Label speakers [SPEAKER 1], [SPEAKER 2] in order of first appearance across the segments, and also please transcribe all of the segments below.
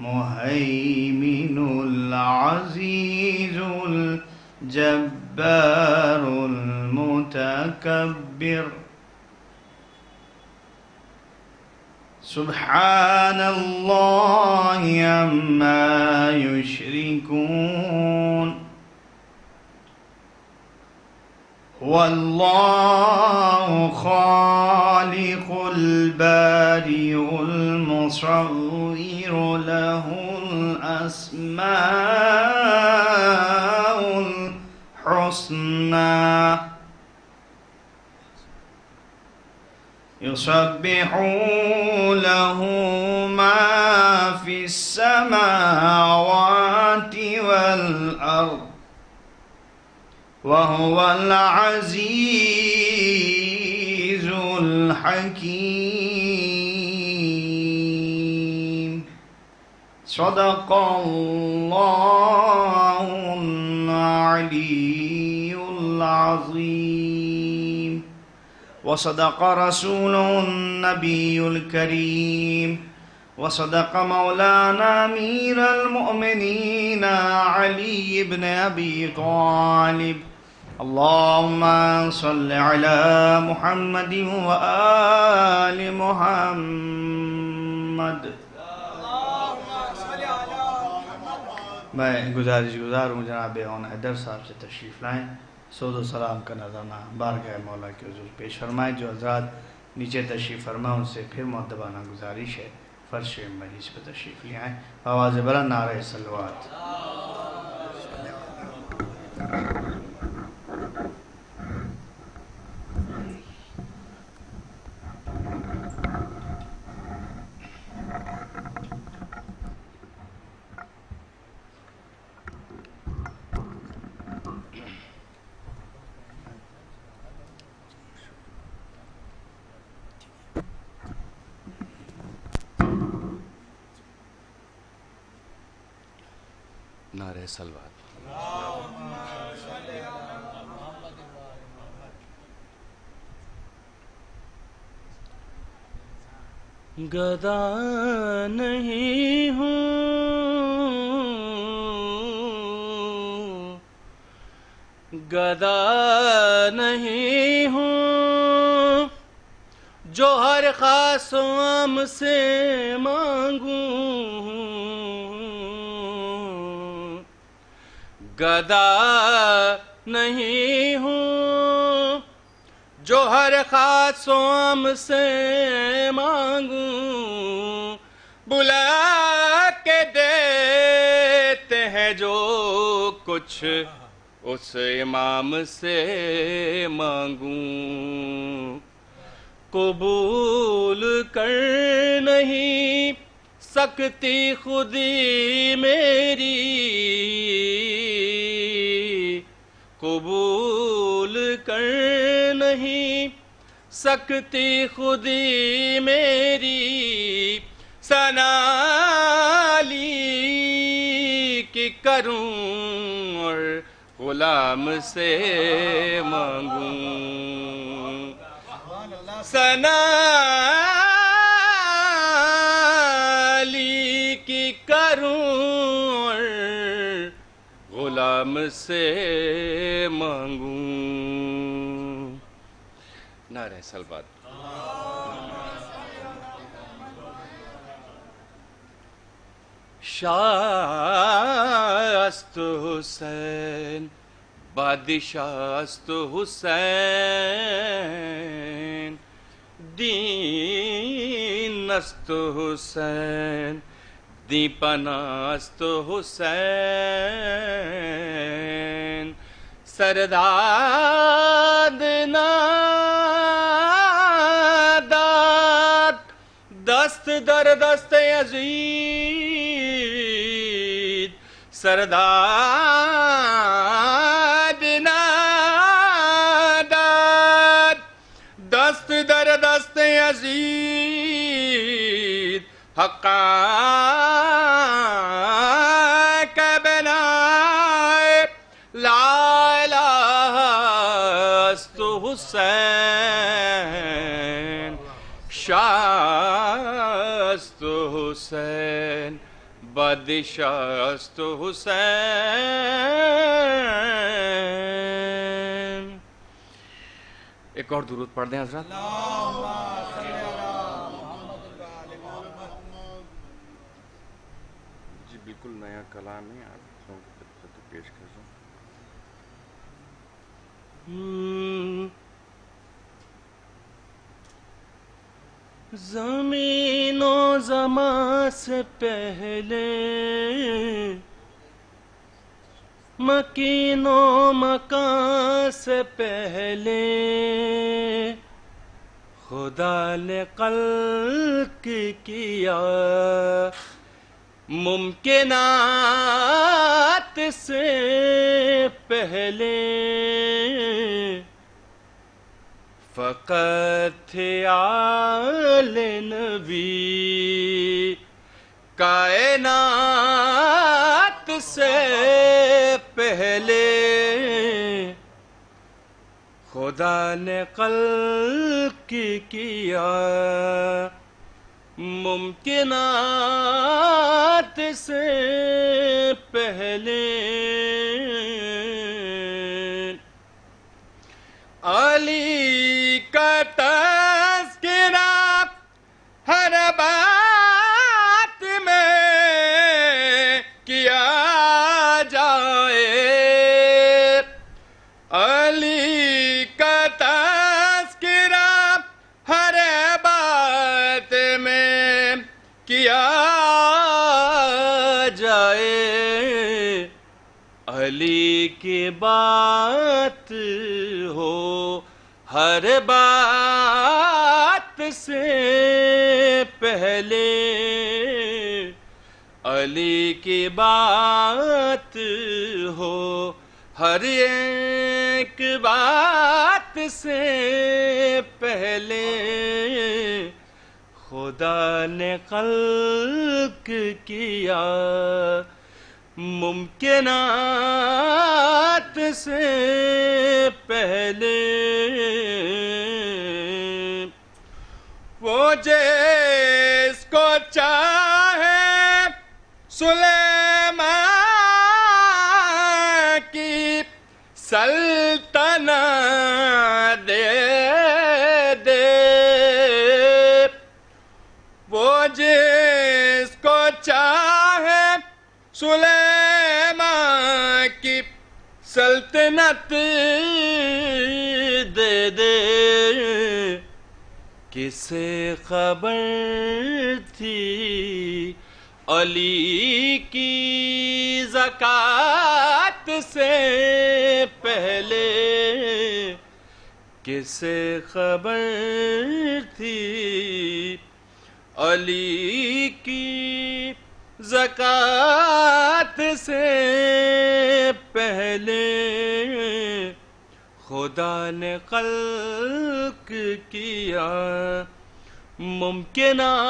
[SPEAKER 1] المهيمن العزيز الجبار المتكبر سبحان الله عما يشركون هو الله خالق البارئ المصور له الأسماء الحسنى يسبح له ما في السماوات والأرض وهو العزيز الحكيم صدق الله العلي العظيم وصدق رسوله النبي الكريم وصدق مولانا أمير المؤمنين علي بن أبي طالب اللهم صل على محمد وآل محمد. میں گزارش گزار ہوں جناب اون حیدر صاحب سے تشریف لائیں، سعود و سلام کا نذرانہ بارگاہ مولا کے حضور پیش فرمائیں. جو حضرات نیچے تشریف فرمائیں ان سے پھر مؤدبانہ گزارش ہے فرش مجلس پہ تشریف لے آئیں. آواز بلند نعرہ صلوات.
[SPEAKER 2] نعرہ صلوات.
[SPEAKER 3] گدا نہیں ہوں، گدا نہیں ہوں جو ہر خاص و عام سے مانگوں، گدا نہیں ہوں جو ہر خاص و عام سے مانگوں، بلا کے دیتے ہیں جو کچھ اس امام سے مانگوں، قبول کر نہیں سکتی خودی میری، قبول کر نہیں سکتی خودی میری، ثنا علی کی کروں اور غلام سے مانگوں، ثنا علی کی کروں اور غلام سے مانگوں. نعرہ صلوات. شاہ است حسین بادشاہ است حسین، دین است حسین دیپنا است حسین، سرداد ناداد دست در دست یزید، سرداد ناداد دست در دست یزید، حقا کے بنا لا الہ است حسین، شاہ است حسین. حسین بادشاہ است حسین. ایک اور درود پڑھ دیں حضرات. جی بالکل نیا کلام ہے، آپ لوگوں کی خدمت میں پیش کر دوں.
[SPEAKER 2] زمین و زمان سے پہلے، مکین و مکان سے پہلے، خدا نے خلق کیا ممکنات سے پہلے. فقط تھے آل نبی کائنات سے پہلے، خدا نے خلق کیا ممکنات سے پہلے.
[SPEAKER 3] علی کا تذکرہ ہر بات میں کیا جائے، علی کا تذکرہ ہر بات میں کیا جائے.
[SPEAKER 2] علی کی بات ہو ہر بات سے پہلے، علی کی بات ہو ہر ایک بات سے پہلے، خدا نے خلق کیا ممکنات سے پہلے.
[SPEAKER 3] وہ جس کو چاہے سلیمان کی سلطنت دے دے، وہ جس کو چاہے سلیمان کی سلطنت
[SPEAKER 2] دے دے. کسے خبر تھی علی کی زکوٰۃ سے پہلے، کسے خبر تھی علی کی زکوٰۃ سے پہلے، خدا نے خلق کیا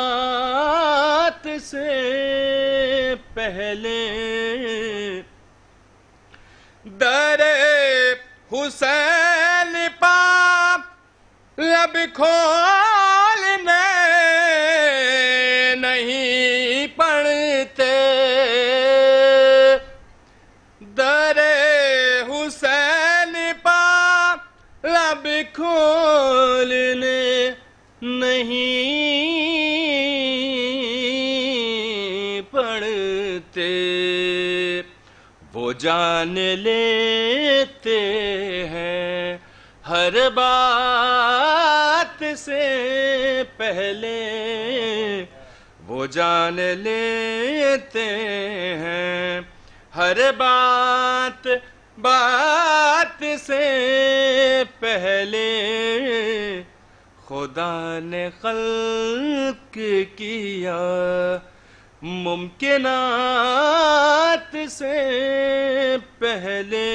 [SPEAKER 2] ممکنات سے پہلے.
[SPEAKER 3] در حسین پا لب کھولنے نہیں پڑتے، در حسین پا لب کھولنے نہیں پڑتے. وہ جان لیتے ہیں ہر بات سے پہلے، وہ جان لیتے ہیں ہر بات سے پہلے، خدا نے خلق کیا ممکنات سے پہلے.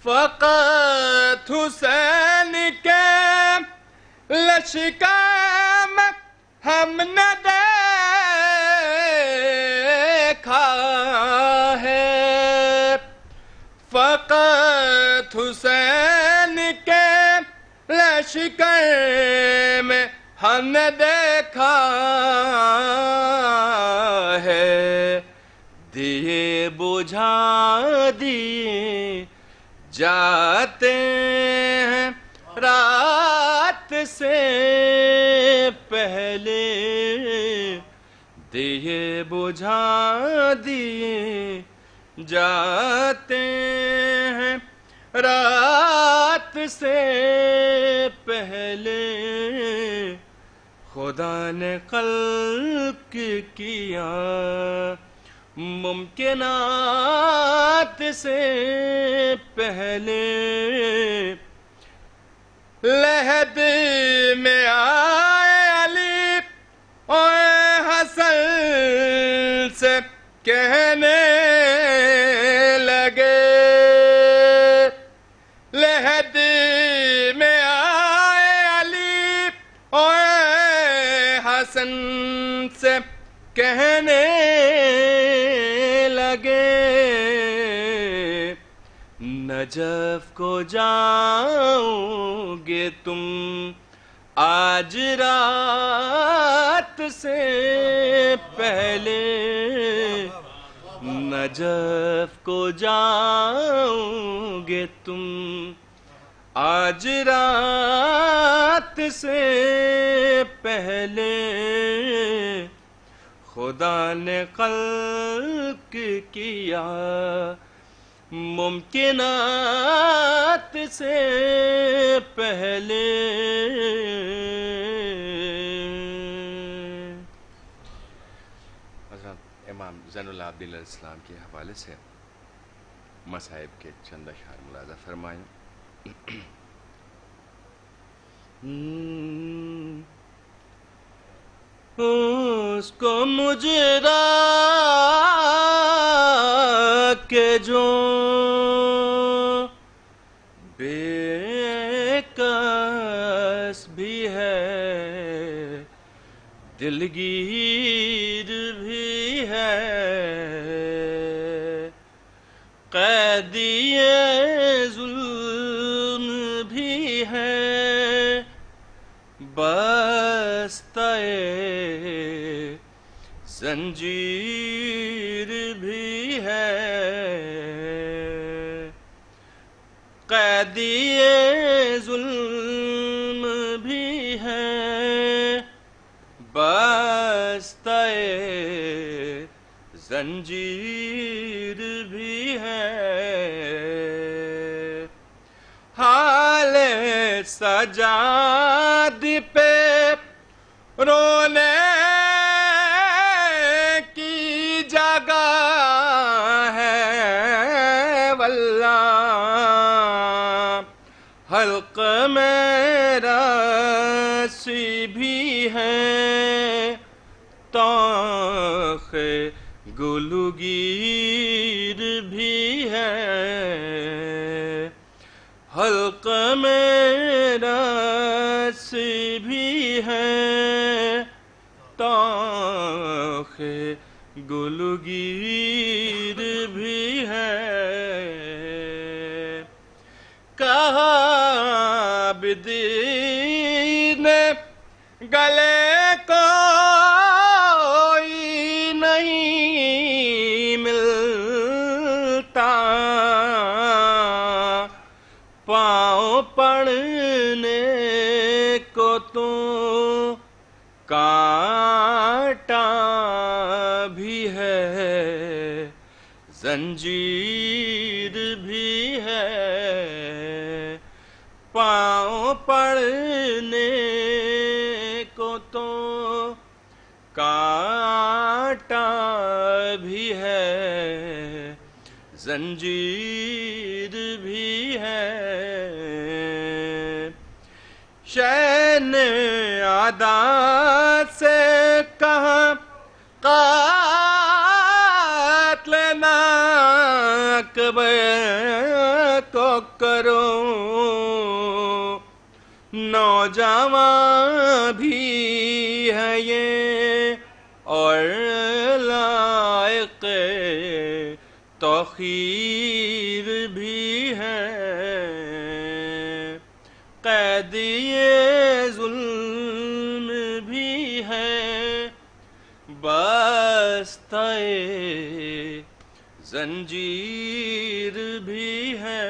[SPEAKER 3] فقط حسین کے لشکر میں ہم نے دیکھا ہے، فقط حسین کے لشکر میں ہم نے دیکھا
[SPEAKER 2] دیکھا ہے دیے بجھا دیے جاتے ہیں رات سے پہلے دیے بجھا دیے جاتے ہیں رات سے پہلے خدا نے خلق کیا ممکنات سے پہلے لحد میں آئے علی اور حسن سے کہنے لگے لحد میں آئے علی اور حسن سے کہنے لگے نجف کو جاؤ گے تم آج رات سے پہلے نجف کو جاؤ گے تم آج رات سے پہلے خدا نے خلق کیا ممکنات سے پہلے
[SPEAKER 3] حضرت امام زین العابدین علیہ السلام کے حوالے سے مصائب کے چند اشعار ملاحظہ فرمائیں.
[SPEAKER 2] اس کو مجرا کہ جو بے کس بھی ہے دلگیر بھی ہے قیدی ظلم بھی ہے بستہ زنجیر بھی ہے قیدی ظلم بھی ہے بستہ زنجیر بھی ہے حال سجاد پہ رونے کی جگہ ہے واللہ حلق میرا سی بھی ہے طاق گلگیر بھی ہے حلق میرا سی بھی ہے طاق گلگیر بھی ہے کہا بدین گلے کوئی نہیں ملتا پاؤں پڑنے کو تو کانٹا بھی ہے زنجیر بھی ہے پاؤں پڑنے کو تو کانٹا بھی ہے زنجیر بھی ہے شین عادات سے کہاں قاتل ناکبہ کو کرو نوجوان بھی ہے یہ اور لائق توخیر بھی ہے قیدی ظلم بھی ہے بستہ زنجیر بھی ہے.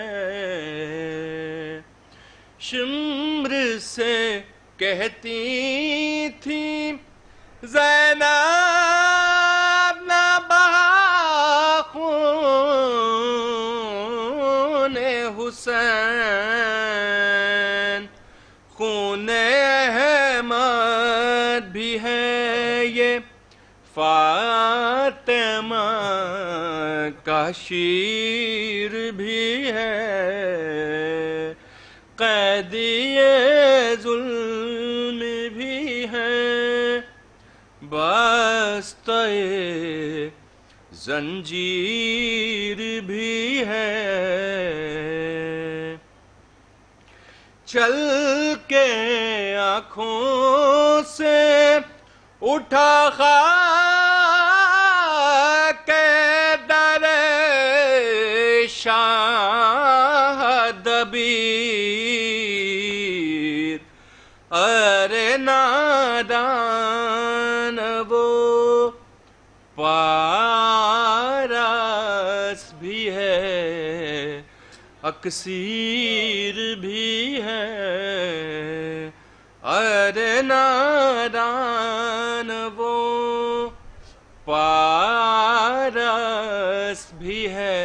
[SPEAKER 2] شمر سے کہتی تھی زینب نہ بہا خون حسین، خون احمد بھی ہے یہ فاطمہ کا شیر بھی ہے. قیدی ظلم بھی ہے، بستہ زنجیر بھی ہے. چل کے آنکھوں سے اٹھا خاک در شاہ دبیر. ارے نادان وہ پارس بھی ہے، اکسیر بھی ہے. ارے نادان وہ پارس بھی ہے،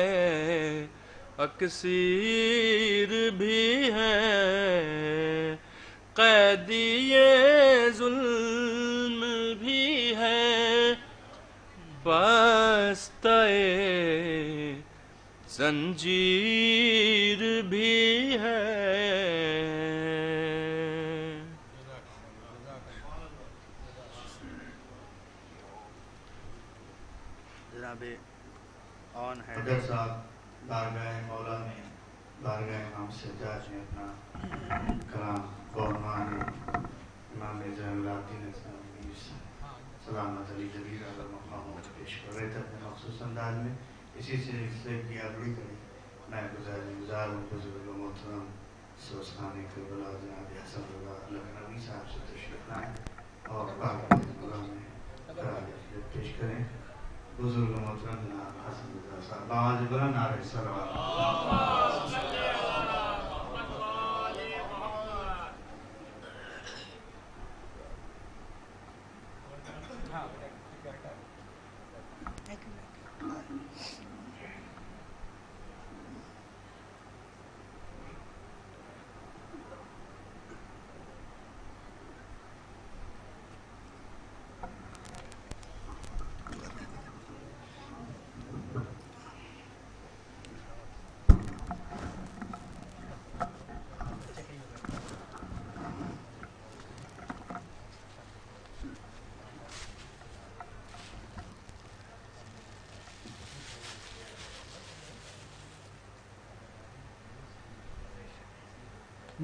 [SPEAKER 2] اکسیر بھی ہے. قیدی ظلم بھی ہے، بستہ زنجیر بھی ہے.
[SPEAKER 1] جناب آن حیدر صاحب بارگاہ مولا میں، بارگاہ امام سجاد میں اپنا کلام بعنوان امام زین العابدین سلامت علی جبیر علیہ مقاموں کو پیش کر رہے تھے اپنے مخصوص انداز میں. اسی سلسلے کی اگلی کڑی میں گزار ہوں بزرگ محترم سوستان کربلا جناب حسن اللہ لکھنوی صاحب سے تشریف لائیں اور بارگاہ مولا میں پیش کریں. بزرگ محترم جناب حسن اللہ صاحب باواز بلند نعرہ صلوات.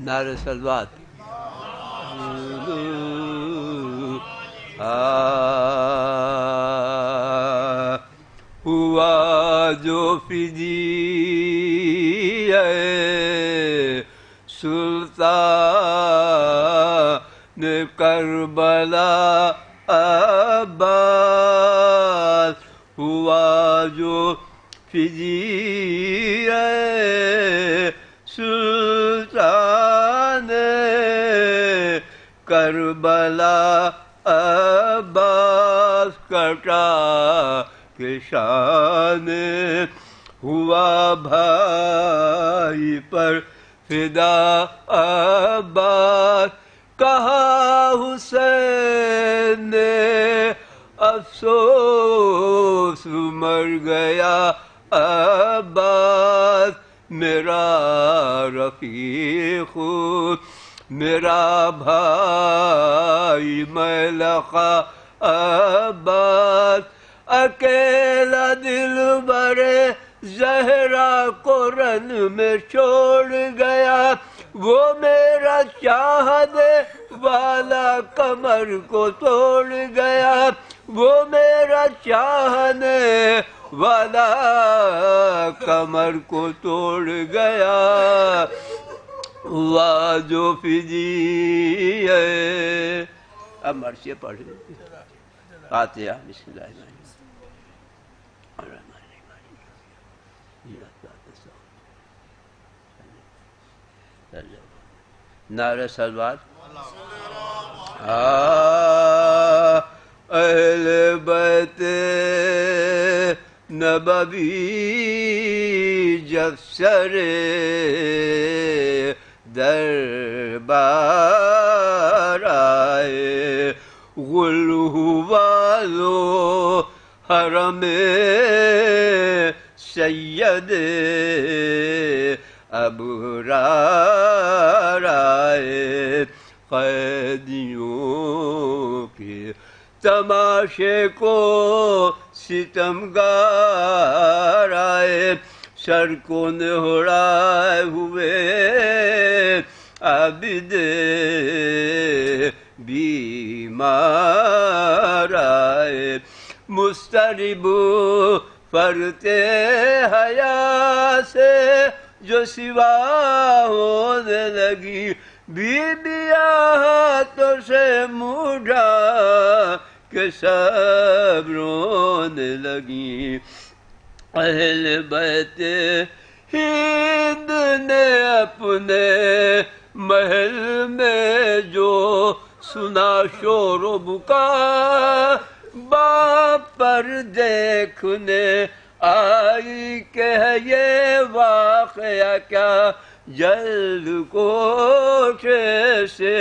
[SPEAKER 4] نعرہ صلوات. ہوا جو فدی سلطان کربلا عباس، ہوا جو فدی سلطان کربلا عباس کٹا کے شان ہوا بھائی پر فدا عباس. کہا حسین نے افسوس مر گیا عباس، میرا رفیق میرا بھائی ملخا عباس، اکیلا دل برے زہرا کو رن میں چھوڑ گیا، وہ میرا چاہنے والا کمر کو توڑ گیا، وہ میرا چاہنے والا کمر کو توڑ گیا. ہوا جو فدی اب مرثیہ پڑھ لیتے فاتحہ بسم اللہ الرحمن الرحیم نعرہ صلوات اہل بیت نبوی جب سر دربار آئے غل والو حرم سید ابرار آئے قیدیوں کے تماشے کو ستمگار آئے سر کو نہڑائے ہوئے عابد بیمار آئے مسترب فرتے حیا سے جو سوا ہونے لگی بیبیاں ہاتھوں سے مڈھا کہ سب رونے لگی اہل بیت ہند نے اپنے محل میں جو سنا شور و بکا باپ پر دیکھنے آئی کہ ہے یہ واقعہ کیا جلد کوٹھے سے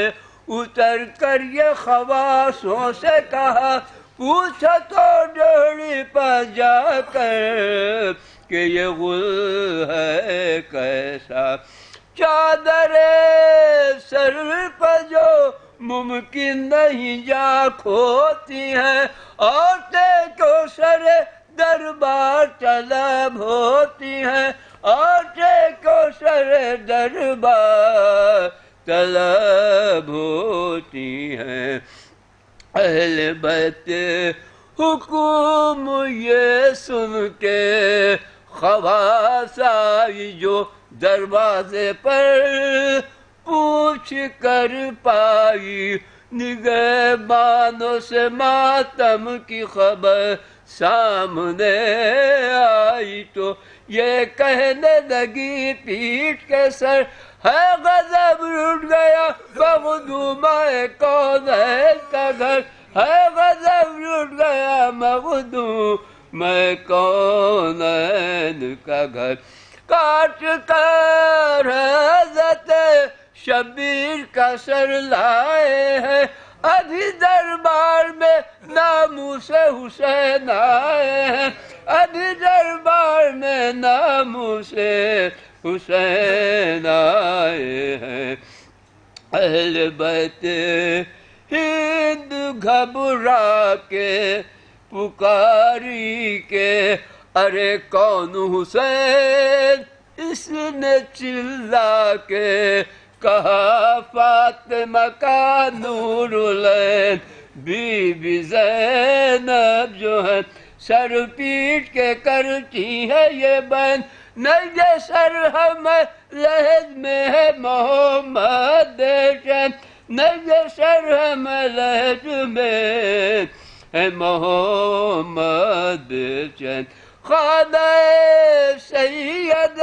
[SPEAKER 4] اتر کر یہ خواصوں سے کہا پوچھا تو ڈوڑی پر جا کر کہ یہ غل ہے کیسا چادر سر پر جو ممکن نہیں جا کھوتی ہیں عورتیں کو سر دربار طلب ہوتی ہیں عورتیں کو سر دربار طلب ہوتی ہیں اہل بیت حکم یہ سن کے خواص آئی جو دروازے پر پوچھ کر پائی نگہبانوں سے ماتم کی خبر سامنے آئی تو یہ کہنے لگی پیٹ کے سر ہے غضب لٹ گیا مخدومہ کون ہے کا گھر ہے غضب لٹ گیا مخدومہ کون ہے کا گھر کاٹ کر حضرت شبیر کا سر لائے ہیں ابھی دربار میں ناموس حسین آئے ہیں ابھی دربار میں ناموس حسین آئے ہیں اہل بیت ہند گھبرا کے پکاری کے ارے کون حسین اس نے چلا کے کہا فاطمہ کا نور العین بی بی زینب جو ہے سر پیٹ کے کرتی ہے یہ بین ننگے سر ہمیں لہج میں ہے محمد دیشن ننگے سر ہمیں لہج میں ہے محمد دیشن خانہ سید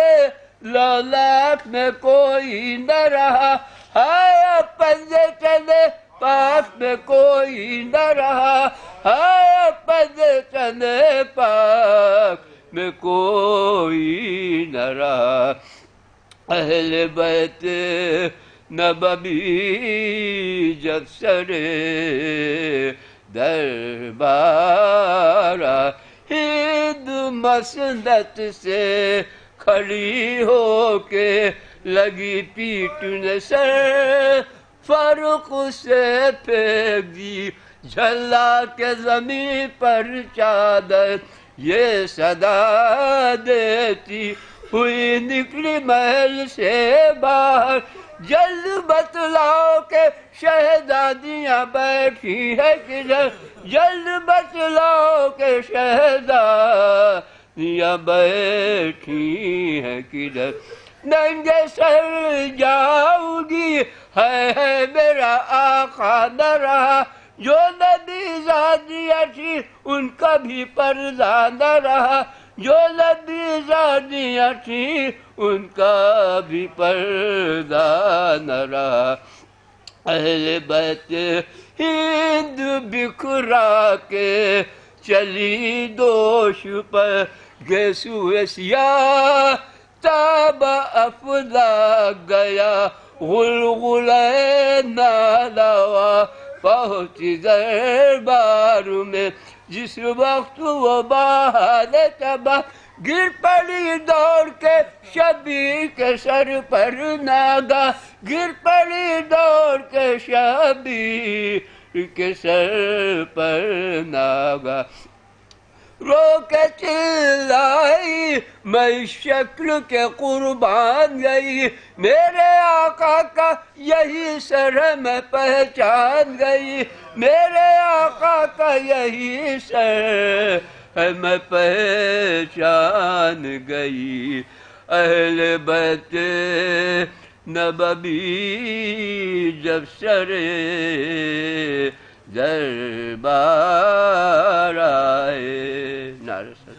[SPEAKER 4] لولاک میں کوئی نہ رہا ہائے پنجے چلے پاک میں کوئی نہ رہا ہائے پنجے چلے پاک میں کوئی نہ رہا اہل بیت نبوی جب سر دربار ہند مسند سے کھڑی ہو کے لگی پیٹنے سر فاروق سے پھینک دی جھلا کے زمین پر چادر یہ صدا دیتی ہوئی نکلی محل سے باہر جلد بتلاؤ کہ شہزادیاں بیٹھی ہے کدھر جلد بتلاؤ کہ شہزادیاں بیٹھی ہے کدھر ننگے سر جاؤں گی ہے میرا آقا نہ رہا جو نبی زادیہ تھی ان کا بھی پردہ نہ رہا، جو نبی زادیہ تھی ان کا بھی پردہ نہ رہا۔ اہل بیت ہند بکھرا کے چلی دوش پر، گیسو سیاہ تاب افلا گیا، غلغلے نالوا پہنچی دربار میں، جس وقت وہ بہار تباہ گر پڑی دوڑ کے شبی کے سر پر ناگا، گر پڑی دوڑ کے شبی کے سر پر ناگا، رو کے چلائی میں شکل کے قربان گئی، میرے آقا کا یہی سر میں پہچان گئی، میرے آقا کا یہی سر میں پہچان گئی۔ اہل بیت نبوی جب سر دربار آئے، نعرہ صلی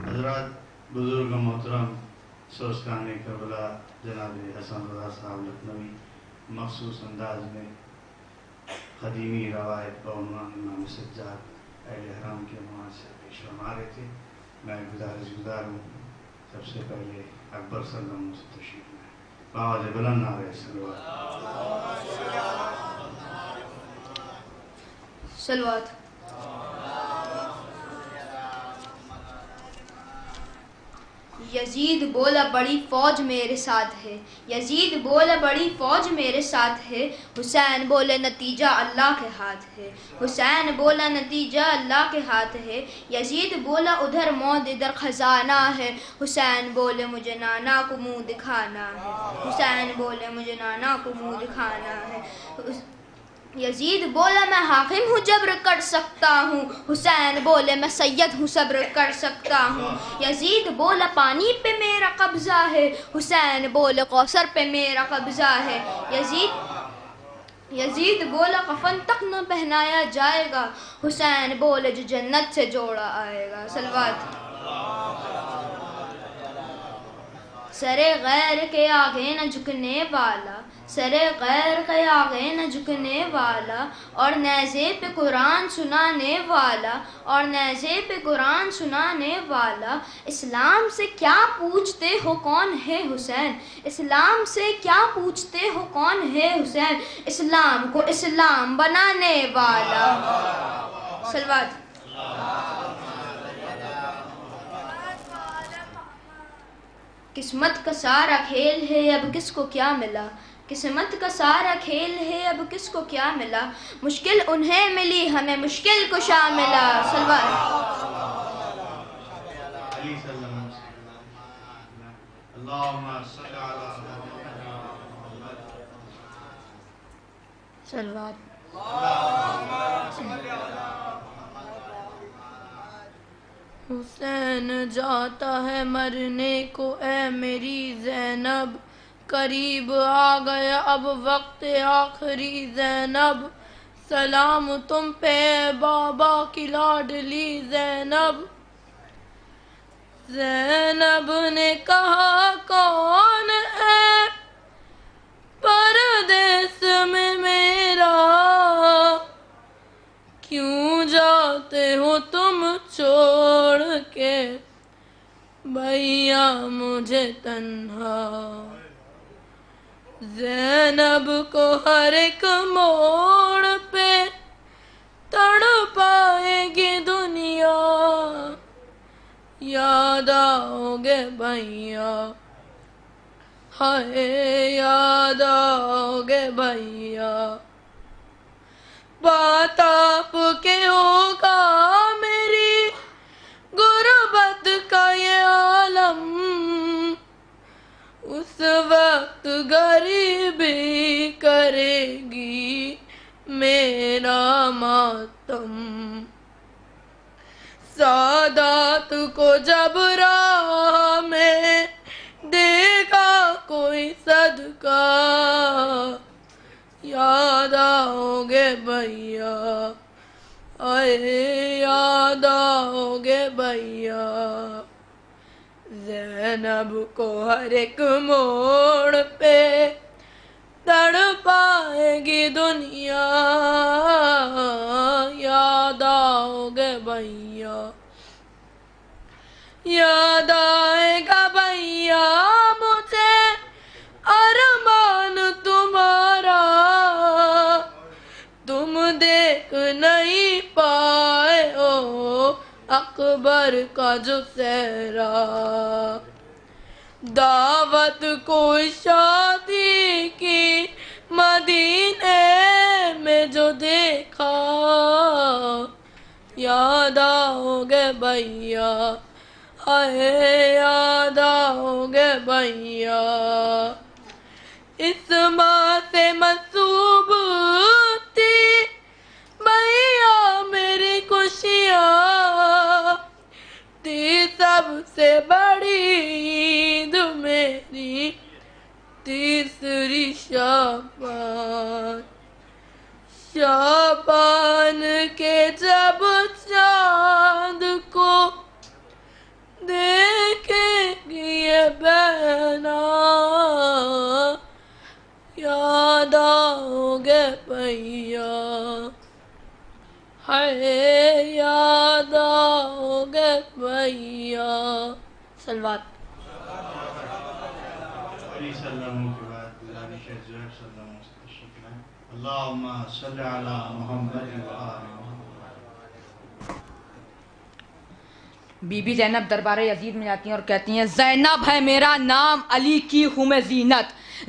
[SPEAKER 1] حضرات بزرگ محترم سوزخان کربلا جناب حسن رضا صاحب لکھنوی مخصوص انداز میں قدیمی روایت بعنوان امام سجاد اہل حرام کے عنوان سے پیش فرما رہے تھے۔ میں گزارش گزار ہوں سب سے پہلے اکبر صلی اللہ علیہ وسلم تشریف لائیں، بآواز بلند نعرہ
[SPEAKER 5] صلوات۔ یزید بولا بڑی فوج میرے ساتھ ہے، یزید بولا بڑی فوج میرے ساتھ ہے، حسین بولے نتیجہ اللہ کے ہاتھ ہے، حسین بولا نتیجہ اللہ کے ہاتھ ہے، یزید بولا ادھر موت ادھر خزانہ ہے، حسین بولے مجھے نانا کو منہ دکھانا ہے، حسین بولے مجھے نانا کو منہ دکھانا ہے، یزید بولا میں حاکم ہوں جبر کر سکتا ہوں، حسین بولے میں سید ہوں صبر کر سکتا ہوں، یزید بولا پانی پہ میرا قبضہ ہے، حسین بولے کوثر پہ میرا قبضہ ہے، یزید بولا کفن تک نہ پہنایا جائے گا، حسین بولے جو جنت سے جوڑا آئے گا۔ صلوات۔ سرے غیر کے آگے نہ جھکنے والا، سرے غیر کے آگے نہ جھکنے والا، اور نیزے پہ قرآن سنانے والا، اور نیزے پہ قرآن سنانے والا، اسلام سے کیا پوچھتے ہو کون ہے حسین، اسلام سے کیا پوچھتے ہو کون ہے حسین، اسلام کو اسلام بنانے والا۔ صلوات۔ قسمت کا سارا کھیل ہے اب کس کو کیا ملا، قسمت کا سارا کھیل ہے اب کس کو کیا ملا، مشکل انہیں ملی ہمیں مشکل کشا ملا۔ صلوات۔ صلوات۔ حسین جاتا ہے مرنے کو اے میری زینب، قریب آ گیا اب وقت آخری زینب، سلام تم پہ بابا کی لاڈلی زینب۔ زینب نے کہا کون ہے پردیس میں میرا، کیوں جاتے ہو تم چھوڑ کے
[SPEAKER 6] بھیا مجھے تنہا، زینب کو ہر ایک موڑ پہ تڑ پائے گی دنیا، یاد آؤ گے بھیا، ہائے یاد آؤ گے بھیا، بات آپ کے ہوگا میری غربت کا یہ عالم، اس وقت غریبی کرے گی میرا ماتم، سادات کو جب راہ میں دیکھا کوئی صدقہ، یاد آؤ گے بھیا، اے یاد آؤ گے بھیا، زینب کو ہر ایک موڑ پہ تڑ پائے گی دنیا، یاد آؤ گے بھیا، یاد آئے گا بھیا مجھے ارمان تمہارا، تم دیکھ نہیں پائے ہو اکبر کا جو چہرہ، دعوت کوئی شادی کی مدینے میں جو دیکھا، یاد آؤ گے بھیا، اے یاد آؤ گے بھیا، اس ماں سے منسوب تھی بھیا میری خوشیاں، تھی سب سے بڑی عید میری تیسری شعبان، شعبان کے جب چاند کو دیکھیں گی یہ بہنا، یاد آؤ گے بھیا، ہائے یاد آؤ گے بھیا، صلوات۔
[SPEAKER 1] علی صلی اللہ علیہ کے بعد گزارش ہے زہر صلی اللہ علیہ وسلم تشریف لائیں۔ اللہم صلی علی محمد و آل محمد۔
[SPEAKER 7] بی بی زینب دربار یزید میں جاتی ہیں اور کہتی ہیں زینب ہے میرا نام علی کی ہوں میں زینت،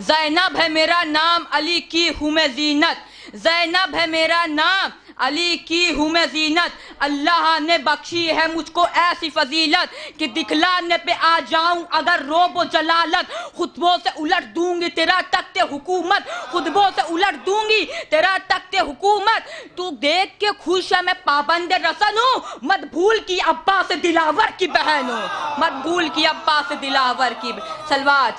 [SPEAKER 7] زینب ہے میرا نام علی کی ہوں میں زینت، زینب ہے میرا نام علی کی ہوں میں زینت، اللہ نے بخشی ہے مجھ کو ایسی فضیلت کہ دکھلانے پہ آ جاؤں اگر روب و جلالت، خطبوں سے الٹ دوں گی تیرا تخت حکومت، خطبوں سے الٹ دوں گی تیرا تخت حکومت، تو دیکھ کے خوش ہے میں پابند رسن ہوں، مت بھول کی عباس دلاور کی بہن ہوں، مت بھول کی عباس دلاور کی صلوات۔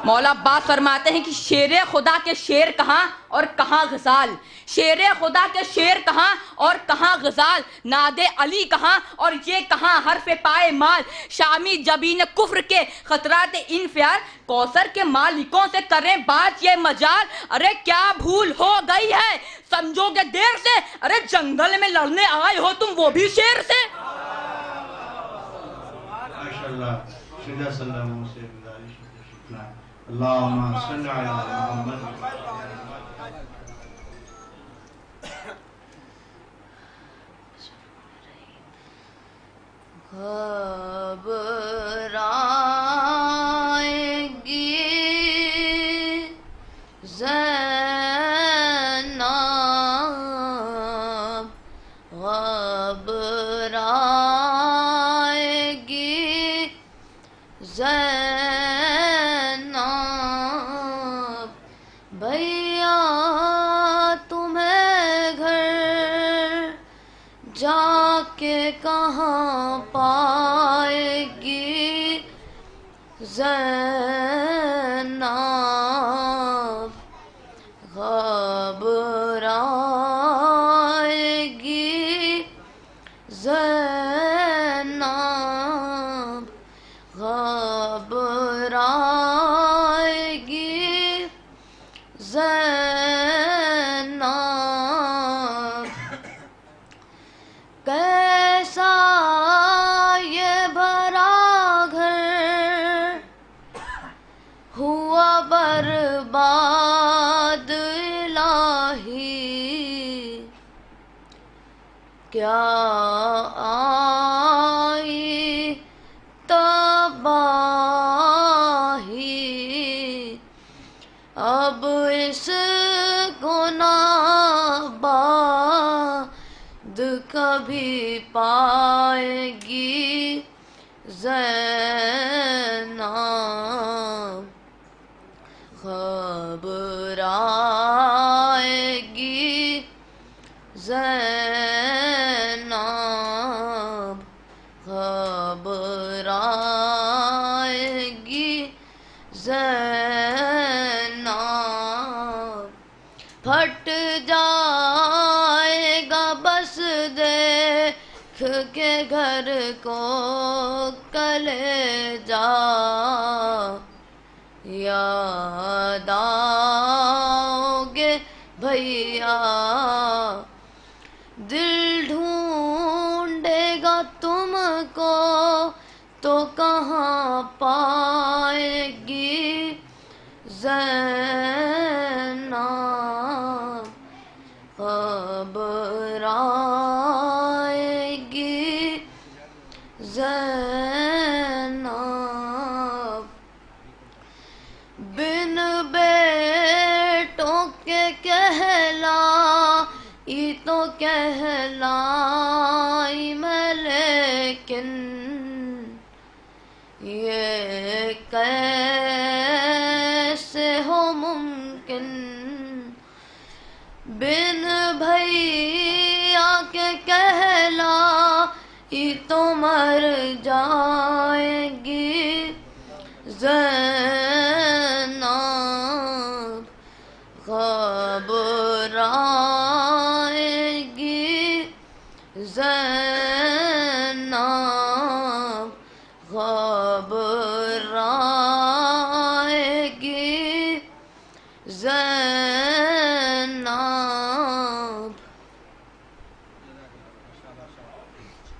[SPEAKER 7] مولا عباس فرماتے ہیں کہ شیر خدا کے شیر کہاں اور کہاں غزال، شیر خدا کے شیر کہاں اور کہاں غزال، ناد علی کہاں اور یہ کہاں حرف پائے مال، شامی جبین کفر کے خطرات انفعال، کوثر کے مالکوں سے کریں بات یہ مجال، ارے کیا بھول ہو گئی ہے سمجھو گے دیر سے، ارے جنگل میں لڑنے آئے ہو تم وہ بھی شیر سے۔
[SPEAKER 1] ماشاءاللہ شدہ صلی اللہ علیہ وسلم اللہم صلی علی محمد۔
[SPEAKER 5] گھبرائے گی زینب، گھبرائے گی زینب، بھیا تمہیں گھر جا کے کہاں پائے گی زینب، گھبرائے گی زینب، گھبرائے گی زینب، کیسا
[SPEAKER 6] یا آئی تباہی، اب اس گناہ بعد کبھی پائے گی زینب، گھبرائے گی زینب، گھبرائے گی زینب، پھٹ جائے گا بس دیکھ کے گھر کو کلیجہ، یاد آؤ گے بھیا، دل ڈھونڈے گا تم کو تو کہاں پائے گی زینب، گھبرائے گی زینب، بن بیٹوں کے کہلائی تو کہلائی میں، لیکن یہ کیسے ہو ممکن، بن بھیا کے کہلائی تو مر جائے گی زینب، گھبرائے گی زینب، گھبرائے گی زینب۔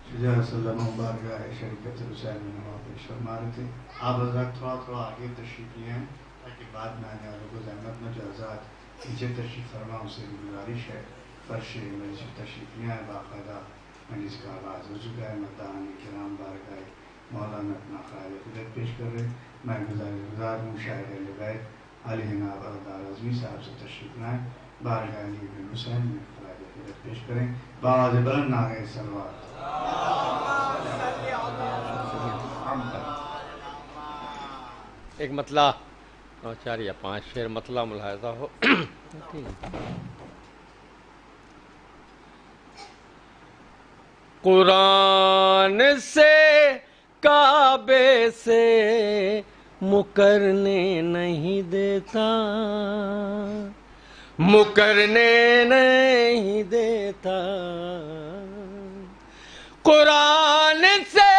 [SPEAKER 1] شجاع سلم بارگاہ شریعت حسین میں نواب پیش فرما رہے تھے۔ آپ حضرات تھوڑا آگے تشریف لے آئیں تاکہ بعد میں آنے والوں کو زحمت نہ، جو حضرات نیچے تشریف فرما ان سے گزارش ہے فرش مجلس تشریف لے آئیں، باقاعدہ مجلس کا آغاز ہو چکا ہے۔ مداحان کرام بارگاہ مولانا اپنا خراج عقیدت پیش کر رہے ہیں۔ میں گزار ہوں شاعر اہل بیت علی جناب اردار اعظمی صاحب سے تشریف لائیں، بارگاہ علی بن حسین میں خراج عقیدت پیش کریں، بآواز بلند نعرہ صلوات۔
[SPEAKER 8] ایک مطلع اور 4 یا 5 شعر مطلع ملاحظہ ہو۔ قرآن سے کعبے سے مکرنے نہیں دیتا، مکرنے نہیں دیتا، قرآن سے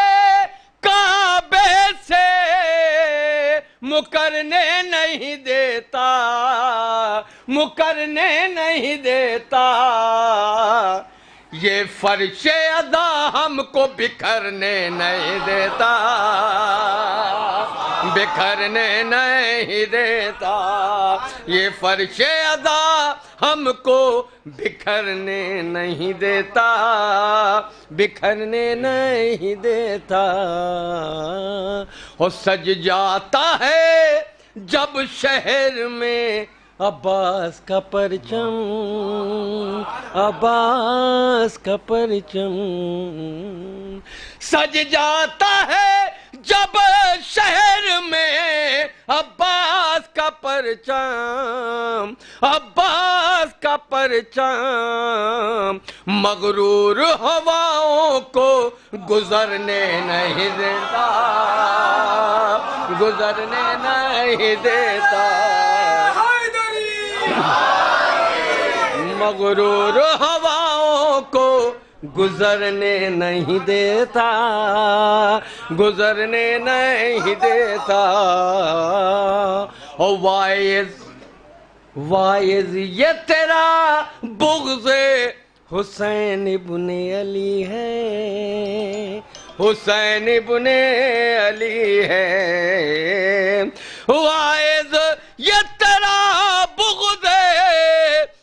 [SPEAKER 8] کعبے سے مکرنے نہیں دیتا، مکرنے نہیں دیتا، یہ فرش ادا ہم کو بکھرنے نہیں دیتا، بکھرنے نہیں دیتا، یہ فرش ادا ہم کو بکھرنے نہیں دیتا، بکھرنے نہیں دیتا، اور سج جاتا ہے جب شہر میں عباس کا پرچم، عباس کا پرچم، سج جاتا ہے جب شہر میں عباس کا پرچم، عباس کا پرچم، مغرور ہواؤں کو گزرنے نہیں دیتا، گزرنے نہیں دیتا، مغرور ہواؤں کو گزرنے نہیں دیتا، گزرنے نہیں دیتا، اور وائز یہ تیرا بغض حسین ابن علی ہے، حسین ابن علی ہے، وائز یہ تیرا بغض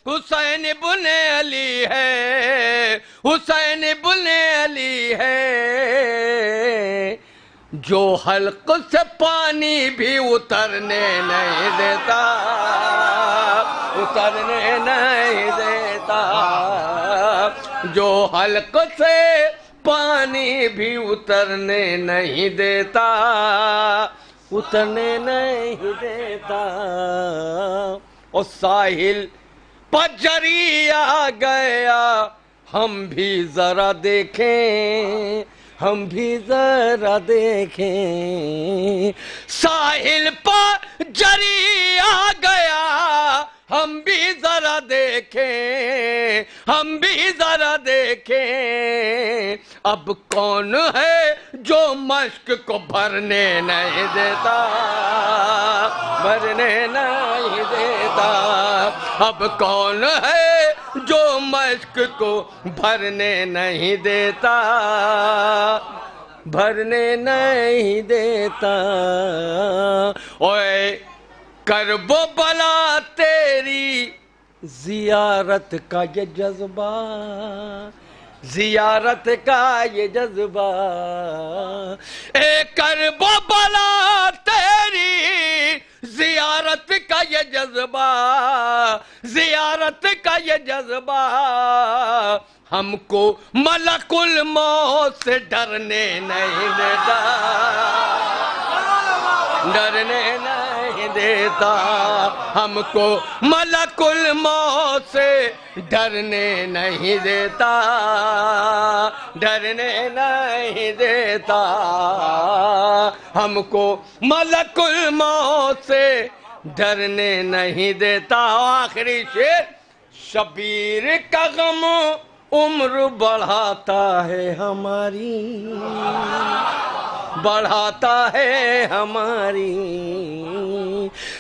[SPEAKER 8] حسین ابن علی ہے، حسین ابن علی ہے، جو حلق سے پانی بھی اترنے نہیں دیتا، اترنے نہیں دیتا، جو حلق سے پانی بھی اترنے نہیں دیتا، اترنے نہیں دیتا۔ اور ساحل پر جری آ گیا، ہم بھی ذرا دیکھیں، ہم بھی ذرا دیکھیں، ساحل پر جری آ گیا، ہم بھی ذرا دیکھیں، ہم بھی ذرا دیکھیں، اب کون ہے جو مشک کو بھرنے نہیں دیتا، بھرنے نہیں دیتا، اب کون ہے جو مشک کو بھرنے نہیں دیتا، بھرنے نہیں دیتا۔ اوے کرب و بلا تیری زیارت کا یہ جذبہ، زیارت کا یہ جذبہ، اے کرب و بلا تیری زیارت کا یہ جذبہ، زیارت کا یہ جذبہ، ہم کو ملک الموت سے ڈرنے نہیں دیتا، ڈرنے نہیں دیتا، ہم کو ملک الموت سے ڈرنے نہیں دیتا، ڈرنے نہیں دیتا، ہم کو ملک الموت سے ڈرنے نہیں دیتا۔ آخری شعر، شبیر کا غم عمر بڑھاتا ہے ہماری، بڑھاتا ہے ہماری،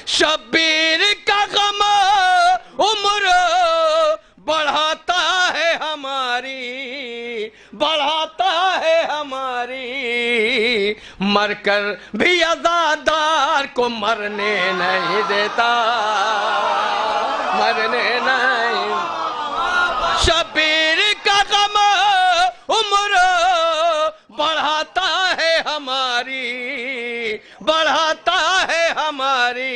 [SPEAKER 8] شبیر کا غم عمر بڑھاتا ہے ہماری، بڑھاتا ہے ہماری، مر کر بھی عزادار کو مرنے نہیں دیتا، مرنے نہیں، شبیر کا غم عمر بڑھاتا ہے ہماری، بڑھاتا ہے ہماری،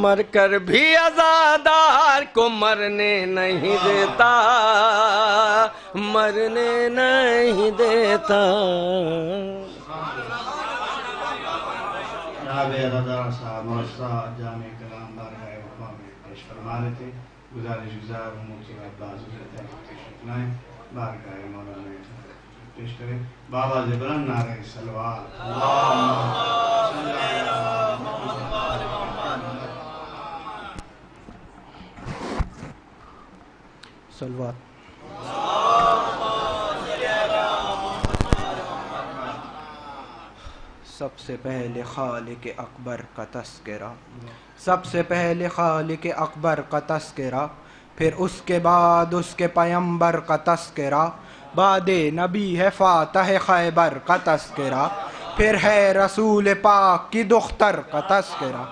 [SPEAKER 8] مر کر بھی عزادار کو مرنے نہیں دیتا، مرنے نہیں دیتا۔
[SPEAKER 1] جناب ادادار صاحب مرصع جامع کلام بارگاہ وفا میں پیش فرما رہے تھے، گزارش گزار مفتی عباس تشریف لائیں، بارگاہ مولانا پیش کریں، بابا زبران نعرہ صلوات،
[SPEAKER 9] صلوات۔ سب سے پہلے خالق اکبر کا تذکرہ، سب سے پہلے خالق اکبر کا تذکرہ، پھر اس کے بعد اس کے پیمبر کا تذکرہ، بعد نبی ہے فاتح خیبر کا تذکرہ، پھر ہے رسول پاک کی دختر کا تذکرہ،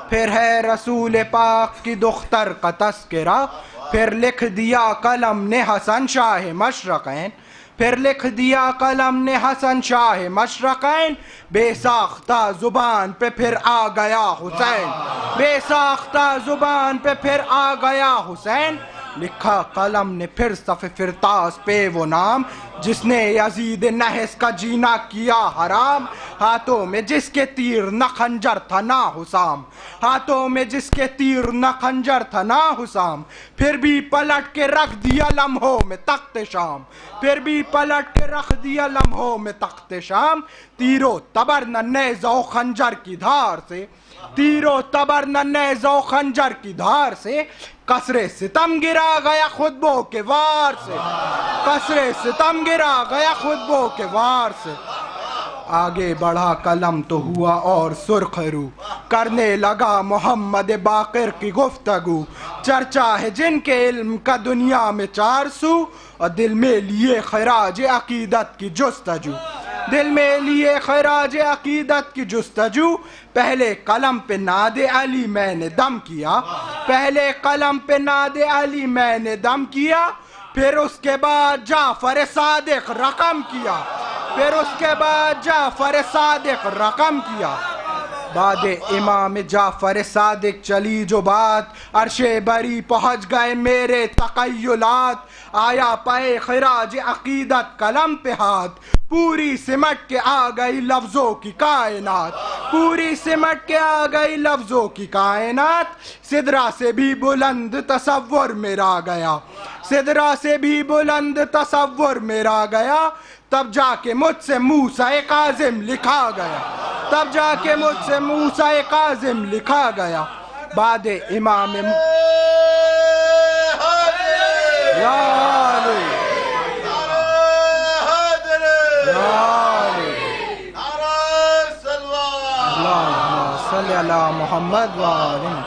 [SPEAKER 9] پھر ہے رسول پاک کی دختر کا تذکرہ، پھر لکھ دیا قلم نے حسن شاہ مشرقین، پھر لکھ دیا قلم نے حسن شاہ مشرقین، بے ساختہ زبان پہ پھر آ گیا حسین، بے ساختہ زبان پہ پھر آ گیا حسین، لکھا قلم نے پھر صف فرتاس پہ وہ نام جس نے یزید نحس کا جینا کیا حرام، ہاتھوں میں جس کے تیر نہ خنجر تھا نہ حسام، ہاتھوں میں جس کے تیر نہ خنجر تھا نہ حسام، پھر بھی پلٹ کے رکھ دیا لمحوں میں تخت شام، پھر بھی پلٹ کے رکھ دیا لمحوں میں تخت شام، تیرو تبر نہ نیزہ و خنجر کی دھار سے، تیرو تبر نہ نیزہ و خنجر کی دھار سے، قصر ستم گرا گیا خطبوں کے وار سے، قصر ستم گرا گیا خطبوں کے وار سے، آگے بڑھا قلم تو ہوا اور سرخ رو، کرنے لگا محمد باقر کی گفتگو، چرچا ہے جن کے علم کا دنیا میں 400، اور دل میں لیے خراج عقیدت کی جستجو، دل میں لیے خراج عقیدت کی جستجو، پہلے قلم پہ ناد علی میں نے دم کیا، پہلے قلم پہ ناد علی میں نے دم کیا، پھر اس کے بعد جعفر صادق رقم کیا، پھر اس کے بعد جعفر صادق رقم کیا. بعد امام جعفر صادق چلی جو بات، عرش بری پہنچ گئے میرے تخیلات. آیا پائے خراج عقیدت قلم پہ ہاتھ، پوری سمٹ کے آ گئی لفظوں کی کائنات، پوری سمٹ کے آ گئی لفظوں کی کائنات. سدرا سے بھی بلند تصور میرا گیا، سدرا سے بھی بلند تصور میرا گیا. تب جا کے مجھ سے موسیٰ کاظم لکھا گیا، تب جا کے مجھ سے موسیٰ کاظم لکھا گیا. بعد امام صلی اللہ محمد وآلہ.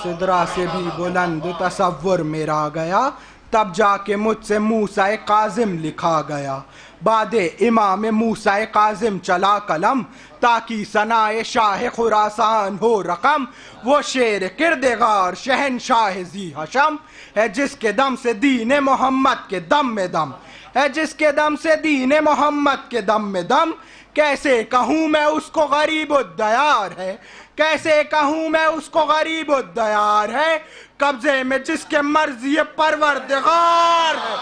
[SPEAKER 9] سدرا سے بھی بلند تصور میرا گیا، تب جا کے مجھ سے موسیٰ کاظم لکھا گیا. بعد امام موسیٰ کاظم چلا قلم، تاکہ ثنائے شاہ خراسان ہو رقم. وہ شیر کردگار شہنشاہ ذی حشم ہے، جس کے دم سے دین محمد کے دم میں دم ہے، جس کے دم سے دین محمد کے دم میں دم. کیسے کہوں میں اس کو غریب الدیار ہے، کیسے کہوں میں اس کو غریب الدیار ہے. قبضے میں جس کے مرضی پروردگار ہے،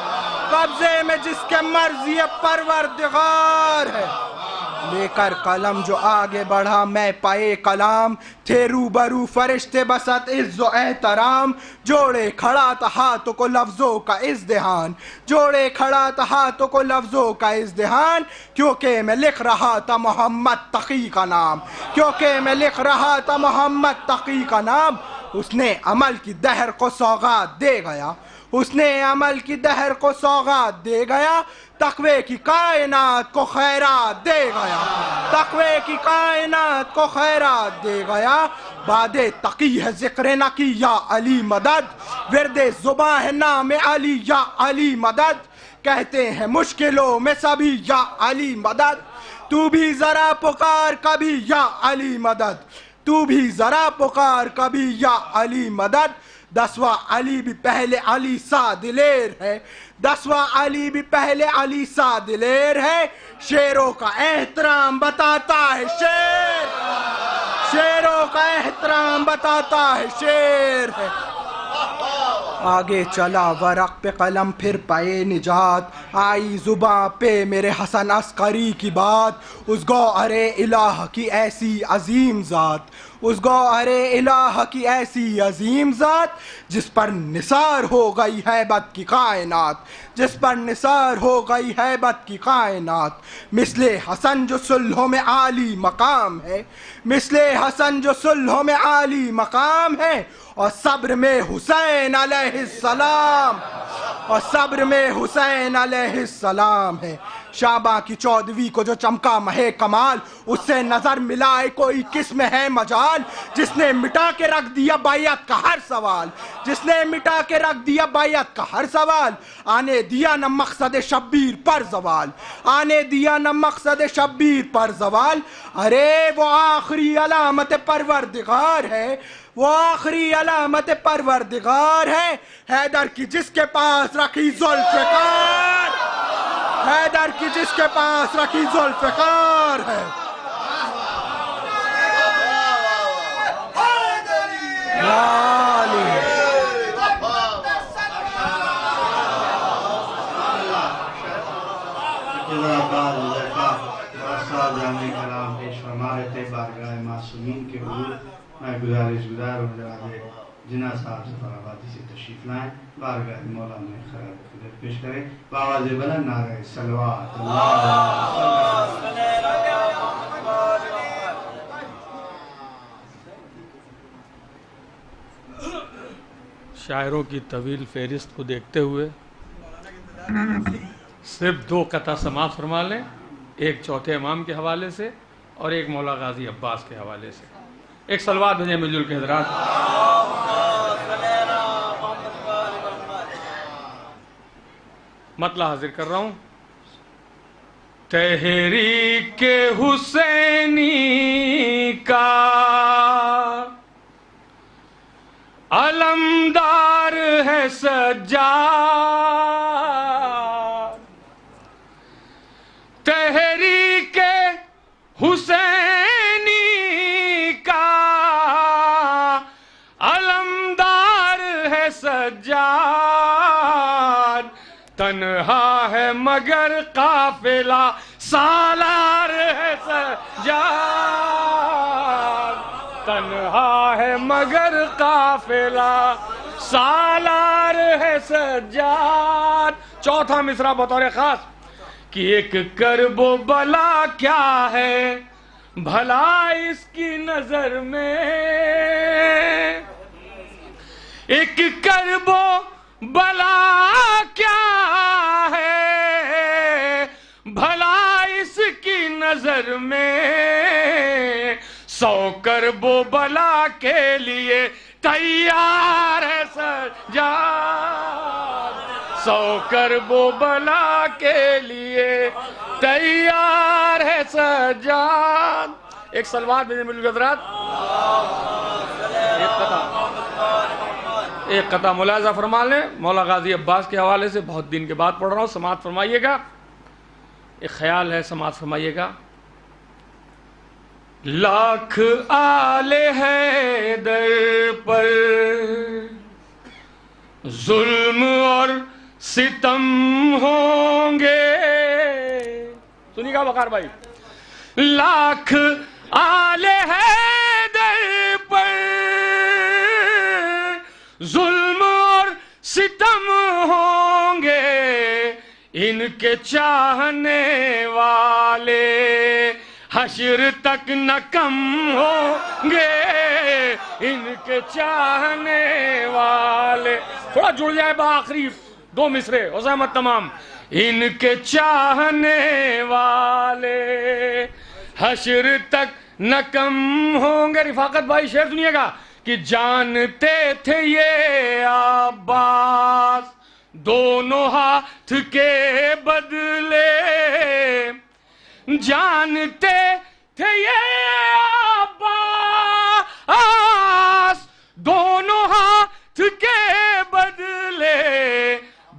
[SPEAKER 9] قبضے میں جس کے مرضی پروردگار ہے. لے کر قلم جو آگے بڑھا میں پائے کلام، تھے روبرو فرشتے بسط عز و احترام. جوڑے کھڑا تھا ہاتھوں کو لفظوں کا ازدحام، جوڑے کھڑا تھا ہاتھوں کو لفظوں کا ازدحام. کیونکہ میں لکھ رہا تھا محمد تقی کا نام، کیونکہ میں لکھ رہا تھا محمد تقی کا نام. اس نے عمل کی دہر کو سوغات دے گیا، اس نے عمل کی دہر کو سوغات دے گیا. تقوی کی کائنات کو خیرات دے گیا، تقوی کی کائنات کو خیرات دے گیا. بعد تقی ہے ذکر نقی یا علی مدد، ورد زباں ہے نام علی یا علی مدد. کہتے ہیں مشکلوں میں سبھی یا علی مدد، تو بھی ذرا پکار کبھی یا علی مدد، تو بھی ذرا پکار کبھی یا علی مدد. 10واں علی بھی پہلے علی سا دلیر ہے، 10واں علی بھی پہلے علی سا دلیر ہے. شیروں کا احترام بتاتا ہے شیر، شیروں کا احترام بتاتا ہے شیر ہے. آگے چلا ورق پہ قلم پھر پائے نجات، آئی زباں پہ میرے حسن عسکری کی بات. اس گوہر الہ کی ایسی عظیم ذات، اس گوہر الہ کی ایسی عظیم ذات، جس پر نثار ہو گئی ہیبت کی کائنات، جس پر نثار ہو گئی ہیبت کی کائنات. مثل حسن جو صلحوں میں عالی مقام ہے، مثل حسن جو صلحوں میں عالی مقام ہے. اور صبر میں حسین علیہ السلام، اور صبر میں حسین علیہ السلام ہے. شعباں کی 14ویں کو جو چمکا مہے کمال، اس سے نظر ملائے کوئی کس میں ہے مجال. جس نے مٹا کے رکھ دیا بیعت کا ہر سوال، جس نے مٹا کے رکھ دیا بیعت کا ہر سوال. آنے دیا نہ مقصد شبیر پر زوال، آنے دیا نہ مقصد شبیر پر زوال. ارے وہ آخری علامت پروردگار ہے، وہ آخری علامت پروردگار ہے. حیدر کی جس کے پاس رکھی ذوالفقار، حیدر کی جس کے پاس رکھی ذوالفقار ہے.
[SPEAKER 1] بارگاہ معصومین کے حضور میں گزار ہوں جناب جناح صاحب ظفر آبادی سے تشریف لائیں، بارگاہ مولا میں خیرات خدمت پیش کریں. بآواز بلند نعرہ صلوات
[SPEAKER 10] شاعروں کی طویل فہرست کو دیکھتے ہوئے صرف 2 قطع سماعت فرما لیں، ایک چوتھے امام کے حوالے سے اور ایک مولا غازی عباس کے حوالے سے. ایک صلوات بھیجیں مل جل کے حضرات. مطلع حاضر کر رہا ہوں. تحریک حسینی کا علمدار ہے سجاد، حسینی کا علمدار ہے سجاد، تنہا ہے مگر قافلہ سالار ہے سجاد، تنہا ہے مگر قافلہ سالار ہے سجاد۔ چوتھا مصرع بطور خاص کہ ایک کرب و بلا کیا ہے بھلا اس کی نظر میں، ایک کرب و بلا کیا ہے بھلا اس کی نظر میں، 100 کرب و بلا کے لیے تیار ہے سجاد، 100 کرب و بلا کے لیے تیار ہے سجاد۔ ایک سلوات بھیجیں ملک حضرات، ایک قطع ملاحظہ فرما لیں، مولا غازی عباس کے حوالے سے، بہت دن کے بعد پڑھ رہا ہوں، سماعت فرمائیے گا، ایک خیال ہے، سماعت فرمائیے گا۔ لاکھ آل حیدر پر ظلم اور ستم ہوں گے، سنیے گا وقار بھائی، لاکھ آل حیدر پر ظلم اور ستم ہوں گے، ان کے چاہنے والے حشر تک نہ کم ہوں گے، ان کے چاہنے والے، تھوڑا جڑ جائے بآخری 2 مصرے عظمت تمام، ان کے چاہنے والے حشر تک نہ کم ہوں گے۔ رفاقت بھائی شعر سنیے گا کہ جانتے تھے یہ عباس دونوں ہاتھ کے بدلے، جانتے تھے یہ عباس دونوں ہاتھ کے بدلے،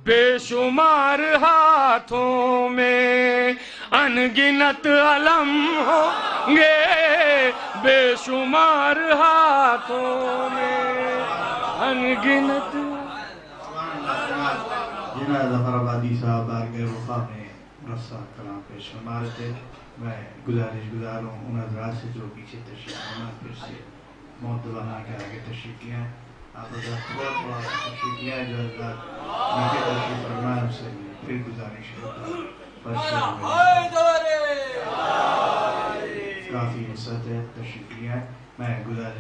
[SPEAKER 10] بے شمار ہاتھوں میں انگنت علم ہوں گے، بے شمار ہاتھوں میں انگنت۔
[SPEAKER 1] جناب ظفر آبادی صاحب بارگاہ وفا میں رسا کلام پیش فرما رہے تھے، میں گزار ہوں ان حضرات سے جو پیچھے تشریف فرما پھر سے معتبانہ کے آگے تشریف کیا ہے، آپ حضرات تھوڑا تشریف کیا ہے، جو حضرات نیچے تشریف فرما ہے ان سے پھر گزارش ہوتا ہے، کافی وسعت ہے، تشریف کیا ہے۔ میں گزار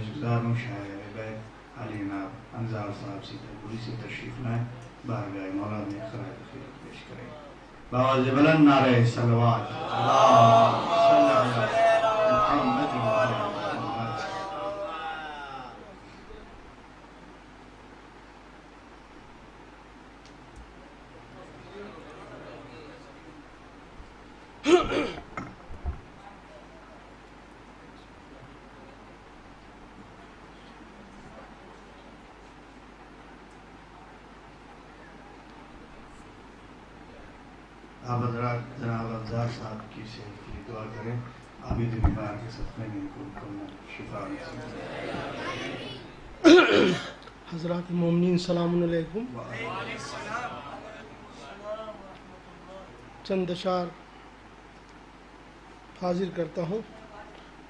[SPEAKER 1] ہوں شاعر بیت علی جناب انزار صاحب سیتاپوری سے تشریف لائیں، بارگاہ مولا میں خراج خیرات پیش کریں۔ باواز بلند نعرہ صلوات، اللہم صلی علی محمد و علی محمد۔ آپ حضرات جناب افضال صاحب کی صحت کے لیے دعا کریں، عابد بیمار کے صدقے میں ان کو مکمل شفا نصیب کریں۔
[SPEAKER 11] حضرات مومنین السلام علیکم، چند اشعار حاضر کرتا ہوں،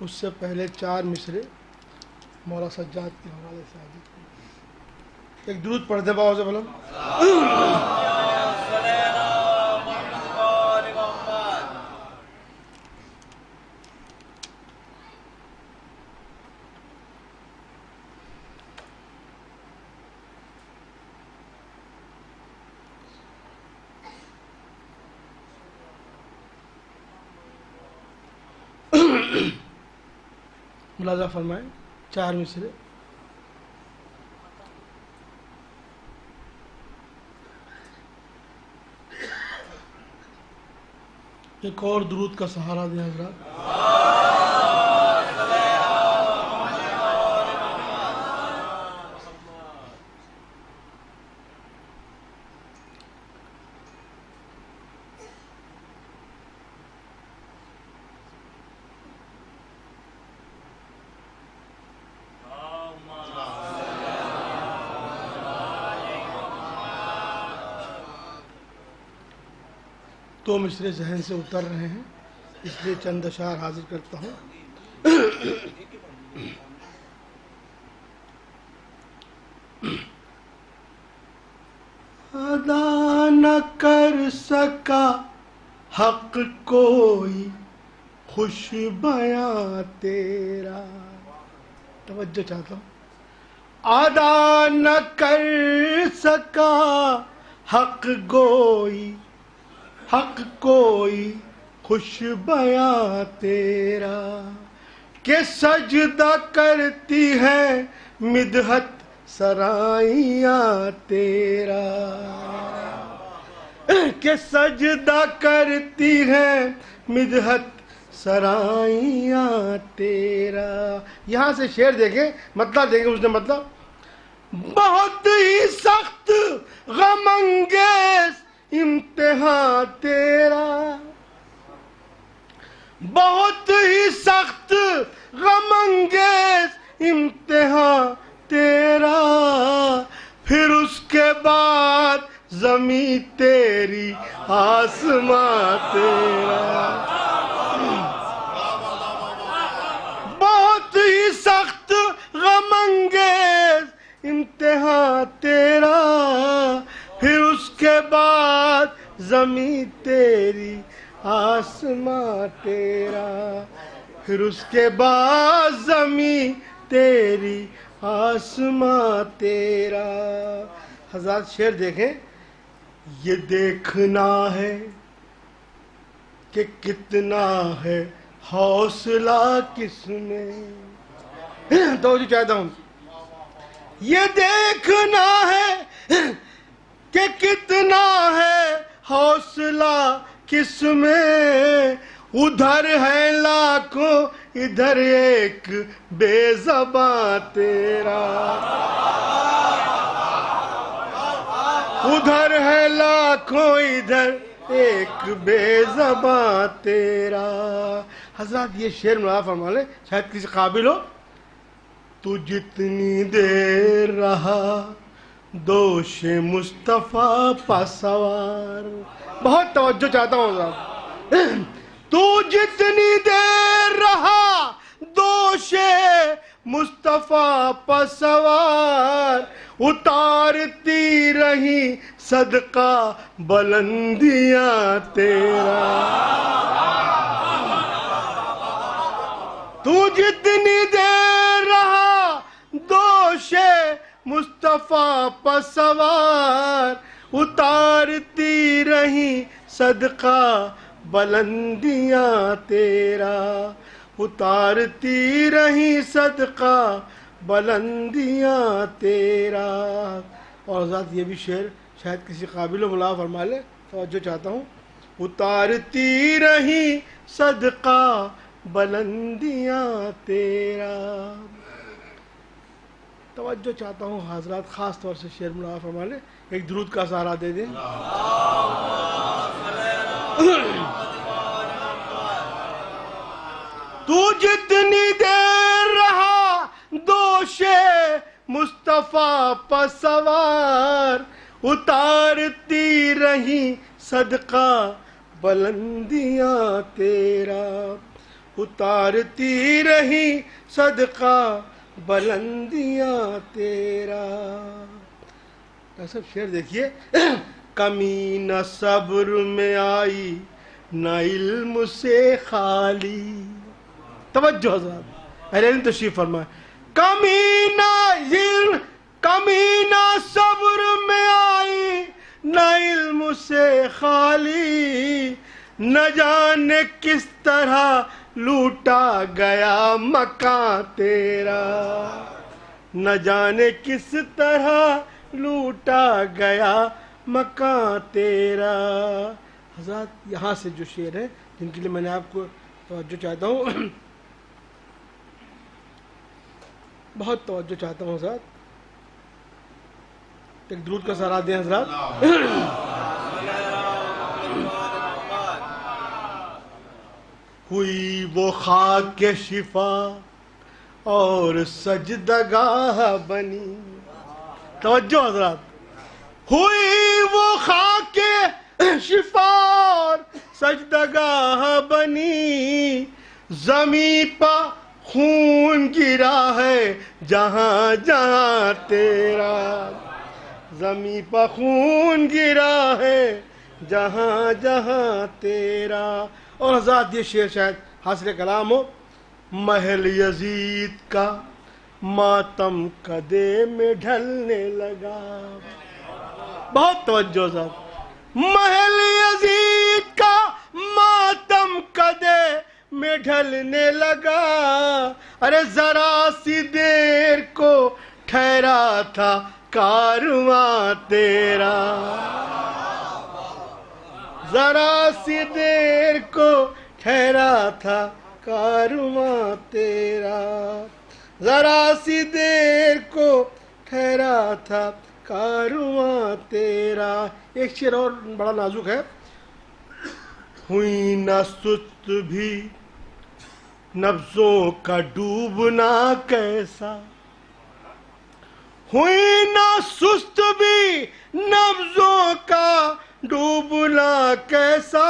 [SPEAKER 11] اس سے پہلے 4 مصرے مولا سجاد کے حوالے سے حاضر کرتا ہوں۔ ایک درود پڑھ دے باوز بلند۔ ملاحظہ فرمائیں، 4 مصرے۔ ایک اور درود کا سہارا دیں حضرات۔ 2 مصرے ذہن سے اتر رہے ہیں، اس لیے چند اشعار حاضر کرتا ہوں۔ ادا نہ کر سکا حق کوئی خوش بیاں تیرا، توجہ چاہتا ہوں، ادا نہ کر سکا حق کوئی خوش بیاں تیرا، کہ سجدہ کرتی ہے مدحت سرائیاں تیرا، کہ سجدہ کرتی ہے مدحت سرائیاں تیرا۔ یہاں سے شعر دیکھیں، مطلب دیکھیں اس نے مطلب، بہت ہی سخت غم انگیز امتحان تیرا، بہت ہی سخت غم انگیز امتحان تیرا، پھر اس کے بعد زمین تیری آسمان تیرا، بہت ہی سخت غم انگیز امتحان تیرا، پھر اس کے بعد زمین تیری آسمان تیرا، پھر اس کے بعد زمین تیری آسمان تیرا۔ حضرات شعر دیکھیں، یہ دیکھنا ہے کہ کتنا ہے حوصلہ کس میں، توجہ چاہتا ہوں، یہ دیکھنا ہے کہ کتنا ہے حوصلہ کس میں، ادھر ہے لاکھوں ادھر ایک بے زباں تیرا، ادھر ہے لاکھوں ادھر ایک بے زباں تیرا۔ حضرات یہ شعر ملاحظہ فرما لیں، شاید کسی قابل ہو، تو جتنی دیر رہا دوش مصطفیٰ پا سوار، بہت توجہ چاہتا ہوں صاحب، تو جتنی دیر رہا دوش مصطفیٰ پا سوار، اتارتی رہی صدقہ بلندیاں تیرا، تو جتنی دیر رہا دوش مصطفیٰ پا سوار، اتارتی رہی صدقہ بلندیاں تیرا، اتارتی رہی صدقہ بلندیاں تیرا۔ اور حضرات یہ بھی شعر شاید کسی قابل و ملاحظہ فرما لے، توجہ چاہتا ہوں، اتارتی رہی صدقہ بلندیاں تیرا۔ توجہ چاہتا ہوں حضرات، خاص طور سے شعر ملاحظہ فرما لے، ایک درود کا سہارا دے دیں۔ تو جتنی دیر رہا دوش مصطفیٰ پا سوار، اتارتی رہی صدقہ بلندیاں تیرا، اتارتی رہی صدقہ بلندیاں تیرا۔ سب شعر دیکھیے، کمی نہ صبر میں آئی نہ علم سے خالی، توجہ حضرات اہل علم تشریف فرمائے، کمی نہ صبر میں آئی نہ علم سے خالی، نہ جانے کس طرح لوٹا گیا مکان تیرا، نہ جانے کس طرح لوٹا گیا مکان تیرا۔ حضرات یہاں سے جو شعر ہے جن کے لیے میں نے آپ کو توجہ چاہتا ہوں، بہت توجہ چاہتا ہوں حضرات، ایک درود کا سہارا دیں حضرات۔ ہوئی وہ خاک شفا اور سجدگاہ بنی، توجہ حضرات، ہوئی وہ خاک شفار سجدگاہ بنی، زمین پہ خون گرا ہے جہاں جہاں تیرا، زمین پہ خون گرا ہے جہاں جہاں تیرا. اور حضرات یہ شعر شاید حاصل کلام ہو. محل یزید کا ماتم کدے میں ڈھلنے لگا. بہت توجہ صاحب. محل یزید کا ماتم کدے میں ڈھلنے لگا، ارے ذرا سی دیر کو ٹھہرا تھا کارواں تیرا، ذرا سی دیر کو ٹھہرا تھا کارواں تیرا، ذرا سی دیر کو ٹھہرا تھا کارواں تیرا. ایک شعر اور بڑا نازک ہے. ہوئی نہ سست بھی نبضوں کا ڈوبنا کیسا، ہوئی نہ سست بھی نبضوں کا ڈوبنا کیسا،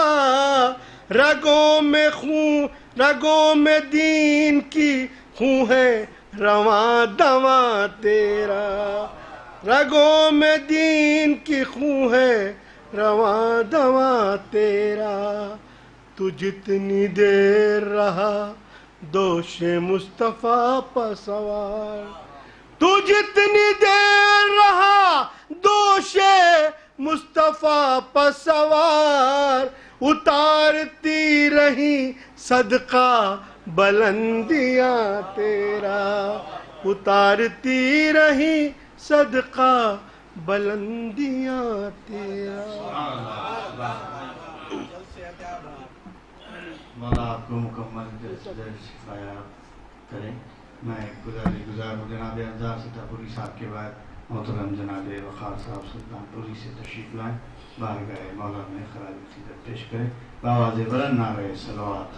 [SPEAKER 11] رگوں میں خون، رگوں میں دین کی خون ہے رواں دواں تیرا، رگوں میں دین کی خون ہے رواں دواں تیرا. تو جتنی دیر رہا دوش مصطفیٰ پر سوار، تو جتنی دیر رہا دوش مصطفیٰ پر سوار، اتارتی رہی صدقہ بلندیاں تیرا، اتارتی رہی صدقہ بلندیاں تیرا.
[SPEAKER 1] مولا آپ کو مکمل شفایا کریں. میں گزار ہوں جناب افضال ستاپوری صاحب کے بعد محترم جناب وقار صاحب سلطان پوری سے تشریف لائیں، بارگاہ مولا میں خراج عقیدت پیش کریں. بآواز بلند نعرہ صلوات.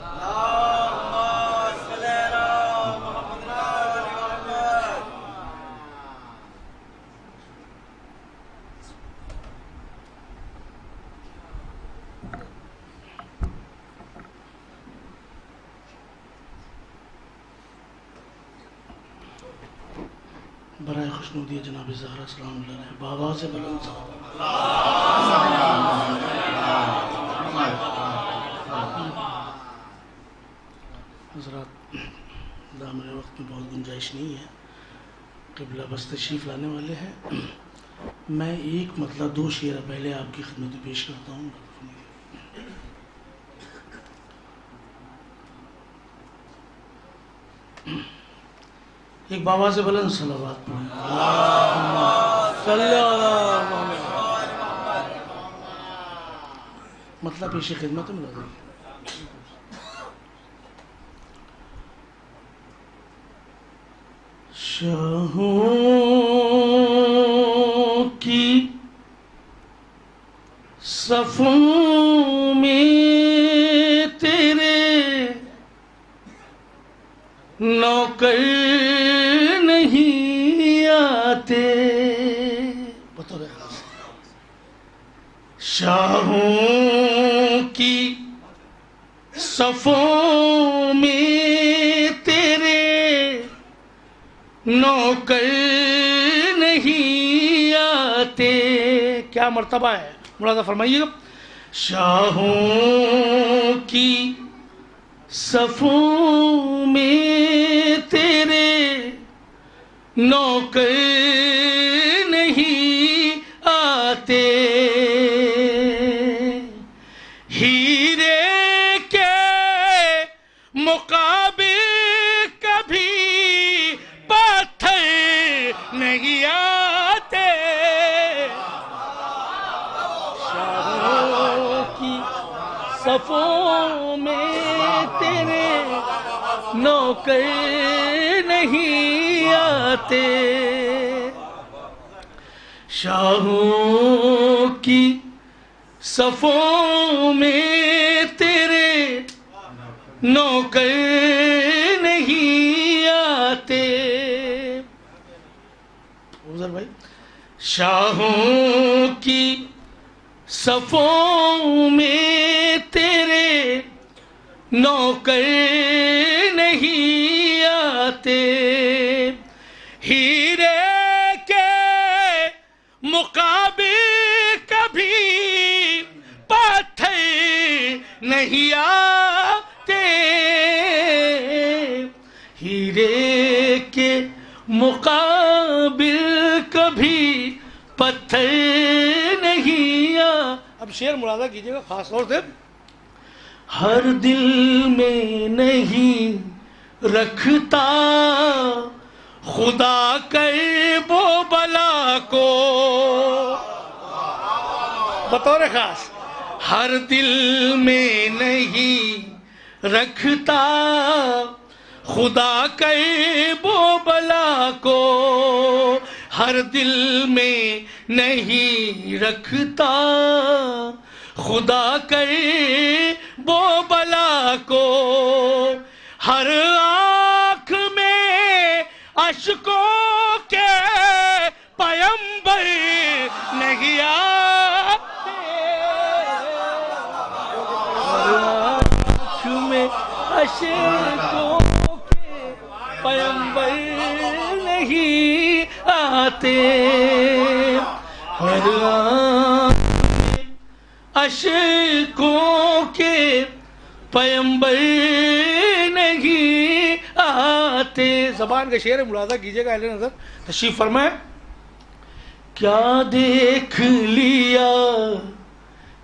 [SPEAKER 11] برائے خوشنودی جناب زہرا سلام اللہ علیہ بآواز بلند حضرات، دامن وقت میں بہت گنجائش نہیں ہے، قبلہ بس تشریف لانے والے ہیں. میں ایک مطلب 2 شعر پہلے آپ کی خدمت میں پیش کرتا ہوں. ایک بابا سے بلند صلوات پڑھیں. مطلب پیش خدمت میں لگا. شاہوں کی صفوں میں تیرے نوکر نہیں آتے، بطور خاص شاہوں کی صفوں میں تیرے نوکر نہیں آتے. کیا مرتبہ ہے، ملاحظہ فرمائیے گا. شاہوں کی صفوں میں تیرے نوکر نہیں آتے، ہیرے کے مقابل کبھی پتھر نہیں آتے. شاہوں کی صفوں میں تیرے نوکر نہیں آتے، شاہوں کی صفوں میں تیرے نوکر نہیں آتے. عذر بھائی. شاہوں کی صفوں میں تیرے نوکر نہیں آتے، ہیرے کے مقابل کبھی پتھر نہیں آتے، ہیرے کے مقابل کبھی پتھر نہیں آتے۔ اب شعر ملاحظہ کیجئے گا خاص طور سے، ہر دل میں نہیں رکھتا خدا کرب و بلا کو، بطور خاص ہر دل میں نہیں رکھتا خدا کرب و بلا کو، ہر دل میں نہیں رکھتا خدا کرب و بلا کو، ہر آنکھ میں اشکوں کے پیمبر نہیں آتے، ہر آنکھ میں اشکوں کے پیمبر نہیں آتے، ہر آنکھ میں اشکوں کے پیمبر نہیں آتے۔ زبان کا شعر ملاحظہ کیجئے گا اہل نظر، تشریف فرمائیں۔ کیا دیکھ لیا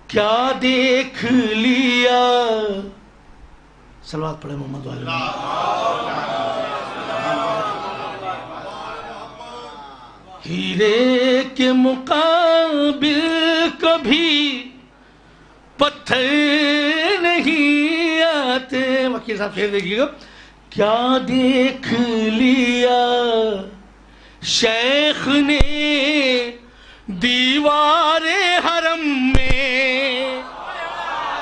[SPEAKER 11] کیا دیکھ لیا، صلوات پڑھے محمد والے، ہیرے کے مقابل کبھی پتھر نہیں آتے۔ وکیل صاحب شعر دیکھیے گا، کیا دیکھ لیا شیخ نے دیوار حرم میں،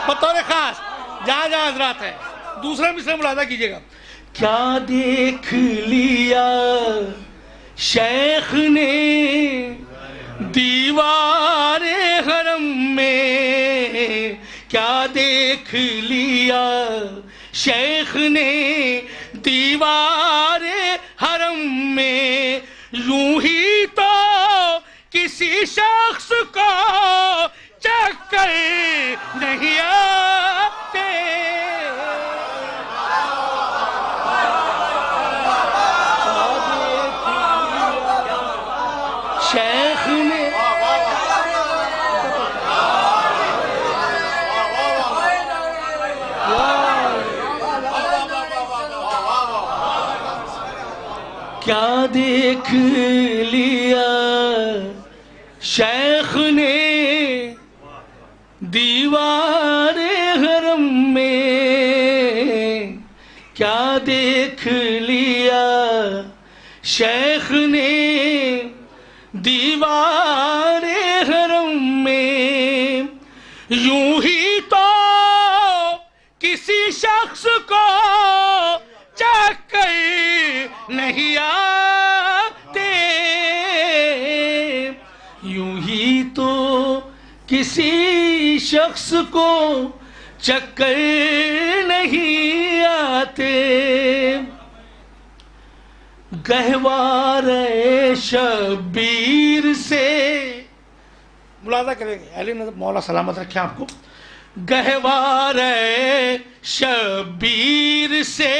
[SPEAKER 11] بطور خاص جہاں جہاں حضرات ہیں، دوسرا مصرع ملاحظہ کیجئے گا، کیا دیکھ لیا شیخ نے دیوار حرم میں، کیا دیکھ لیا شیخ نے دیوار حرم میں، یوں ہی تو کسی شخص کو چکر نہیں آتے، شیخ نے کیا دیکھ لیا شیخ نے دیوار حرم میں، کیا دیکھ لیا شیخ نے دیوار حرم میں، یوں ہی تو کسی شخص کو چکر نہیں آتے، یوں ہی تو کسی شخص کو چکر نہیں آتے، گہوارِ شبیر سے، ملاحظہ کریں گے اہل نظر، مولا سلامت رکھیں آپ کو، گہوارِ شبیر سے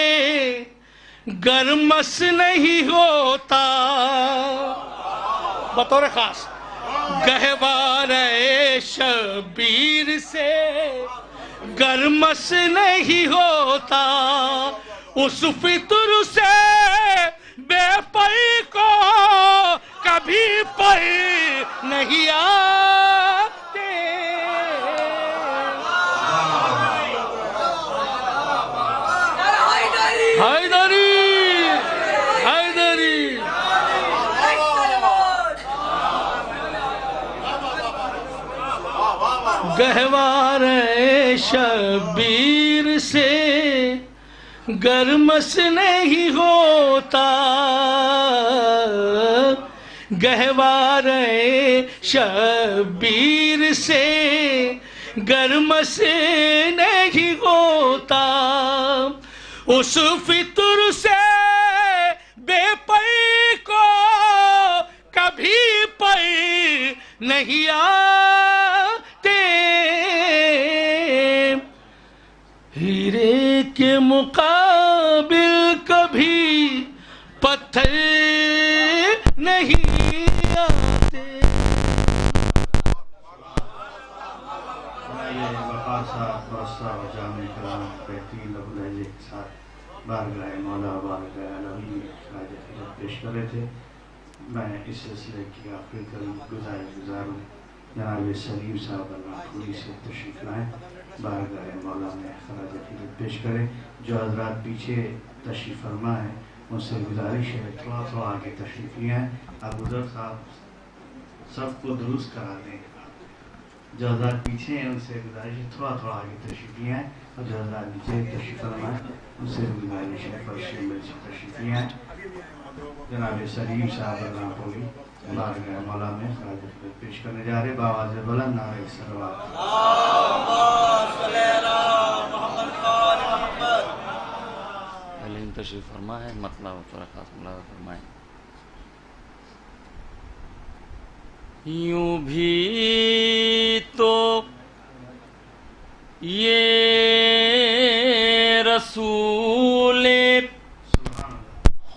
[SPEAKER 11] گرمس نہیں ہوتا، بطور خاص گہوارِ شبیر سے گرمس نہیں ہوتا، اس فطر سے بے پئی کو کبھی پئی نہیں آتے، حیدری حیدری، گہوارِ شبیر سے گرمس نہیں ہوتا، گہوارے شبیر سے گرم سے نہیں ہوتا، اس فطر سے بے پئی کو کبھی پئی نہیں آتے، ہیرے کے مقابل کبھی پتھر نہیں آتے۔
[SPEAKER 1] وقار صاحب برسہ و جامع کلام بہترین لب لہجے کے ساتھ بارگاہ مولا بارگاہ الہی میں خراج عقیدت پیش کر رہے تھے۔ میں اس سلسلے کی آخری گزار ہوں جناب سلیم صاحب اللہ پوری سے تشریف لائیں، بارگاہ مولا میں خراج عقیدت پیش کریں۔ جو حضرات پیچھے تشریف فرما ہیں ان سے گزارش ہے تھوڑا آگے تشریف لے آئیں۔ ابو ذر صاحب سب کو درست کرا دیں۔ جو حضرات پیچھے ہیں ان سے گزارش ہے تھوڑا آگے تشریف لے آئیں، اور جو حضرات نیچے تشریف فرمائیں ان سے گزارش ہے فرش میں تشریف لے آئیں۔ جناب سلیم صاحب اللہ پوری بارگاہ مولا میں خراج عقیدت پیش کرنے جا رہے، بآواز بلند نعرہ صلوات۔
[SPEAKER 10] علیم تشریف فرما ہے، مطلب تھوڑا خاص ملاحظہ فرمائیں۔ یوں بھی تو یہ رسول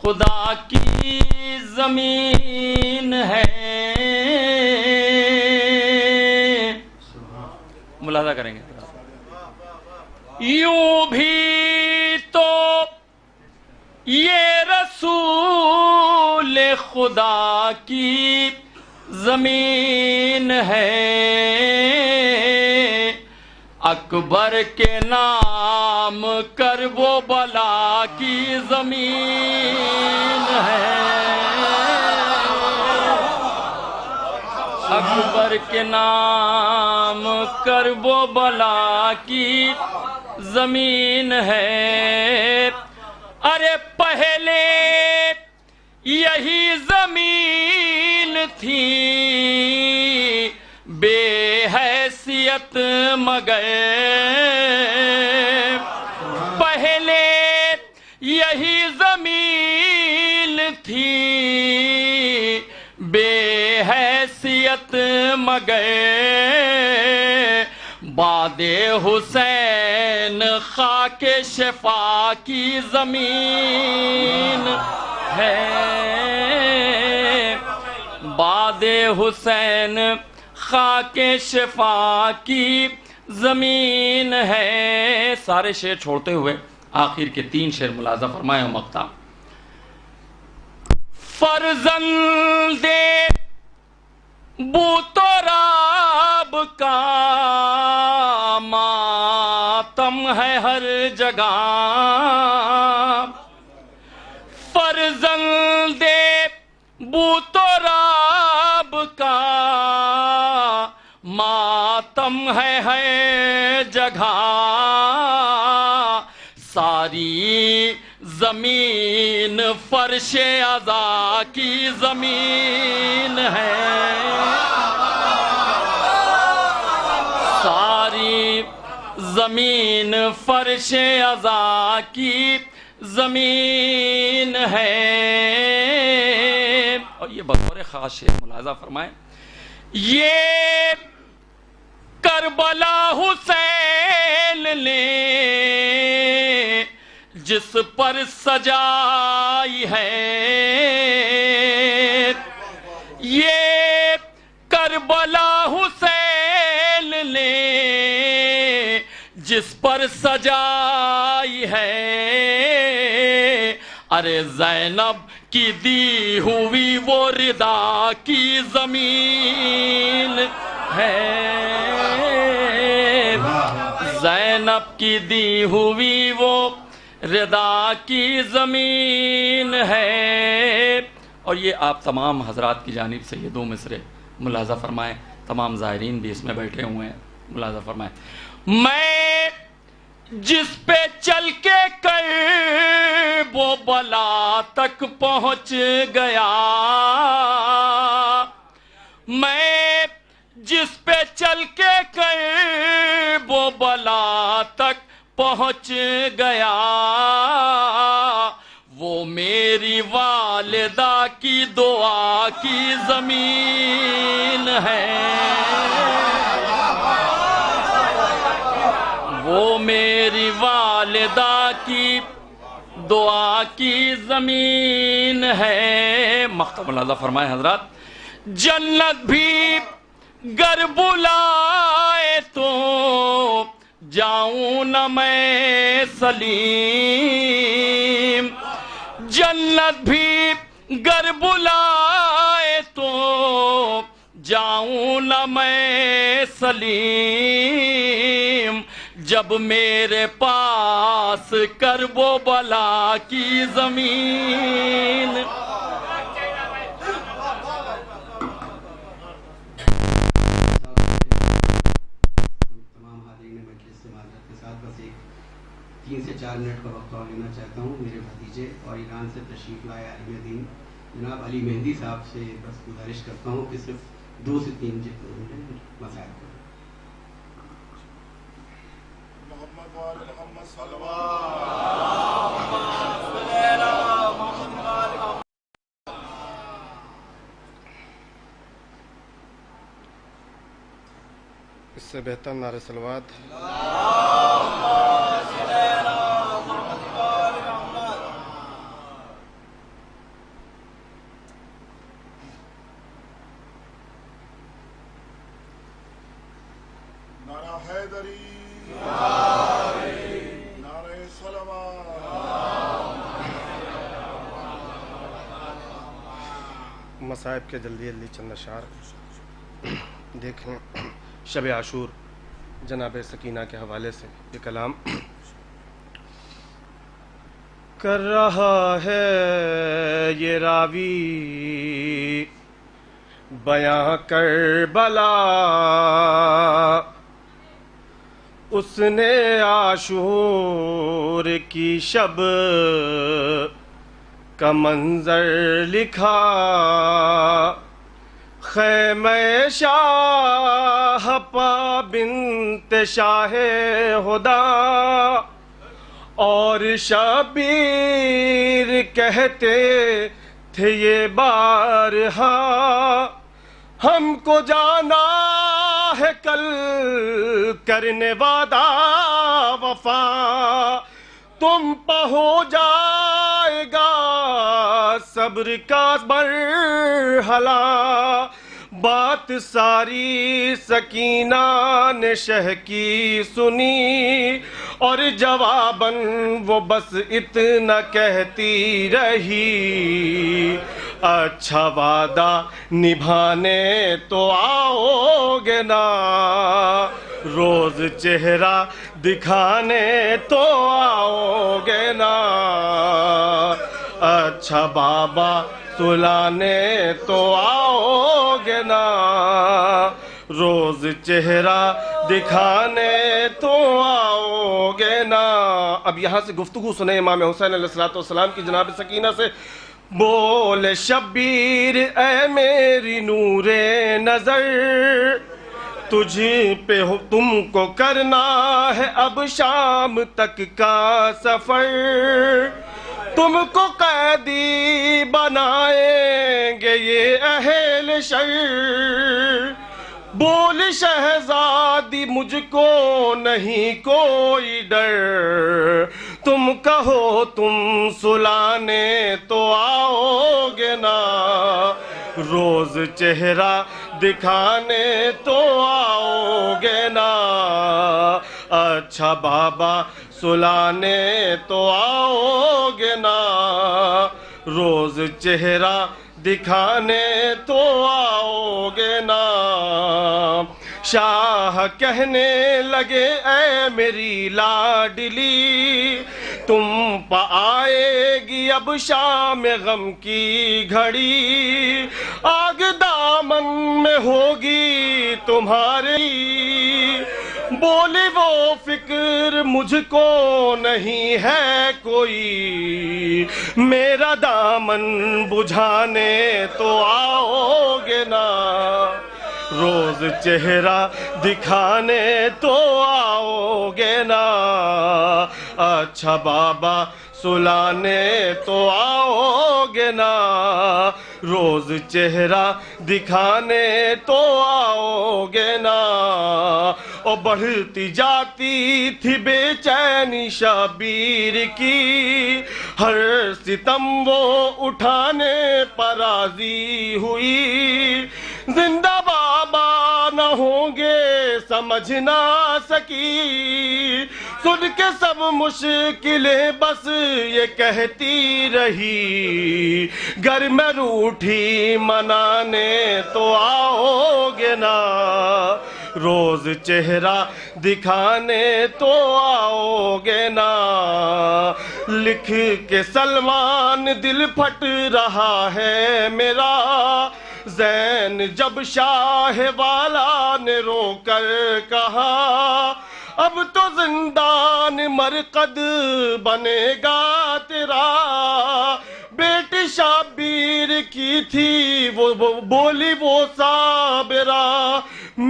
[SPEAKER 10] خدا کی زمین ہے، ملاحظہ کریں گے۔ یوں بھی تو یہ رسول خدا کی زمین ہے، اکبر کے نام کرب و بلا کی زمین ہے، اکبر کے نام کرب و بلا کی زمین ہے۔ ارے پہلے یہی زمین تھی بے حیثیت مگر، پہلے یہی زمین تھی بے حیثیت مگر، بعد حسین خاک شفا کی زمین ہے، بعد حسین خاک شفا کی زمین ہے۔ سارے شعر چھوڑتے ہوئے آخر کے 3 شعر ملاحظہ فرمائے ہو مقطع۔ فرزند بو تو راب کا ماتم ہے ہر جگہ، فرزند بو تو راب کا ماتم ہے ہر جگہ، ساری زمین فرش عزا کی زمین ہے، ساری زمین فرش عزا کی زمین ہے۔ اور یہ بطور خاص شعر ملاحظہ فرمائیں، یہ کربلا حسین نے جس پر سجائی ہے، یہ کربلا حسین نے جس پر سجائی ہے، ارے زینب کی دی ہوئی وہ ردا کی زمین ہے، زینب کی دی ہوئی وہ ردا کی زمین ہے۔ اور یہ آپ تمام حضرات کی جانب سے یہ 2 مصرے ملاحظہ فرمائیں، تمام زائرین بھی اس میں بیٹھے ہوئے ہیں، ملاحظہ فرمائیں۔ میں جس پہ چل کے کرب و بلا تک پہنچ گیا، میں جس پہ چل کے کرب و بلا تک پہنچ گیا وہ میری والدہ کی دعا کی زمین ہے، وہ میری والدہ کی دعا کی زمین ہے۔ مختم ملاحظہ فرمائے حضرات، جنت بھی گر بلائے تو جاؤں نہ میں سلیم، جنت بھی گر بلائے تو جاؤں نہ میں سلیم، جب میرے پاس کرب و بلا کی زمین۔
[SPEAKER 12] بس ایک 3 سے 4 منٹ کا وقت اور لینا چاہتا ہوں۔ میرے بھتیجے اور ایران سے تشریف لائے عالم دین جناب علی مہندی صاحب سے بس گزارش کرتا ہوں کہ صرف 2 سے 3 مسائل کو
[SPEAKER 11] اس سے بہتر نعرہ صلوات۔
[SPEAKER 13] نعرہ حیدری، نعرہ صلوات۔
[SPEAKER 11] مصائب کے جلدی جلدی چند اشعار دیکھیں۔ شب عاشور جناب سکینہ کے حوالے سے یہ کلام کر رہا ہے یہ راوی بیاں کربلا، اس نے عاشور کی شب کا منظر لکھا، خیمہ شاہ پا بنت شاہ ہدا اور شبیر کہتے تھے یہ بارہا، ہم کو جانا ہے کل کرنے وعدہ وفا، تم پہ ہو جائے گا صبر کا مرحلہ، بات ساری سکینہ نے شہ کی سنی اور جواباً وہ بس اتنا کہتی رہی، اچھا وعدہ نبھانے تو آؤ گے نا، روز چہرہ دکھانے تو آؤ گے نا، اچھا بابا سلانے تو آؤ گے نا، روز چہرہ دکھانے تو آؤ گے نا۔ اب یہاں سے گفتگو سنیں امام حسین علیہ السلام کی جناب سکینہ سے۔ بولے شبیر اے میری نور نظر، تجھ پہ تم کو کرنا ہے اب شام تک کا سفر، تم کو قیدی بنائیں گے یہ اہل شر، بول شہزادی مجھ کو نہیں کوئی ڈر، تم کہو تم سلانے تو آؤ گے نا، روز چہرہ دکھانے تو آؤ گے نا، اچھا بابا سلانے تو آؤ گے نا، روز چہرہ دکھانے تو آؤ گے نا۔ شاہ کہنے لگے اے میری لاڈلی، تم پہ آئے گی اب شام غم کی گھڑی، آگ دامن میں ہوگی تمہاری، بولی وہ فکر مجھ کو نہیں ہے کوئی، میرا دامن بجھانے تو آؤ گے نا، روز چہرہ دکھانے تو آؤ گے نا، اچھا بابا سلانے تو آؤ گے نا، روز چہرہ دکھانے تو آؤ گے نا۔ اور بڑھتی جاتی تھی بے چینی شبیر کی، ہر ستم وہ اٹھانے پر راضی ہوئی، زندہ بابا نہ ہوں گے سمجھ نہ سکی، سن کے سب مشکلیں بس یہ کہتی رہی، گھر میں روٹھی منانے تو آؤ گے نا، روز چہرہ دکھانے تو آؤ گے نا۔ لکھ کے سلمان دل پھٹ رہا ہے میرا، زین جب شاہ والا نے رو کر کہا، اب تو زندان مرقد بنے گا تیرا، بیٹی شبیر کی تھی وہ بولی وہ صابرہ،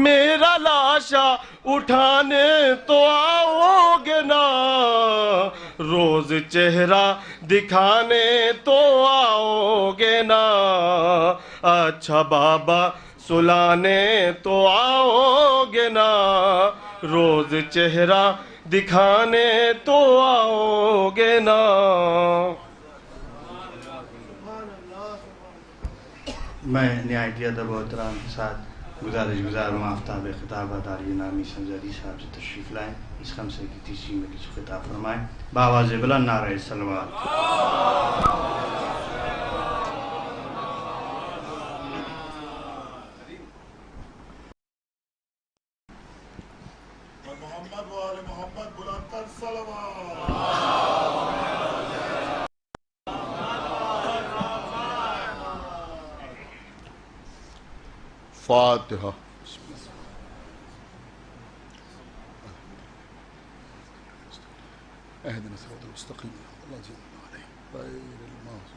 [SPEAKER 11] میرا لاشا اٹھانے تو آؤ گے نا، روز چہرہ دکھانے تو آؤ گے نا، اچھا بابا سلانے تو آؤ گے نا، روز چہرہ دکھانے تو آؤ گے نا۔
[SPEAKER 1] میں نہایت ادب و احترام کے ساتھ گزارش گزار ہوں آفتاب خطاب اداری نامی سمجھدی صاحب سے تشریف لائیں، اس خمسے کی تیسری مجلس کو خطاب فرمائیں، بآواز بلند نعرہ صلوات۔
[SPEAKER 13] محمد و آل محمد بلند تر صلوات۔
[SPEAKER 14] فاتحہ۔ اهدنا الصراط المستقيم الذين أنعمت عليهم غير المغضوب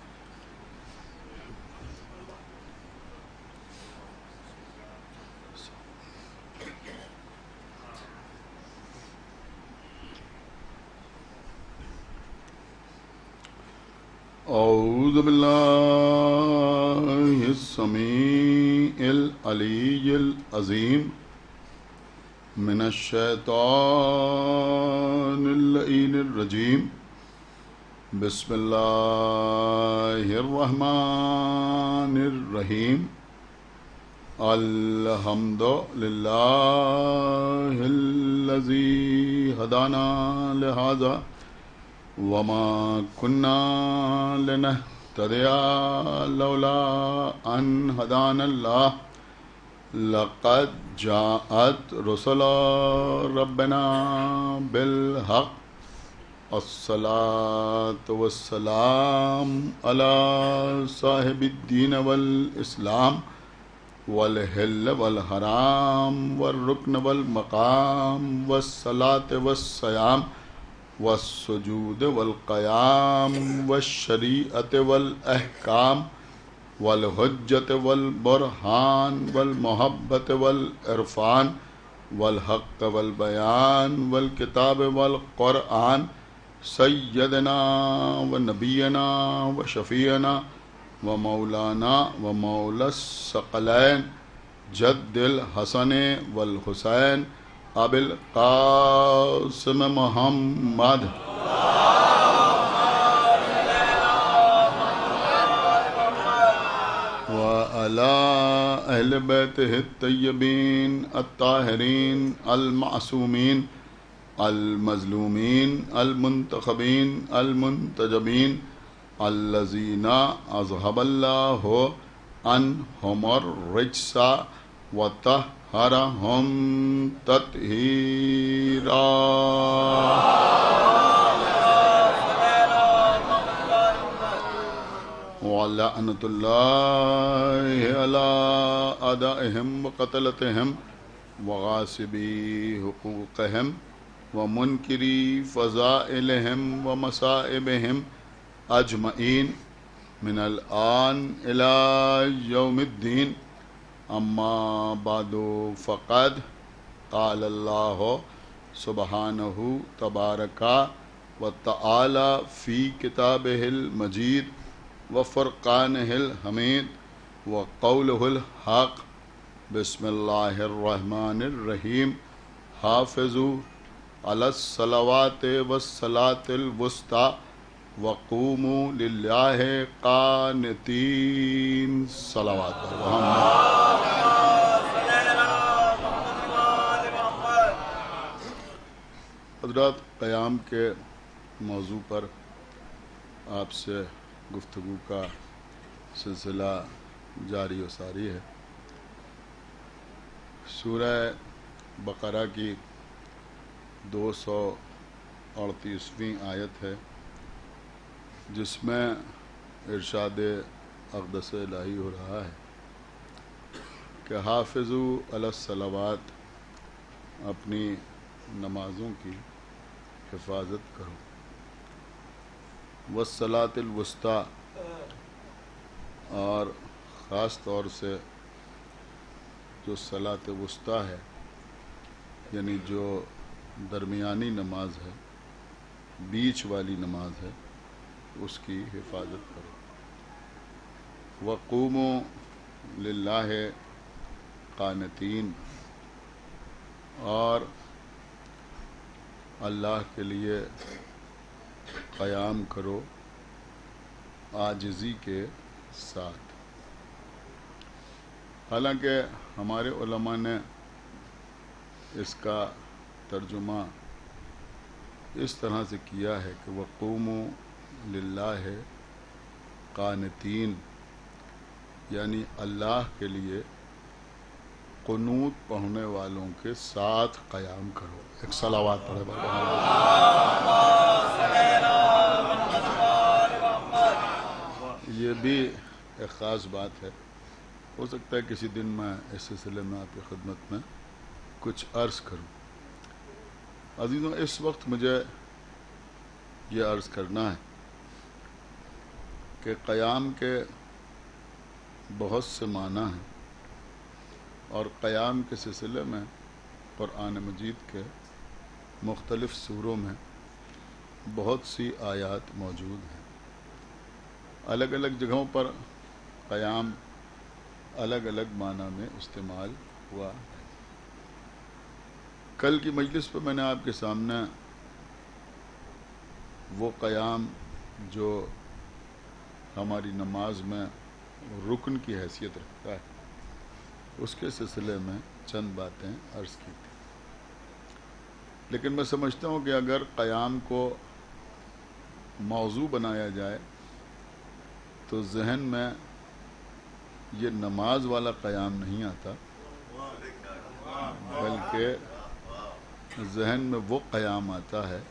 [SPEAKER 14] أعوذ بالله السميع العلي العظيم من الشيطان اللعين الرجيم، بسم الله الرحمن الرحيم، الحمد لله الذي هدانا لهذا وما كنا لنهتدي لولا أن هدانا الله، لقد جاءت رسل ربنا بالحق، الصلاة والسلام على صاحب الدين والإسلام والحل والحرام والركن والمقام والصلاة والصيام والسجود والقيام والشريعة والأحكام والحجة والبرهان والمحبة والعرفان والحق والبيان والكتاب والقرآن، سيدنا ونبينا وشفيعنا ومولانا ومولى الثقلين جد الحسن والحسين أبي القاسم محمد وعلى أهل بيته الطيبين الطاهرين المعصومين المظلومين المنتخبين المنتجبين الذين أذهب الله عنهم الرجس وطهرهم تطهيرا۔ ولعنة الله على أعدائهم وقتلتهم وغاصبی حقوقہم ومنکری فضائلہم ومصائبہم اجمعین من الآن الی یوم الدین اما بعد فقد قال اللہ سبحانہ تبارک وتعالی فی کتابہ المجید وفرقانہ الحمید وقولہ الحق بسم اللہ الرحمن الرحیم حافظوا علی الصلوات والصلاة الوسطی وقوموا للہ قانتین صلوات حضرات، قیام کے موضوع پر آپ سے گفتگو کا سلسلہ جاری و ساری ہے۔ سورہ بقرہ کی 238ویں آیت ہے، جس میں ارشاد اقدس الہی ہو رہا ہے کہ حافظوا علی الصلوات، اپنی نمازوں کی حفاظت کرو، والصلاۃ الوسطی، اور خاص طور سے جو صلاۃ وسطی ہے، یعنی جو درمیانی نماز ہے، بیچ والی نماز ہے، اس کی حفاظت کرو۔ وقوموا للہ قانتین، اور اللہ کے لیے قیام کرو عاجزی کے ساتھ۔ حالانکہ ہمارے علماء نے اس کا ترجمہ اس طرح سے کیا ہے کہ وقوموا للہ قانتین، یعنی اللہ کے لیے قنوت پڑھنے والوں کے ساتھ قیام کرو۔ ایک صلوات پڑھے یہ بھی ایک خاص بات ہے۔ ہو سکتا ہے کسی دن میں اس سلسلے میں آپ کی خدمت میں کچھ عرض کروں۔ عزیزوں، اس وقت مجھے یہ عرض کرنا ہے کہ قیام کے بہت سے معنی ہیں، اور قیام کے سلسلے میں قرآن مجید کے مختلف سوروں میں بہت سی آیات موجود ہیں۔ الگ الگ جگہوں پر قیام الگ الگ معنی میں استعمال ہوا ہے۔ کل کی مجلس پہ میں نے آپ کے سامنے وہ قیام جو ہماری نماز میں رکن کی حیثیت رکھتا ہے، اس کے سلسلے میں چند باتیں عرض کی تھی۔ لیکن میں سمجھتا ہوں کہ اگر قیام کو موضوع بنایا جائے تو ذہن میں یہ نماز والا قیام نہیں آتا، بلکہ ذہن میں وہ قیام آتا ہے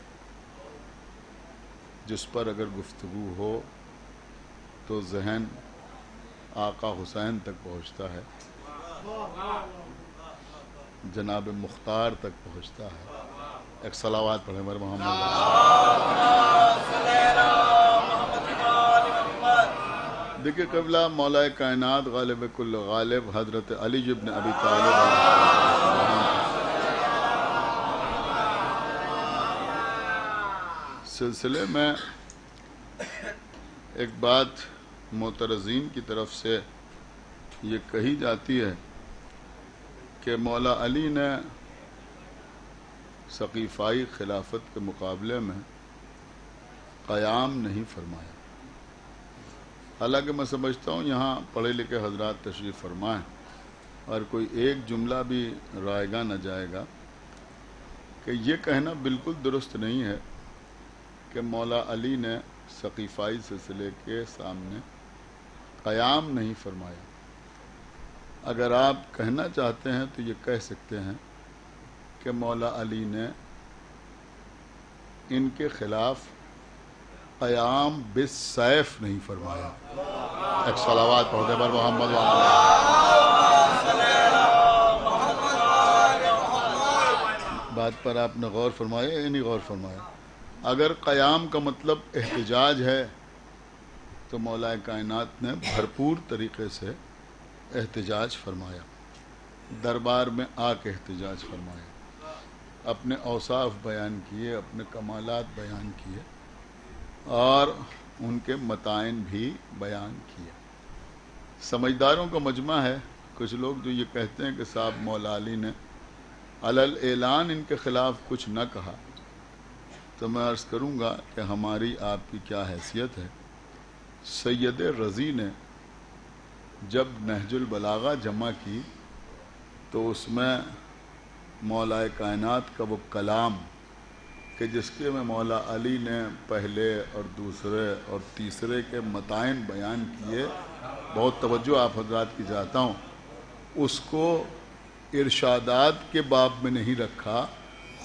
[SPEAKER 14] جس پر اگر گفتگو ہو تو ذہن آقا حسین تک پہنچتا ہے، جناب مختار تک پہنچتا ہے۔ ایک صلوات پڑھیں مر محمد۔ دیکھیے قبلہ مولا کائنات غالب کل غالب حضرت علی ابن ابی طالب سلسلے میں ایک بات معترضین کی طرف سے یہ کہی جاتی ہے کہ مولا علی نے سقیفائی خلافت کے مقابلے میں قیام نہیں فرمایا۔ حالانکہ میں سمجھتا ہوں یہاں پڑھے لکھے حضرات تشریف فرمائیں اور کوئی ایک جملہ بھی رائگاں نہ جائے گا کہ یہ کہنا بالکل درست نہیں ہے کہ مولا علی نے سقیفائی سلسلے کے سامنے قیام نہیں فرمایا۔ اگر آپ کہنا چاہتے ہیں تو یہ کہہ سکتے ہیں کہ مولا علی نے ان کے خلاف قیام بالسیف نہیں فرمایا۔ ایک صلوات پڑھ دے بر محمد بات پر آپ نے غور فرمایا یا نہیں غور فرمایا؟ اگر قیام کا مطلب احتجاج ہے تو مولا کائنات نے بھرپور طریقے سے احتجاج فرمایا، دربار میں آ کے احتجاج فرمایا، اپنے اوصاف بیان کیے، اپنے کمالات بیان کیے اور ان کے متائن بھی بیان کیے۔ سمجھداروں کا مجمع ہے۔ کچھ لوگ جو یہ کہتے ہیں کہ صاحب مولا علی نے علل اعلان ان کے خلاف کچھ نہ کہا، تو میں عرض کروں گا کہ ہماری آپ کی کیا حیثیت ہے۔ سید رضی نے جب نہج البلاغہ جمع کی تو اس میں مولا کائنات کا وہ کلام کہ جس کے میں مولا علی نے پہلے اور دوسرے اور تیسرے کے متائن بیان کیے، بہت توجہ آپ حضرات کی چاہتا ہوں، اس کو ارشادات کے باب میں نہیں رکھا،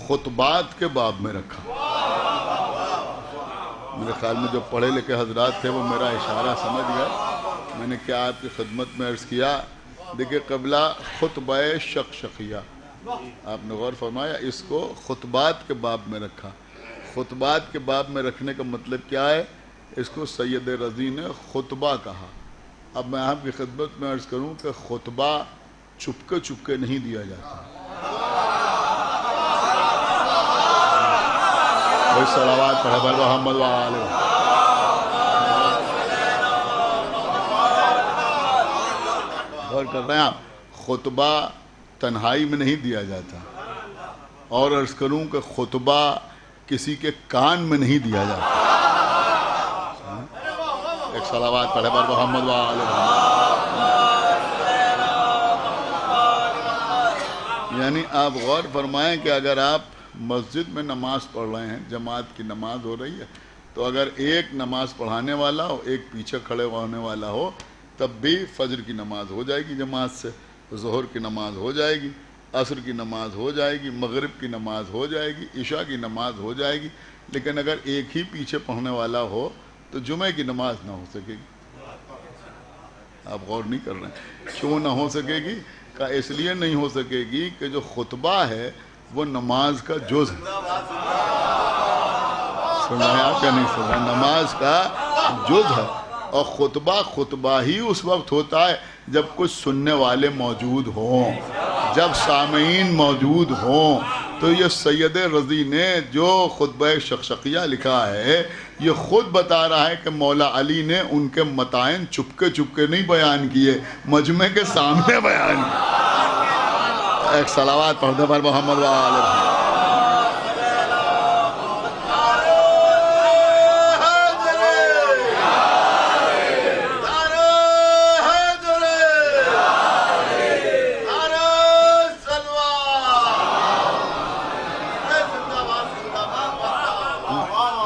[SPEAKER 14] خطبات کے باب میں رکھا۔ میرے خیال میں جو پڑھے لکھے حضرات تھے وہ میرا اشارہ سمجھ گئے۔ میں نے کیا آپ کی خدمت میں عرض کیا، دیکھیں قبلہ خطبہ شقشقیہ، آپ نے غور فرمایا، اس کو خطبات کے باب میں رکھا۔ خطبات کے باب میں رکھنے کا مطلب کیا ہے؟ اس کو سید رضی نے خطبہ کہا۔ اب میں آپ کی خدمت میں عرض کروں کہ خطبہ چپ کے نہیں دیا جاتا۔ کوئی صلوات پڑھے بر محمد وآلہ۔ غور کر رہے ہیں آپ، خطبہ تنہائی میں نہیں دیا جاتا، اور عرض کروں کہ خطبہ کسی کے کان میں نہیں دیا جاتا۔ ایک صلوات پڑھے بر محمد وآلہ۔ یعنی آپ غور فرمائیں کہ اگر آپ مسجد میں نماز پڑھ رہے ہیں، جماعت کی نماز ہو رہی ہے، تو اگر ایک نماز پڑھانے والا ہو، ایک پیچھے کھڑے ہونے والا ہو، تب بھی فجر کی نماز ہو جائے گی جماعت سے، ظہر کی نماز ہو جائے گی، عصر کی نماز ہو جائے گی، مغرب کی نماز ہو جائے گی، عشاء کی نماز ہو جائے گی۔ لیکن اگر ایک ہی پیچھے پڑھنے والا ہو تو جمعہ کی نماز نہ ہو سکے گی۔ آپ غور نہیں کر رہے ہیں، کیوں نہ ہو سکے گی؟ کہ اس لیے نہیں ہو سکے گی کہ جو خطبہ ہے وہ نماز کا جز ہے۔ سن رہے ہیں آپ یا نہیں سن رہے؟ نماز کا جز ہے، اور خطبہ ہی اس وقت ہوتا ہے جب کچھ سننے والے موجود ہوں، جب سامعین موجود ہوں۔ تو یہ سید رضی نے جو خطبہ شقشقیہ لکھا ہے، یہ خود بتا رہا ہے کہ مولا علی نے ان کے متائن چپ کے نہیں بیان کیے، مجمع کے سامنے بیان کیے۔ ایک صلوات پڑھ دے پر محمد وآلہ۔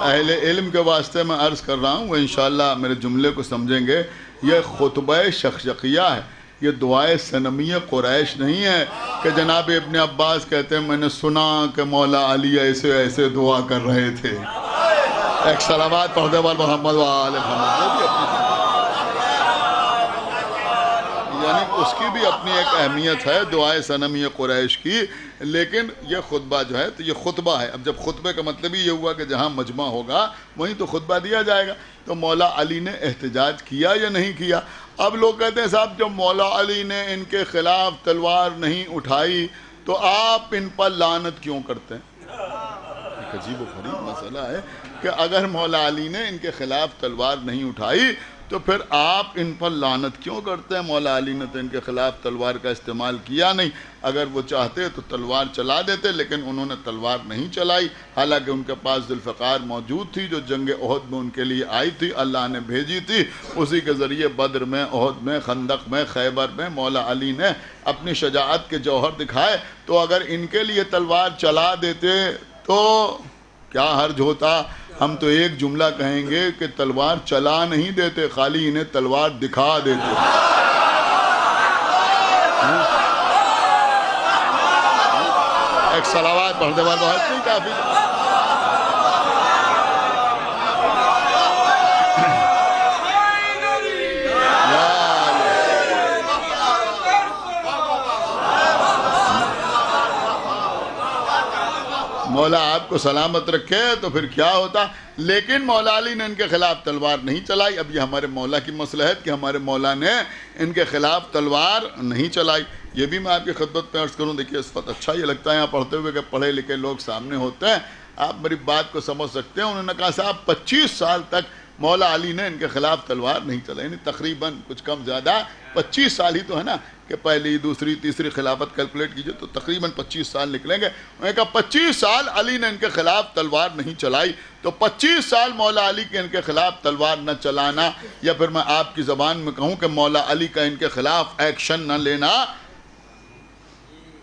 [SPEAKER 14] اہل علم کے واسطے میں عرض کر رہا ہوں، وہ انشاءاللہ میرے جملے کو سمجھیں گے۔ یہ خطبہ شقشقیہ ہے، یہ دعائے صنمیہ قریش نہیں ہے کہ جناب ابن عباس کہتے ہیں میں نے سنا کہ مولا علی ایسے ایسے دعا کر رہے تھے۔ ایک صلوات پڑھ دے وال محمد وآل محمد۔ یعنی اس کی بھی اپنی ایک اہمیت ہے دعائے صنمیہ قریش کی، لیکن یہ خطبہ جو ہے تو یہ خطبہ ہے۔ اب جب خطبے کا مطلب ہی یہ ہوا کہ جہاں مجمع ہوگا وہیں تو خطبہ دیا جائے گا، تو مولا علی نے احتجاج کیا یا نہیں کیا؟ اب لوگ کہتے ہیں صاحب جب مولا علی نے ان کے خلاف تلوار نہیں اٹھائی تو آپ ان پر لعنت کیوں کرتے ہیں؟ ایک عجیب و غریب مسئلہ ہے کہ اگر مولا علی نے ان کے خلاف تلوار نہیں اٹھائی تو پھر آپ ان پر لعنت کیوں کرتے ہیں؟ مولا علی نے تو ان کے خلاف تلوار کا استعمال کیا نہیں، اگر وہ چاہتے تو تلوار چلا دیتے، لیکن انہوں نے تلوار نہیں چلائی، حالانکہ ان کے پاس ذوالفقار موجود تھی جو جنگ احد میں ان کے لیے آئی تھی، اللہ نے بھیجی تھی، اسی کے ذریعے بدر میں، احد میں، خندق میں، خیبر میں مولا علی نے اپنی شجاعت کے جوہر دکھائے۔ تو اگر ان کے لیے تلوار چلا دیتے تو کیا حرج ہوتا؟ ہم تو ایک جملہ کہیں گے کہ تلوار چلا نہیں دیتے، خالی انہیں تلوار دکھا دیتے۔ ایک صلوات پڑھ دے والے بہت نہیں کافی۔ مولا آپ کو سلامت رکھے تو پھر کیا ہوتا. لیکن مولا علی نے ان کے خلاف تلوار نہیں چلائی. اب یہ ہمارے مولا کی مصلحت کہ ہمارے مولا نے ان کے خلاف تلوار نہیں چلائی. یہ بھی میں آپ کی خدمت میں عرض کروں. دیکھیے اس وقت اچھا یہ لگتا ہے یہاں پڑھتے ہوئے کہ پڑھے لکھے لوگ سامنے ہوتے ہیں, آپ میری بات کو سمجھ سکتے ہیں. انہوں نے کہا صاحب 25 سال تک مولا علی نے ان کے خلاف تلوار نہیں چلائی, یعنی تقریباً کچھ کم زیادہ 25 سال ہی تو ہے نا, کہ پہلی دوسری تیسری خلافت کیلکولیٹ کیجئے تو تقریباً 25 سال نکلیں گے. انہوں نے کہا 25 سال علی نے ان کے خلاف تلوار نہیں چلائی, تو 25 سال مولا علی کے ان کے خلاف تلوار نہ چلانا, یا پھر میں آپ کی زبان میں کہوں کہ مولا علی کا ان کے خلاف ایکشن نہ لینا,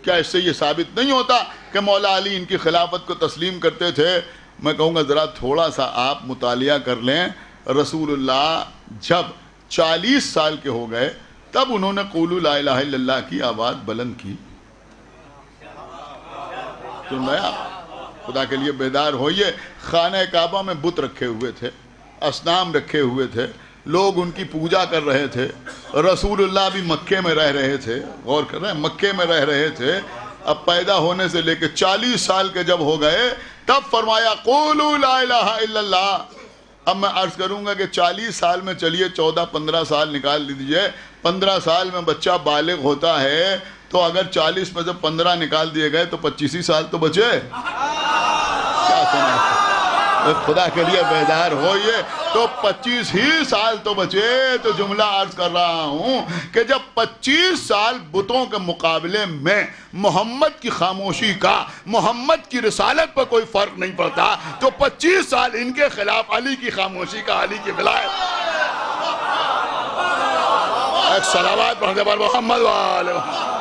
[SPEAKER 14] کیا اس سے یہ ثابت نہیں ہوتا کہ مولا علی ان کی خلافت کو تسلیم کرتے تھے؟ میں کہوں گا ذرا تھوڑا سا آپ مطالعہ کر لیں. رسول اللہ جب 40 سال کے ہو گئے تب انہوں نے قولوا لا الہ الا اللہ کی آواز بلند کی. سن رہے آپ؟ خدا کے لیے بیدار ہوئیے. خانہ کعبہ میں بت رکھے ہوئے تھے, اصنام رکھے ہوئے تھے, لوگ ان کی پوجا کر رہے تھے. رسول اللہ بھی مکے میں رہ رہے تھے, غور کر رہے ہیں, مکے میں رہ رہے تھے. اب پیدا ہونے سے لے کے 40 سال کے جب ہو گئے تب فرمایا قولوا لا الہ الا اللہ. اب میں عرض کروں گا کہ 40 سال میں چلیے 14-15 سال نکال لیجئے, 15 سال میں بچہ بالغ ہوتا ہے, تو اگر 40 میں سے 15 نکال دیے گئے تو 25 سال تو بچے. کیا سنا خدا کے لیے بیدار ہوئیے, تو 25 ہی سال تو بچے. تو جملہ عرض کر رہا ہوں کہ جب 25 سال بتوں کے مقابلے میں محمد کی خاموشی کا, محمد کی رسالت پر کوئی فرق نہیں پڑتا, تو 25 سال ان کے خلاف علی کی خاموشی کا, علی کی ولایت. ایک صلوات پڑھنے پر محمد وآلہ محمد.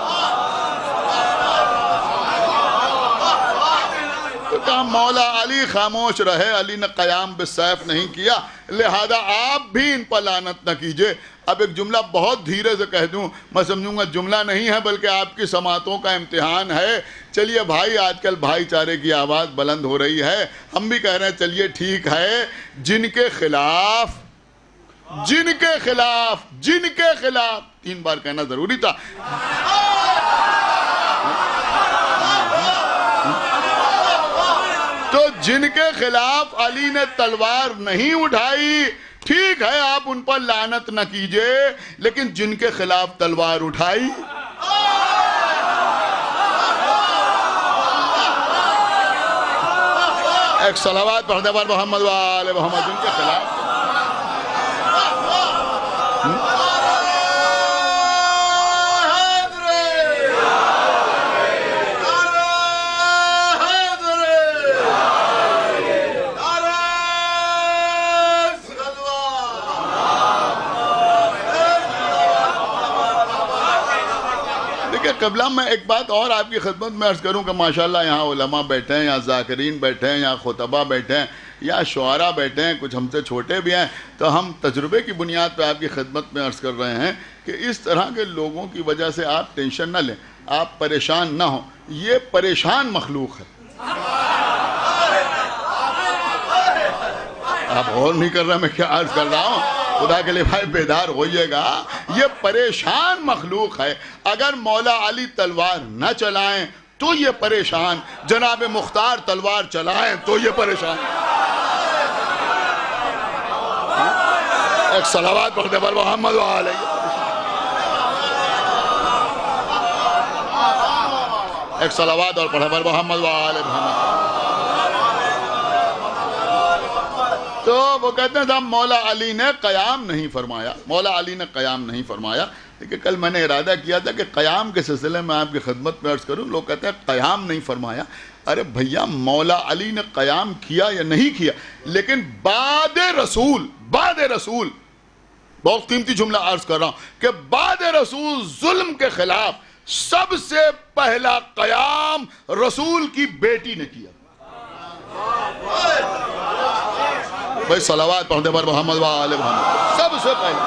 [SPEAKER 14] کہا مولا علی خاموش رہے, علی نے قیام بالسیف نہیں کیا, لہذا آپ بھی ان پر لعنت نہ کیجئے. اب ایک جملہ بہت دھیرے سے کہہ دوں, میں سمجھوں گا جملہ نہیں ہے بلکہ آپ کی سماعتوں کا امتحان ہے. چلیے بھائی, آج کل بھائی چارے کی آواز بلند ہو رہی ہے, ہم بھی کہہ رہے ہیں چلیے ٹھیک ہے. جن کے خلاف 3 بار کہنا ضروری تھا. تو جن کے خلاف علی نے تلوار نہیں اٹھائی, ٹھیک ہے آپ ان پر لعنت نہ کیجئے, لیکن جن کے خلاف تلوار اٹھائی, ایک صلوات پڑھنے پر محمد وآلہ محمد. جن کے خلاف قبلہ میں ایک بات اور آپ کی خدمت میں عرض کروں کہ ماشاءاللہ یہاں علماء بیٹھے ہیں, یہاں ذاکرین بیٹھے ہیں, یہاں خطبہ بیٹھے ہیں, یا شعراء بیٹھے ہیں, کچھ ہم سے چھوٹے بھی ہیں, تو ہم تجربے کی بنیاد پہ آپ کی خدمت میں عرض کر رہے ہیں کہ اس طرح کے لوگوں کی وجہ سے آپ ٹینشن نہ لیں, آپ پریشان نہ ہوں. یہ پریشان مخلوق ہے. آپ غور نہیں کر رہے میں کیا عرض کر رہا ہوں؟ خدا کے لئے بھائی بیدار ہوئیے گا, یہ پریشان مخلوق ہے. اگر مولا علی تلوار نہ چلائیں تو یہ پریشان, جناب مختار تلوار چلائیں تو یہ پریشان. ایک صلوات پڑھنے پر محمد وآلہ. ایک صلوات اور پڑھنے پر محمد وآلہ محمد. تو وہ کہتے ہیں صاحب مولا علی نے قیام نہیں فرمایا, مولا علی نے قیام نہیں فرمایا. لیکن کل میں نے ارادہ کیا تھا کہ قیام کے سلسلے میں آپ کی خدمت میں عرض کروں. لوگ کہتے ہیں قیام نہیں فرمایا. ارے بھیا مولا علی نے قیام کیا یا نہیں کیا, لیکن بعد رسول بہت قیمتی جملہ عرض کر رہا ہوں کہ بعد رسول ظلم کے خلاف سب سے پہلا قیام رسول کی بیٹی نے کیا. بھائی صلوات پڑھنے پر محمد وآلہ محمد. سب سے پہلے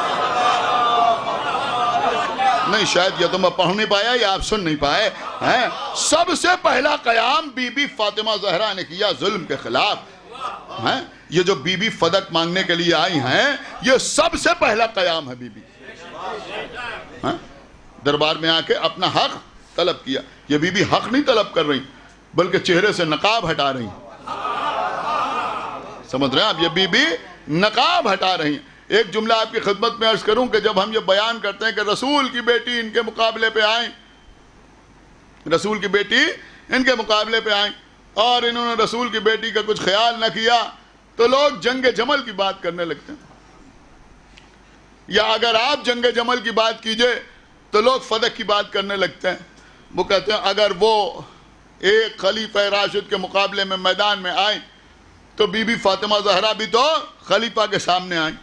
[SPEAKER 14] نہیں, شاید یہ تو میں پڑھ نہیں پایا یا آپ سن نہیں پائے ہیں. سب سے پہلا قیام بی بی فاطمہ زہرا نے کیا ظلم کے خلاف. یہ جو بی بی فدق مانگنے کے لیے آئی ہیں, یہ سب سے پہلا قیام ہے. بی بی دربار میں آ کے اپنا حق طلب کیا. یہ بی بی حق نہیں طلب کر رہی, بلکہ چہرے سے نقاب ہٹا رہی ہیں. سمجھ رہے ہیں آپ؟ یہ بی بی نقاب ہٹا رہی ہیں. ایک جملہ آپ کی خدمت میں عرض کروں کہ جب ہم یہ بیان کرتے ہیں کہ رسول کی بیٹی ان کے مقابلے پہ آئیں، رسول کی بیٹی ان کے مقابلے پہ آئیں اور انہوں نے رسول کی بیٹی کا کچھ خیال نہ کیا تو لوگ جنگ جمل کی بات کرنے لگتے ہیں. یا اگر آپ جنگ جمل کی بات کیجئے تو لوگ فتح کی بات کرنے لگتے ہیں. وہ کہتے ہیں اگر وہ ایک خلیفہ راشد کے مقابلے میں میدان میں آئیں تو بی بی فاطمہ زہرا بھی تو خلیفہ کے سامنے آئیں.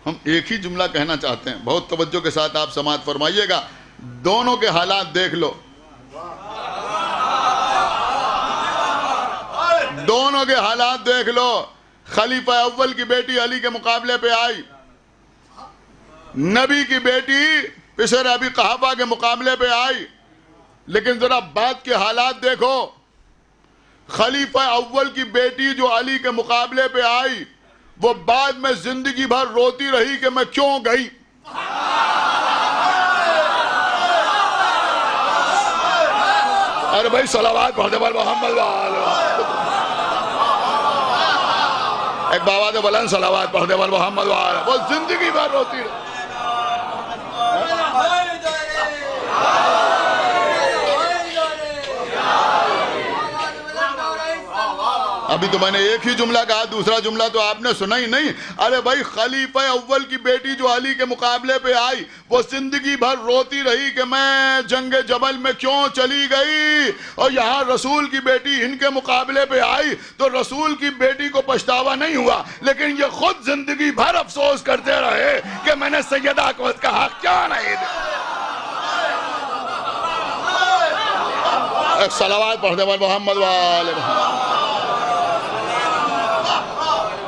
[SPEAKER 14] ہم ایک ہی جملہ کہنا چاہتے ہیں، بہت توجہ کے ساتھ آپ سماعت فرمائیے گا. دونوں کے حالات دیکھ لو، دونوں کے حالات دیکھ لو. خلیفہ اول کی بیٹی علی کے مقابلے پہ آئی، نبی کی بیٹی پسر ابی قحافہ کے مقابلے پہ آئی. لیکن ذرا بات کے حالات دیکھو. خلیفہ اول کی بیٹی جو علی کے مقابلے پہ آئی وہ بعد میں زندگی بھر روتی رہی کہ میں کیوں گئی. ارے بھائی صلوات پڑھتے بال محمد ایک بابا دے بلند صلوات پڑھتے بال محمد وہ زندگی بھر روتی رہی. ابھی تو میں نے ایک ہی جملہ کہا، دوسرا جملہ تو آپ نے سنا ہی نہیں. ارے بھائی خلیفہ اول کی بیٹی جو علی کے مقابلے پہ آئی وہ زندگی بھر روتی رہی کہ میں جنگ جبل میں کیوں چلی گئی. اور یہاں رسول کی بیٹی ان کے مقابلے پہ آئی تو رسول کی بیٹی کو پچھتاوا نہیں ہوا، لیکن یہ خود زندگی بھر افسوس کرتے رہے کہ میں نے سیدہ کو کا حق کیوں نہیں دیا. ایک صلوات پڑھتے ہیں محمد وآل محمد.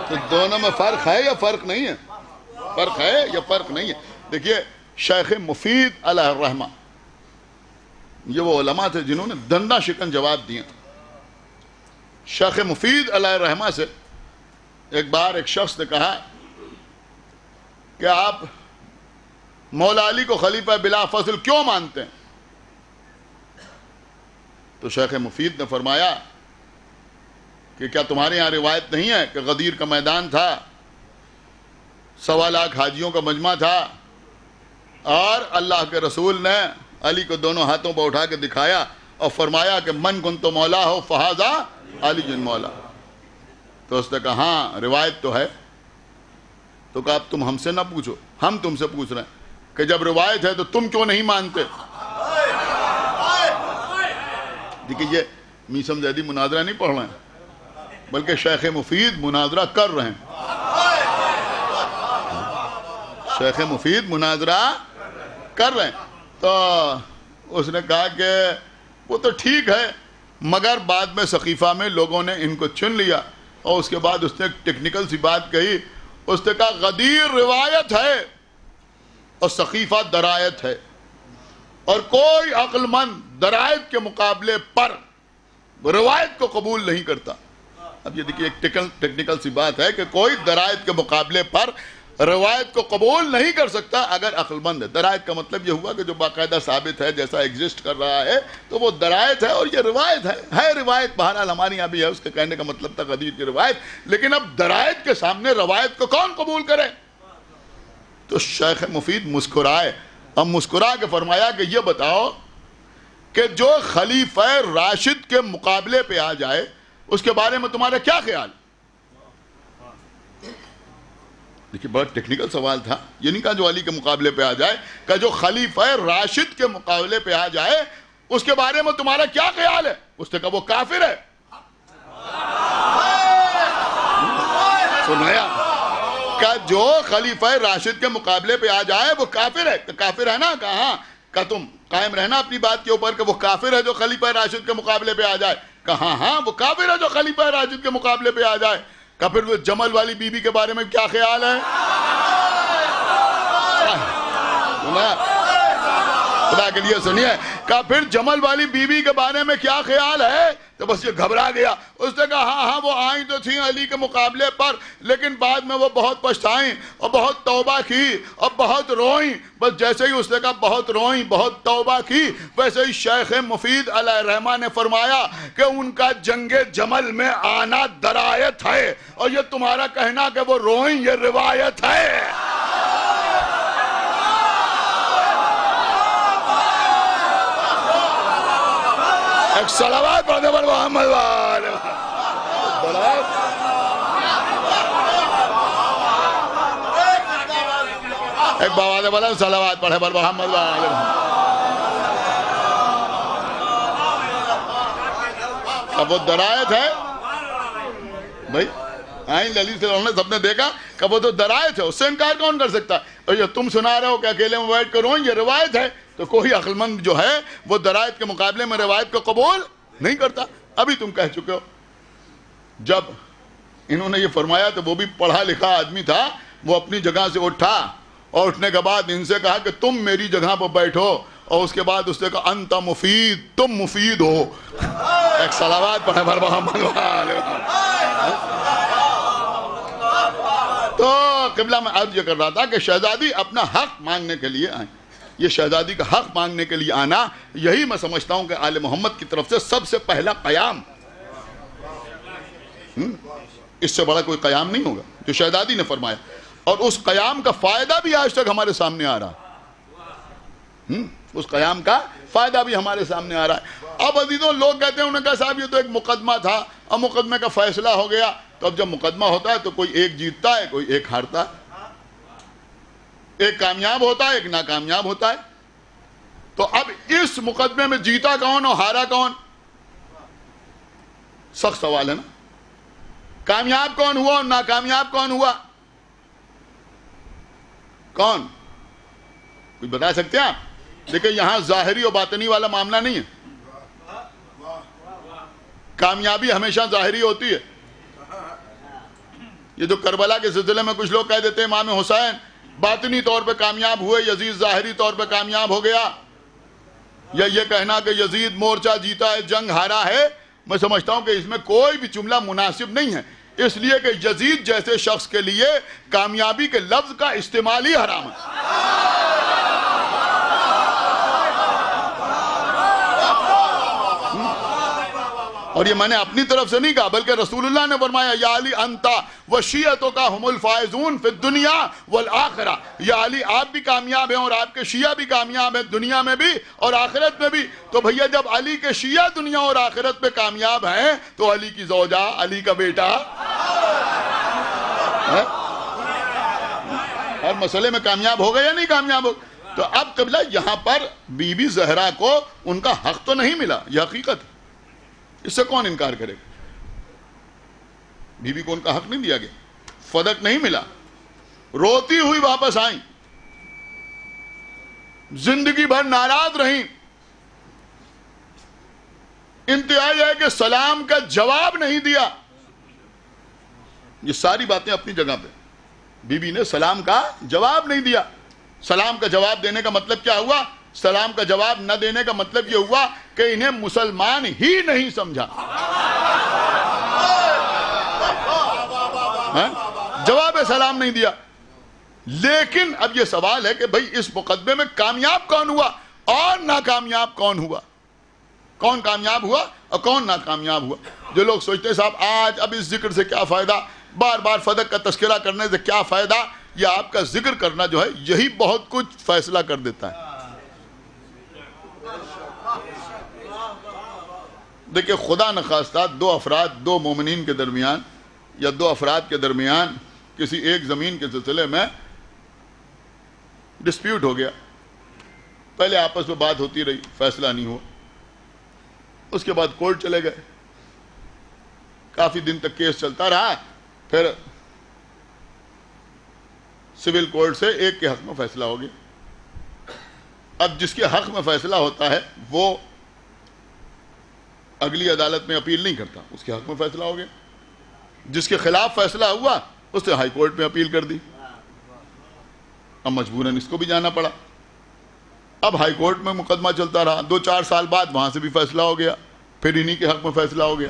[SPEAKER 14] تو دونوں میں فرق ہے یا فرق نہیں ہے؟ فرق ہے یا فرق نہیں ہے؟ دیکھیے شیخ مفید علیہ الرحمہ، یہ وہ علماء تھے جنہوں نے دندہ شکن جواب دیا. شیخ مفید علیہ الرحمہ سے ایک بار ایک شخص نے کہا کہ آپ مولا علی کو خلیفہ بلا فصل کیوں مانتے ہیں؟ تو شیخ مفید نے فرمایا کہ کیا تمہارے یہاں روایت نہیں ہے کہ غدیر کا میدان تھا، 1.25 لاکھ حاجیوں کا مجمع تھا اور اللہ کے رسول نے علی کو دونوں ہاتھوں پر اٹھا کے دکھایا اور فرمایا کہ من کنت مولا ہو فہذا علی جن مولا. تو اس نے کہا ہاں روایت تو ہے. تو کہا اب تم ہم سے نہ پوچھو، ہم تم سے پوچھ رہے ہیں کہ جب روایت ہے تو تم کیوں نہیں مانتے. دیکھیے یہ میسم زیدی مناظرہ نہیں پڑھ رہے ہیں بلکہ شیخ مفید مناظرہ کر رہے ہیں. شیخ مفید مناظرہ کر رہے ہیں. تو اس نے کہا کہ وہ تو ٹھیک ہے مگر بعد میں سقیفہ میں لوگوں نے ان کو چن لیا. اور اس کے بعد اس نے ایک ٹیکنیکل سی بات کہی. اس نے کہا غدیر روایت ہے اور سقیفہ درایت ہے، اور کوئی عقل مند درایت کے مقابلے پر روایت کو قبول نہیں کرتا. اب یہ دیکھیے ایک ٹیکنیکل سی بات ہے کہ کوئی درایت کے مقابلے پر روایت کو قبول نہیں کر سکتا اگر عقل مند ہے. درایت کا مطلب یہ ہوا کہ جو باقاعدہ ثابت ہے، جیسا ایگزسٹ کر رہا ہے تو وہ درایت ہے، اور یہ روایت ہے روایت. بہرحال ہماری یہاں بھی ہے، اس کے کہنے کا مطلب تھا غدیر کی روایت. لیکن اب درایت کے سامنے روایت کو کون قبول کرے؟ تو شیخ مفید مسکرائے. اب مسکرا کے فرمایا کہ یہ بتاؤ کہ جو خلیفہ راشد کے مقابلے پہ آ جائے اس کے بارے میں تمہارا کیا خیال؟ دیکھیے بہت ٹیکنیکل سوال تھا. یہ نہیں کہا جو علی کے مقابلے پہ آ جائے، کہ جو خلیفہ راشد کے مقابلے پہ آ جائے اس کے بارے میں تمہارا کیا خیال ہے؟ اس نے کہا وہ کافر ہے. سنایا کہ جو خلیفہ راشد کے مقابلے پہ آ جائے وہ کافر ہے. کافر ہے نا؟ کہا کہ تم قائم رہنا اپنی بات کے اوپر کہ وہ کافر ہے جو خلیفہ راشد کے مقابلے پہ آ جائے. کہا ہاں وہ کافر ہے جو خلیفہ راشد کے مقابلے پہ آ جائے. کہ پھر وہ جمل والی بی بی کے بارے میں کیا خیال ہے؟ خدا کے لیے سنیے. کہ پھر جمل والی بی بی کے بارے میں کیا خیال ہے؟ تو بس یہ گھبرا گیا. اس نے کہا ہاں وہ آئیں تو تھیں علی کے مقابلے پر، لیکن بعد میں وہ بہت پچھتائیں اور بہت توبہ کی اور بہت روئیں. بس جیسے ہی اس نے کہا بہت روئیں، بہت توبہ کی، ویسے ہی شیخ مفید علیہ الرحمہ نے فرمایا کہ ان کا جنگ جمل میں آنا درایت ہے، اور یہ تمہارا کہنا کہ وہ روئیں یہ روایت ہے. ایک صلوات پڑھنے پر محمد والے ایک بابا بولا صلوات پڑھے پر محمد والے. اب وہ درایت ہے بھائی، آئین علی صلی اللہ علیہ وسلم سب نے دیکھا کہ وہ تو درایت ہے، اس سے انکار کون کر سکتا ہے؟ اور یہ تم سنا رہے ہو کہ اکیلے میں بیٹھ کر روئیں یہ روایت ہے، تو کوئی عقل مند جو ہے وہ درایت کے مقابلے میں روایت کو قبول نہیں کرتا. ابھی تم کہہ چکے ہو. جب انہوں نے یہ فرمایا تو وہ بھی پڑھا لکھا آدمی تھا، وہ اپنی جگہ سے اٹھا اور اٹھنے کے بعد ان سے کہا کہ تم میری جگہ پر بیٹھو، اور اس کے بعد اس نے کہا انت مفید، تم مفید ہو. ایک صلوات پڑھے پر محمد والے. تو قبلہ میں عرض یہ کر رہا تھا کہ شہزادی اپنا حق مانگنے کے لیے آئیں. یہ شہزادی کا حق مانگنے کے لیے آنا، یہی میں سمجھتا ہوں کہ آل محمد کی طرف سے سب سے پہلا قیام. اس سے بڑا کوئی قیام نہیں ہوگا جو شہزادی نے فرمایا، اور اس قیام کا فائدہ بھی آج تک ہمارے سامنے آ رہا ہے. اس قیام کا فائدہ بھی ہمارے سامنے آ رہا ہے. اب عزیزوں لوگ کہتے ہیں، انہوں نے کہا صاحب یہ تو ایک مقدمہ تھا اور مقدمے کا فیصلہ ہو گیا. تو اب جب مقدمہ ہوتا ہے تو کوئی ایک جیتتا ہے، کوئی ایک ہارتا ہے، ایک کامیاب ہوتا ہے، ایک ناکامیاب ہوتا ہے. تو اب اس مقدمے میں جیتا کون اور ہارا کون؟ سخت سوال ہے نا. کامیاب کون ہوا اور ناکامیاب کون ہوا؟ کون؟ کوئی بتا سکتے ہیں آپ؟ دیکھیں یہاں ظاہری اور باطنی والا معاملہ نہیں ہے. کامیابی ہمیشہ ظاہری ہوتی ہے. یہ جو کربلا کے سلسلے میں کچھ لوگ کہہ دیتے ہیں امام حسین باطنی طور پہ کامیاب ہوئے، یزید ظاہری طور پہ کامیاب ہو گیا، یا یہ کہنا کہ یزید مورچہ جیتا ہے جنگ ہارا ہے، میں سمجھتا ہوں کہ اس میں کوئی بھی جملہ مناسب نہیں ہے. اس لیے کہ یزید جیسے شخص کے لیے کامیابی کے لفظ کا استعمال ہی حرام ہے. اور یہ میں نے اپنی طرف سے نہیں کہا، بلکہ رسول اللہ نے فرمایا یا علی انتا وشیعتک ہم الفائزون فی الدنیا والآخرہ. یا علی آپ بھی کامیاب ہیں اور آپ کے شیعہ بھی کامیاب ہیں، دنیا میں بھی اور آخرت میں بھی. تو بھیا جب علی کے شیعہ دنیا اور آخرت میں کامیاب ہیں تو علی کی زوجہ، علی کا بیٹا ہر مسئلے میں کامیاب ہو گئے یا نہیں کامیاب ہو. تو اب قبلہ یہاں پر بی بی زہرا کو ان کا حق تو نہیں ملا، یہ حقیقت ہے، اس سے کون انکار کرے گا. بی بی کو ان کا حق نہیں دیا گیا، فدق نہیں ملا، روتی ہوئی واپس آئیں، زندگی بھر ناراض رہیں. انتہائی ہے کہ سلام کا جواب نہیں دیا. یہ ساری باتیں اپنی جگہ پہ. بی بی نے سلام کا جواب نہیں دیا. سلام کا جواب دینے کا مطلب کیا ہوا؟ سلام کا جواب نہ دینے کا مطلب یہ ہوا کہ انہیں مسلمان ہی نہیں سمجھا. جواب سلام نہیں دیا. لیکن اب یہ سوال ہے کہ بھئی اس مقدمے میں کامیاب کون ہوا اور ناکامیاب کون ہوا؟ کون کامیاب ہوا اور کون ناکامیاب ہوا؟ جو لوگ سوچتے ہیں صاحب آج اب اس ذکر سے کیا فائدہ، بار بار فدق کا تذکرہ کرنے سے کیا فائدہ، یا آپ کا ذکر کرنا جو ہے یہی بہت کچھ فیصلہ کر دیتا ہے. دیکھیں خدا نخواستہ دو افراد، دو مومنین کے درمیان یا دو افراد کے درمیان کسی ایک زمین کے سلسلے میں ڈسپیوٹ ہو گیا. پہلے آپس میں بات ہوتی رہی، فیصلہ نہیں ہوا. اس کے بعد کورٹ چلے گئے، کافی دن تک کیس چلتا رہا. پھر سول کورٹ سے ایک کے حق میں فیصلہ ہو گیا. اب جس کے حق میں فیصلہ ہوتا ہے وہ اگلی عدالت میں اپیل نہیں کرتا، اس کے حق میں فیصلہ ہو گیا. جس کے خلاف فیصلہ ہوا اس نے ہائی کورٹ میں اپیل کر دی. اب مجبوراً اس کو بھی جانا پڑا. اب ہائی کورٹ میں مقدمہ چلتا رہا، 2-4 سال بعد وہاں سے بھی فیصلہ ہو گیا. پھر انہی کے حق میں فیصلہ ہو گیا.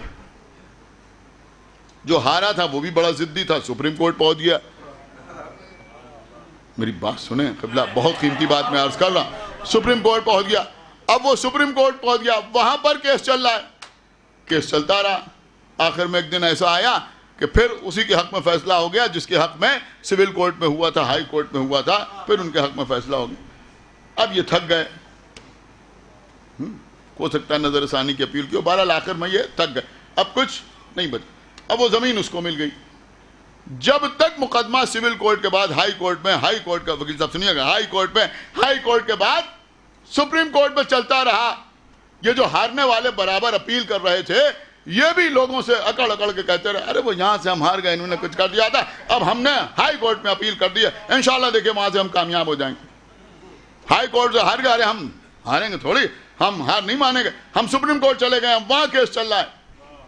[SPEAKER 14] جو ہارا تھا وہ بھی بڑا ضدی تھا, سپریم کورٹ پہنچ گیا. میری بات سنیں قبلہ, بہت قیمتی بات میں عرض کر رہا ہوں. سپریم کورٹ پہنچ گیا. اب وہ سپریم کورٹ پہنچ گیا, وہاں پر کیس چل رہا ہے. کیس چلتا رہا, آخر میں ایک دن ایسا آیا کہ پھر اسی کے حق میں فیصلہ ہو گیا جس کے حق میں سول کورٹ میں ہوا تھا, ہائی کورٹ میں ہوا تھا, پھر ان کے حق میں فیصلہ ہو گیا. اب یہ تھک گئے, ہو سکتا ہے نظر ثانی کی اپیل کی, بہرحال آخر میں یہ تھک گئے, اب کچھ نہیں بچا. اب وہ زمین اس کو مل گئی. جب تک مقدمہ سول کورٹ کے بعد ہائی کورٹ میں, ہائی کورٹ کا وکیل صاحب سنیے گا, ہائی کورٹ میں, ہائی کورٹ کے بعد سپریم کورٹ میں چلتا رہا, یہ جو ہارنے والے برابر اپیل کر رہے تھے یہ بھی لوگوں سے اکڑ اکڑ کے کہتے رہے, ارے وہ یہاں سے ہم ہار گئے, انہوں نے کچھ کر دیا تھا, اب ہم نے ہائی کورٹ میں اپیل کر دی ہے, انشاءاللہ دیکھیں وہاں سے ہم کامیاب ہو جائیں گے. ہائی کورٹ سے ہار گئے, ارے ہم ہاریں گے تھوڑی, ہم ہار نہیں مانیں گے, ہم سپریم کورٹ چلے گئے, وہاں کیس چل رہا ہے.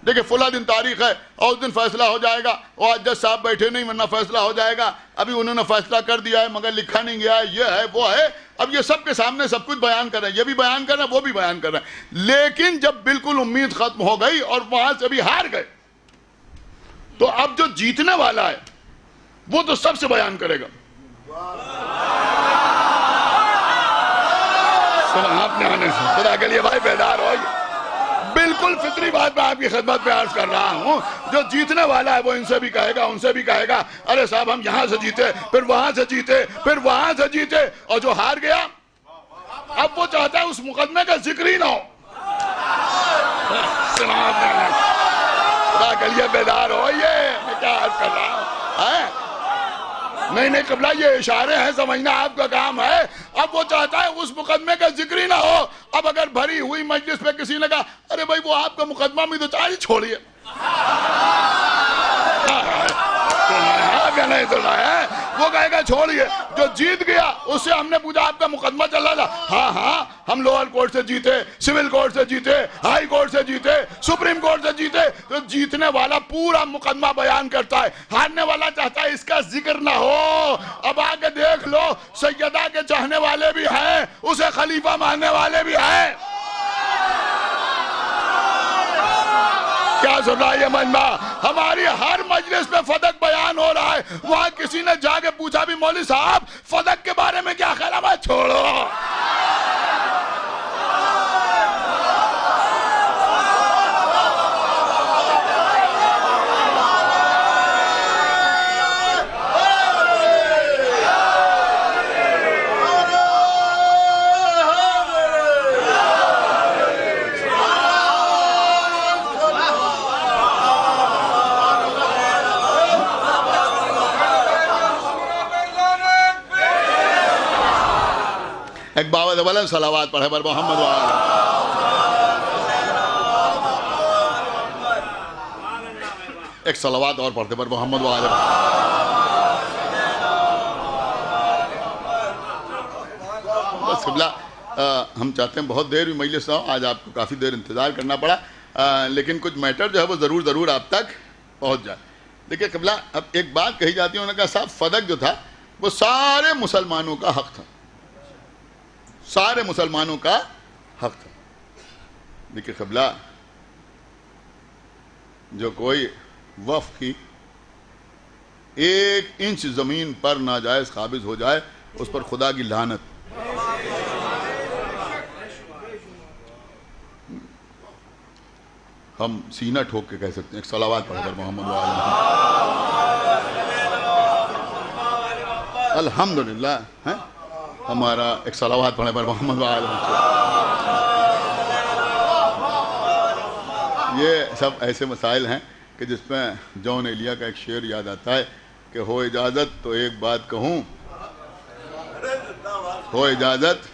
[SPEAKER 14] دیکھیں فلاں دن تاریخ ہے اور اس دن فیصلہ ہو جائے گا, اور آج جج صاحب بیٹھے نہیں ورنہ فیصلہ ہو جائے گا, ابھی انہوں نے فیصلہ کر دیا ہے مگر لکھا نہیں گیا ہے, یہ ہے وہ ہے. اب یہ سب کے سامنے سب کچھ بیان کر رہے ہیں, یہ بھی بیان کر رہے ہیں, وہ بھی بیان کر رہے ہیں. لیکن جب بالکل امید ختم ہو گئی اور وہاں سے بھی ہار گئے, تو اب جو جیتنے والا ہے وہ تو سب سے بیان کرے گا. آپ نے آنے سے خدا کے لیے بھائی بیدار ہو, بالکل فطری بات میں آپ کی خدمت میں عرض کر رہا ہوں. جو جیتنے والا ہے وہ ان سے بھی کہے گا, ان سے بھی کہے گا, ارے صاحب ہم یہاں سے جیتے, پھر وہاں سے جیتے, پھر وہاں سے جیتے, اور جو ہار گیا اب وہ چاہتا ہے اس مقدمے کا ذکر ہی نہ ہو. خدا کے لیے بیدار ہو, یہ میں کیا عرض کر رہا ہوں. نہیں قبلہ, یہ اشارے ہیں, سمجھنا آپ کا کام ہے. اب وہ چاہتا ہے اس مقدمے کا ذکر ہی نہ ہو. اب اگر بھری ہوئی مجلس پہ کسی نے کہا ارے بھائی وہ آپ کا مقدمہ میں تو چار ہی چھوڑیے, نہیں سنا ہے, وہ کہے گا چھوڑیے. جو جیت گیا اس سے ہم نے پوچھا آپ کا مقدمہ چل رہا تھا, ہاں ہاں ہم لوئر کورٹ سے جیتے, سول کورٹ سے جیتے, ہائی کورٹ سے جیتے, سپریم کورٹ سے جیتے. تو جیتنے والا پورا مقدمہ بیان کرتا ہے, ہارنے والا چاہتا ہے اس کا ذکر نہ ہو. اب آگے دیکھ لو, سیدہ کے چاہنے والے بھی ہیں, اسے خلیفہ ماننے والے بھی ہیں. کیا سن رہا ہے یہ مجمع؟ ہماری ہر مجلس میں فدق بیان ہو رہا ہے. وہاں کسی نے جا کے پوچھا بھی مولوی صاحب فدق کے بارے میں کیا خیال ہے؟ میں چھوڑو, ایک باوت بلند صلوات پڑھے بر محمد وآلہ. ایک صلوات اور پڑھتے بر محمد وآلہ. بس قبلہ, ہم چاہتے ہیں بہت دیر بھی مجلس نہ ہو, آج آپ کو کافی دیر انتظار کرنا پڑا, لیکن کچھ میٹر جو ہے وہ ضرور آپ تک پہنچ جائے. دیکھیں قبلہ, اب ایک بات کہی جاتی ہے, انہوں نے کہا صاحب فدق جو تھا وہ سارے مسلمانوں کا حق تھا, سارے مسلمانوں کا حق تھا. دیکھیں قبلہ, جو کوئی وقف کی 1 انچ زمین پر ناجائز قابض ہو جائے اس پر خدا کی لعنت. ہم سینہ ٹھوک کے کہہ سکتے ہیں. ایک صلوات پڑھ کر محمد وآلہ. الحمدللہ ہمارا ایک صلوات پڑھنے پر محمد وآلہ. یہ سب ایسے مسائل ہیں کہ جس میں جون ایلیا کا ایک شعر یاد آتا ہے کہ ہو اجازت تو ایک بات کہوں, ہو اجازت,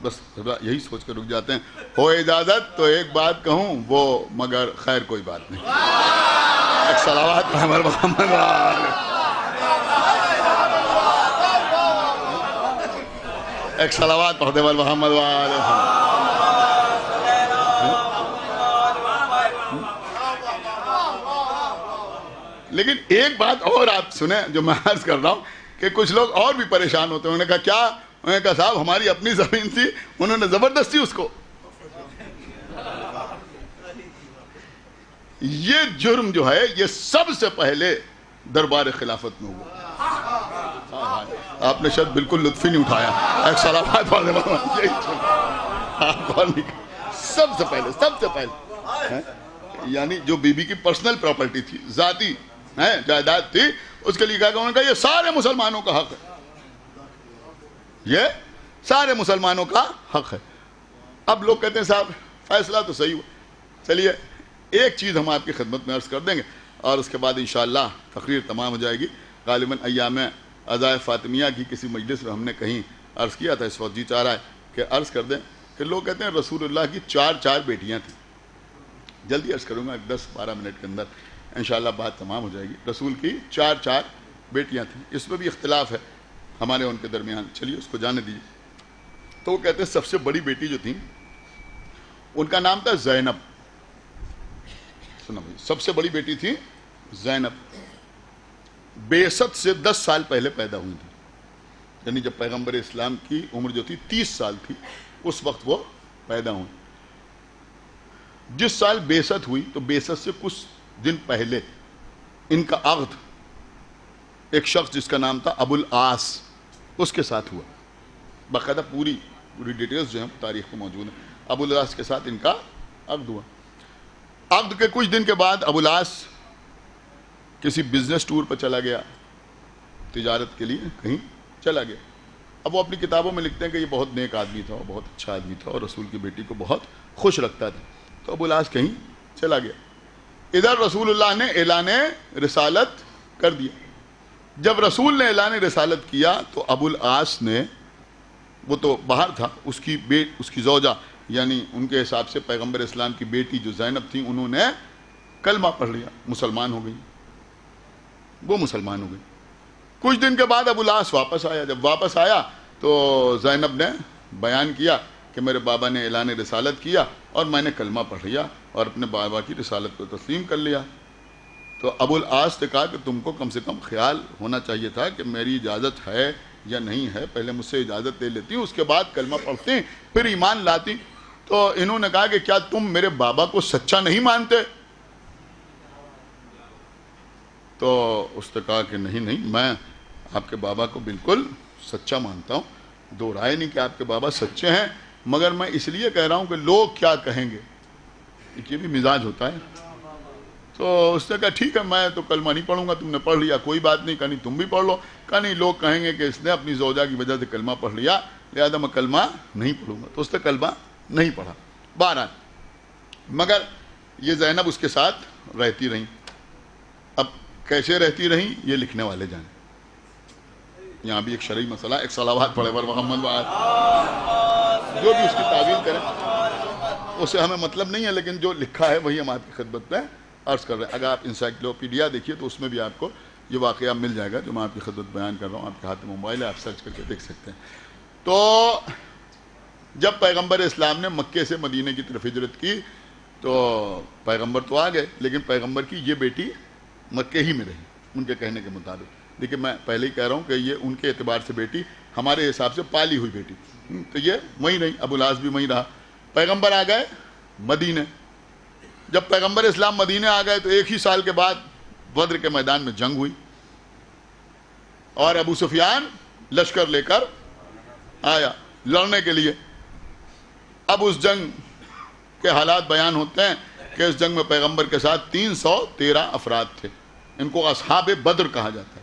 [SPEAKER 14] بس یہی سوچ کر رک جاتے ہیں, ہو اجازت تو ایک بات کہوں وہ مگر خیر کوئی بات نہیں. ایک صلوات پڑھنے پر محمد وآلہ. ایک صلوات پڑھتے پر محمد وآلہ. لیکن ایک بات اور آپ سنیں جو میں عرض کر رہا ہوں کہ کچھ لوگ اور بھی پریشان ہوتے ہیں. انہوں نے کہا کیا؟ انہوں نے کہا صاحب ہماری اپنی زمین تھی, انہوں نے زبردستی اس کو یہ جرم جو ہے یہ سب سے پہلے دربار خلافت میں ہوا. آپ نے شاید بالکل لطف ہی نہیں اٹھایا. ایک سلامات پڑھنے سب سے پہلے یعنی جو بی بی کی پرسنل پراپرٹی تھی, ذاتی جائیداد تھی, اس کے لیے کہا کہ انہوں نے کہا یہ سارے مسلمانوں کا حق ہے, یہ سارے مسلمانوں کا حق ہے. اب لوگ کہتے ہیں صاحب فیصلہ تو صحیح ہوا. چلیے ایک چیز ہم آپ کی خدمت میں عرض کر دیں گے اور اس کے بعد انشاءاللہ تقریر تمام ہو جائے گی. غالباً ایام عزائے فاطمیہ کی کسی مجلس میں ہم نے کہیں عرض کیا تھا, اس وقت جی چاہ رہا ہے کہ عرض کر دیں کہ لوگ کہتے ہیں رسول اللہ کی 4 بیٹیاں تھیں. جلدی عرض کروں گا, 10-12 منٹ کے اندر انشاءاللہ بات تمام ہو جائے گی. رسول کی 4 بیٹیاں تھیں. اس میں بھی اختلاف ہے ہمارے ان کے درمیان, چلیے اس کو جانے دیجیے. تو وہ کہتے ہیں سب سے بڑی بیٹی جو تھی ان کا نام تھا زینب. سنا بھائی, سب سے بڑی بیٹی تھی زینب. بعثت سے 10 سال پہلے پیدا ہوئی تھی, یعنی جب پیغمبر اسلام کی عمر جو تھی 30 سال تھی, اس وقت وہ پیدا ہوئی. جس سال بعثت ہوئی تو بعثت سے کچھ دن پہلے ان کا عقد ایک شخص جس کا نام تھا ابو العاص, اس کے ساتھ ہوا. باقاعدہ پوری ڈیٹیلز جو ہیں تاریخ میں موجود ہیں. ابو العاص کے ساتھ ان کا عقد ہوا. عقد کے کچھ دن کے بعد ابو العاص کسی بزنس ٹور پر چلا گیا, تجارت کے لیے کہیں چلا گیا. اب وہ اپنی کتابوں میں لکھتے ہیں کہ یہ بہت نیک آدمی تھا, بہت اچھا آدمی تھا اور رسول کی بیٹی کو بہت خوش رکھتا تھا. تو ابو العاص کہیں چلا گیا. ادھر رسول اللہ نے اعلان رسالت کر دیا. جب رسول نے اعلان رسالت کیا تو ابو العاص نے, وہ تو باہر تھا, اس کی زوجہ یعنی ان کے حساب سے پیغمبر اسلام کی بیٹی جو زینب تھی, انہوں نے کلمہ پڑھ لیا, مسلمان ہو گئی. وہ مسلمان ہو گئی. کچھ دن کے بعد ابو العاص واپس آیا. جب واپس آیا تو زینب نے بیان کیا کہ میرے بابا نے اعلان رسالت کیا اور میں نے کلمہ پڑھ لیا اور اپنے بابا کی رسالت کو تسلیم کر لیا. تو ابو العاص نے کہا کہ تم کو کم سے کم خیال ہونا چاہیے تھا کہ میری اجازت ہے یا نہیں ہے, پہلے مجھ سے اجازت لے لیتی, اس کے بعد کلمہ پڑھتی پھر ایمان لاتی. تو انہوں نے کہا کہ کیا تم میرے بابا کو سچا نہیں مانتے؟ تو اس نے کہا کہ نہیں, میں آپ کے بابا کو بالکل سچا مانتا ہوں, دو رائے نہیں کہ آپ کے بابا سچے ہیں, مگر میں اس لیے کہہ رہا ہوں کہ لوگ کیا کہیں گے. یہ بھی مزاج ہوتا ہے. تو اس نے کہا ٹھیک ہے, میں تو کلمہ نہیں پڑھوں گا, تم نے پڑھ لیا کوئی بات نہیں. کہا نہیں تم بھی پڑھ لو. کہا نہیں, لوگ کہیں گے کہ اس نے اپنی زوجہ کی وجہ سے کلمہ پڑھ لیا, لہذا میں کلمہ نہیں پڑھوں گا. تو اس نے کلمہ نہیں پڑھا. بہرحال مگر یہ زینب اس کے ساتھ رہتی رہیں. اب کیسے رہتی رہیں یہ لکھنے والے جانیں. یہاں بھی ایک شرعی مسئلہ, ایک صلوات پڑھے پر محمد جو بھی اس کی تعویل کریں اسے ہمیں مطلب نہیں ہے, لیکن جو لکھا ہے وہی ہم آپ کی خدمت میں عرض کر رہے ہیں. اگر آپ انسائکلوپیڈیا دیکھیے تو اس میں بھی آپ کو یہ واقعہ مل جائے گا جو میں آپ کی خدمت بیان کر رہا ہوں. آپ کے ہاتھ میں موبائل ہے, آپ سرچ کر کے دیکھ سکتے ہیں. تو جب پیغمبر اسلام نے مکے سے مدینہ کی طرف ہجرت کی تو پیغمبر تو آ گئے, لیکن پیغمبر کی یہ بیٹی مکے ہی میں رہی ان کے کہنے کے مطابق. لیکن میں پہلے ہی کہہ رہا ہوں کہ یہ ان کے اعتبار سے بیٹی ہمارے حساب سے پالی ہوئی بیٹی, تو یہ وہیں رہی. ابو العاص بھی وہیں رہا. پیغمبر آ گئے مدینہ. جب پیغمبر اسلام مدینہ آ گئے تو ایک ہی سال کے بعد بدر کے میدان میں جنگ ہوئی اور ابو سفیان لشکر لے کر آیا لڑنے کے لیے. اب اس جنگ کے حالات بیان ہوتے ہیں کہ اس جنگ میں پیغمبر کے ساتھ 313 افراد تھے. ان کو اصحاب بدر کہا جاتا ہے.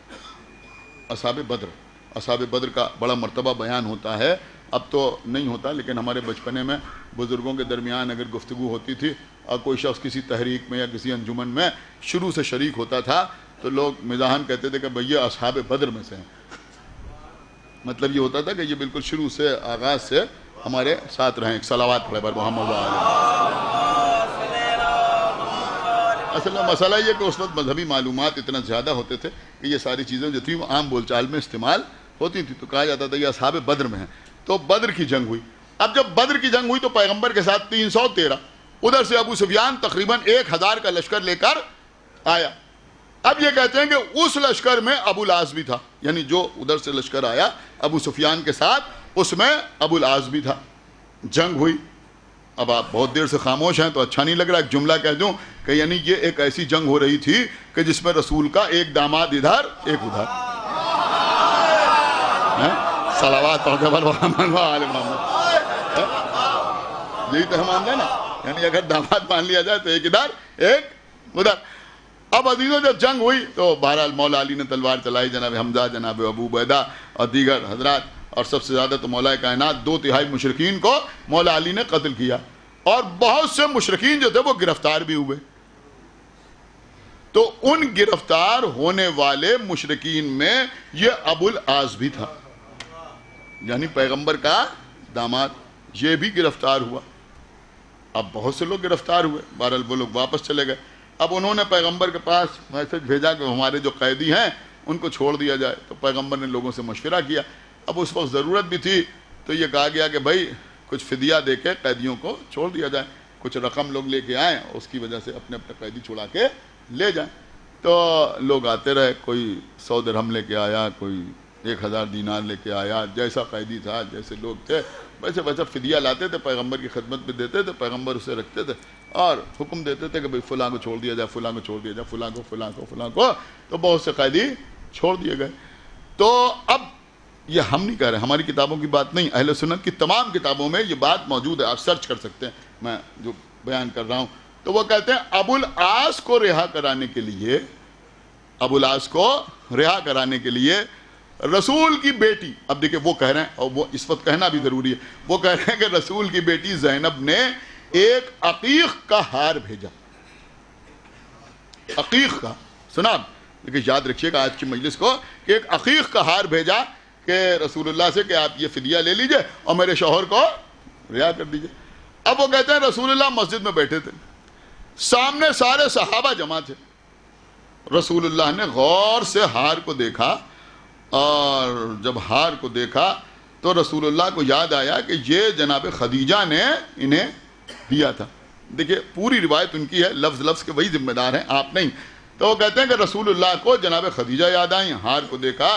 [SPEAKER 14] اصحاب بدر کا بڑا مرتبہ بیان ہوتا ہے. اب تو نہیں ہوتا, لیکن ہمارے بچپنے میں بزرگوں کے درمیان اگر گفتگو ہوتی تھی اور کوئی شخص کسی تحریک میں یا کسی انجمن میں شروع سے شریک ہوتا تھا تو لوگ مزاحن کہتے تھے کہ بھئی یہ اصحاب بدر میں سے ہیں. مطلب یہ ہوتا تھا کہ یہ بالکل شروع سے آغاز سے ہمارے ساتھ رہیں. صلوات پڑھے پر محمد اصل میں مسئلہ یہ کہ اس وقت مذہبی معلومات اتنا زیادہ ہوتے تھے کہ یہ ساری چیزیں جو تھیں وہ عام بول چال میں استعمال ہوتی تھی. تو کہا جاتا تھا یہ اصحاب بدر میں ہیں. تو بدر کی جنگ ہوئی. اب جب بدر کی جنگ ہوئی تو پیغمبر کے ساتھ 313, ادھر سے ابو سفیان تقریباً 1000 کا لشکر لے کر آیا. اب یہ کہتے ہیں کہ اس لشکر میں ابو العاص بھی تھا, یعنی جو ادھر سے لشکر آیا ابو سفیان کے ساتھ اس میں ابو العاص بھی تھا. جنگ ہوئی. اب آپ بہت دیر سے خاموش ہیں تو اچھا نہیں لگ رہا، ایک جملہ کہہ دوں کہ یعنی یہ ایک ایسی جنگ ہو رہی تھی کہ جس میں رسول کا ایک داماد ادھر ایک ادھر، صلوات پڑھ کے محمد وآل محمد، یہی تو ہم مانتے ہیں نا، یعنی اگر داماد مان لیا جائے تو ایک ادھر ایک ادھر۔ اب عزیزوں جب جنگ ہوئی تو بہرحال مولا علی نے تلوار چلائی، جناب حمزہ، جناب ابو عبیدہ اور دیگر حضرات، اور سب سے زیادہ تو مولا کائنات 2/3 مشرکین کو مولا علی نے قتل کیا، اور بہت سے مشرکین جو تھے وہ گرفتار بھی ہوئے۔ تو ان گرفتار ہونے والے مشرکین میں یہ ابو العاص بھی تھا، یعنی پیغمبر کا داماد، یہ بھی گرفتار ہوا۔ اب بہت سے لوگ گرفتار ہوئے، بہرحال وہ لوگ واپس چلے گئے۔ اب انہوں نے پیغمبر کے پاس میسج بھیجا کہ ہمارے جو قیدی ہیں ان کو چھوڑ دیا جائے، تو پیغمبر نے لوگوں سے مشورہ کیا۔ اب اس وقت ضرورت بھی تھی تو یہ کہا گیا کہ بھائی کچھ فدیہ دے کے قیدیوں کو چھوڑ دیا جائے، کچھ رقم لوگ لے کے آئیں، اس کی وجہ سے اپنے اپنے قیدی چھڑا کے لے جائیں۔ تو لوگ آتے رہے، کوئی 100 درہم لے کے آیا، کوئی 1000 دینار لے کے آیا، جیسا قیدی تھا، جیسے لوگ تھے ویسے ویسا فدیہ لاتے تھے، پیغمبر کی خدمت میں دیتے تھے، پیغمبر اسے رکھتے تھے اور حکم دیتے تھے کہ بھئی فلاں کو چھوڑ دیا جائے، فلاں کو چھوڑ دیا جائے، فلاں کو فلاں کو فلاں کو، تو بہت سے قیدی چھوڑ دیے گئے۔ تو اب یہ ہم نہیں کہہ رہے، ہماری کتابوں کی بات نہیں، اہل سنت کی تمام کتابوں میں یہ بات موجود ہے، آپ سرچ کر سکتے ہیں، میں جو بیان کر رہا ہوں۔ تو وہ کہتے ہیں ابو العاص کو رہا کرانے کے لیے، ابو العاص کو رہا کرانے کے لیے رسول کی بیٹی، اب دیکھیں وہ کہہ رہے ہیں، اور وہ اس وقت کہنا بھی ضروری ہے، وہ کہہ رہے ہیں کہ رسول کی بیٹی زینب نے ایک عقیق کا ہار بھیجا، عقیق کا، سنا لیکن یاد رکھیے گا آج کی مجلس کو، کہ ایک عقیق کا ہار بھیجا کہ رسول اللہ سے کہ آپ یہ فدیہ لے لیجئے اور میرے شوہر کو رہا کر دیجئے۔ اب وہ کہتے ہیں رسول اللہ مسجد میں بیٹھے تھے، سامنے سارے صحابہ جمع تھے، رسول اللہ نے غور سے ہار کو دیکھا، اور جب ہار کو دیکھا تو رسول اللہ کو یاد آیا کہ یہ جناب خدیجہ نے انہیں دیا تھا۔ دیکھیں پوری روایت ان کی ہے، لفظ لفظ کے وہی ذمہ دار ہیں، آپ نہیں۔ تو وہ کہتے ہیں کہ رسول اللہ کو جناب خدیجہ یاد آئیں، ہار کو دیکھا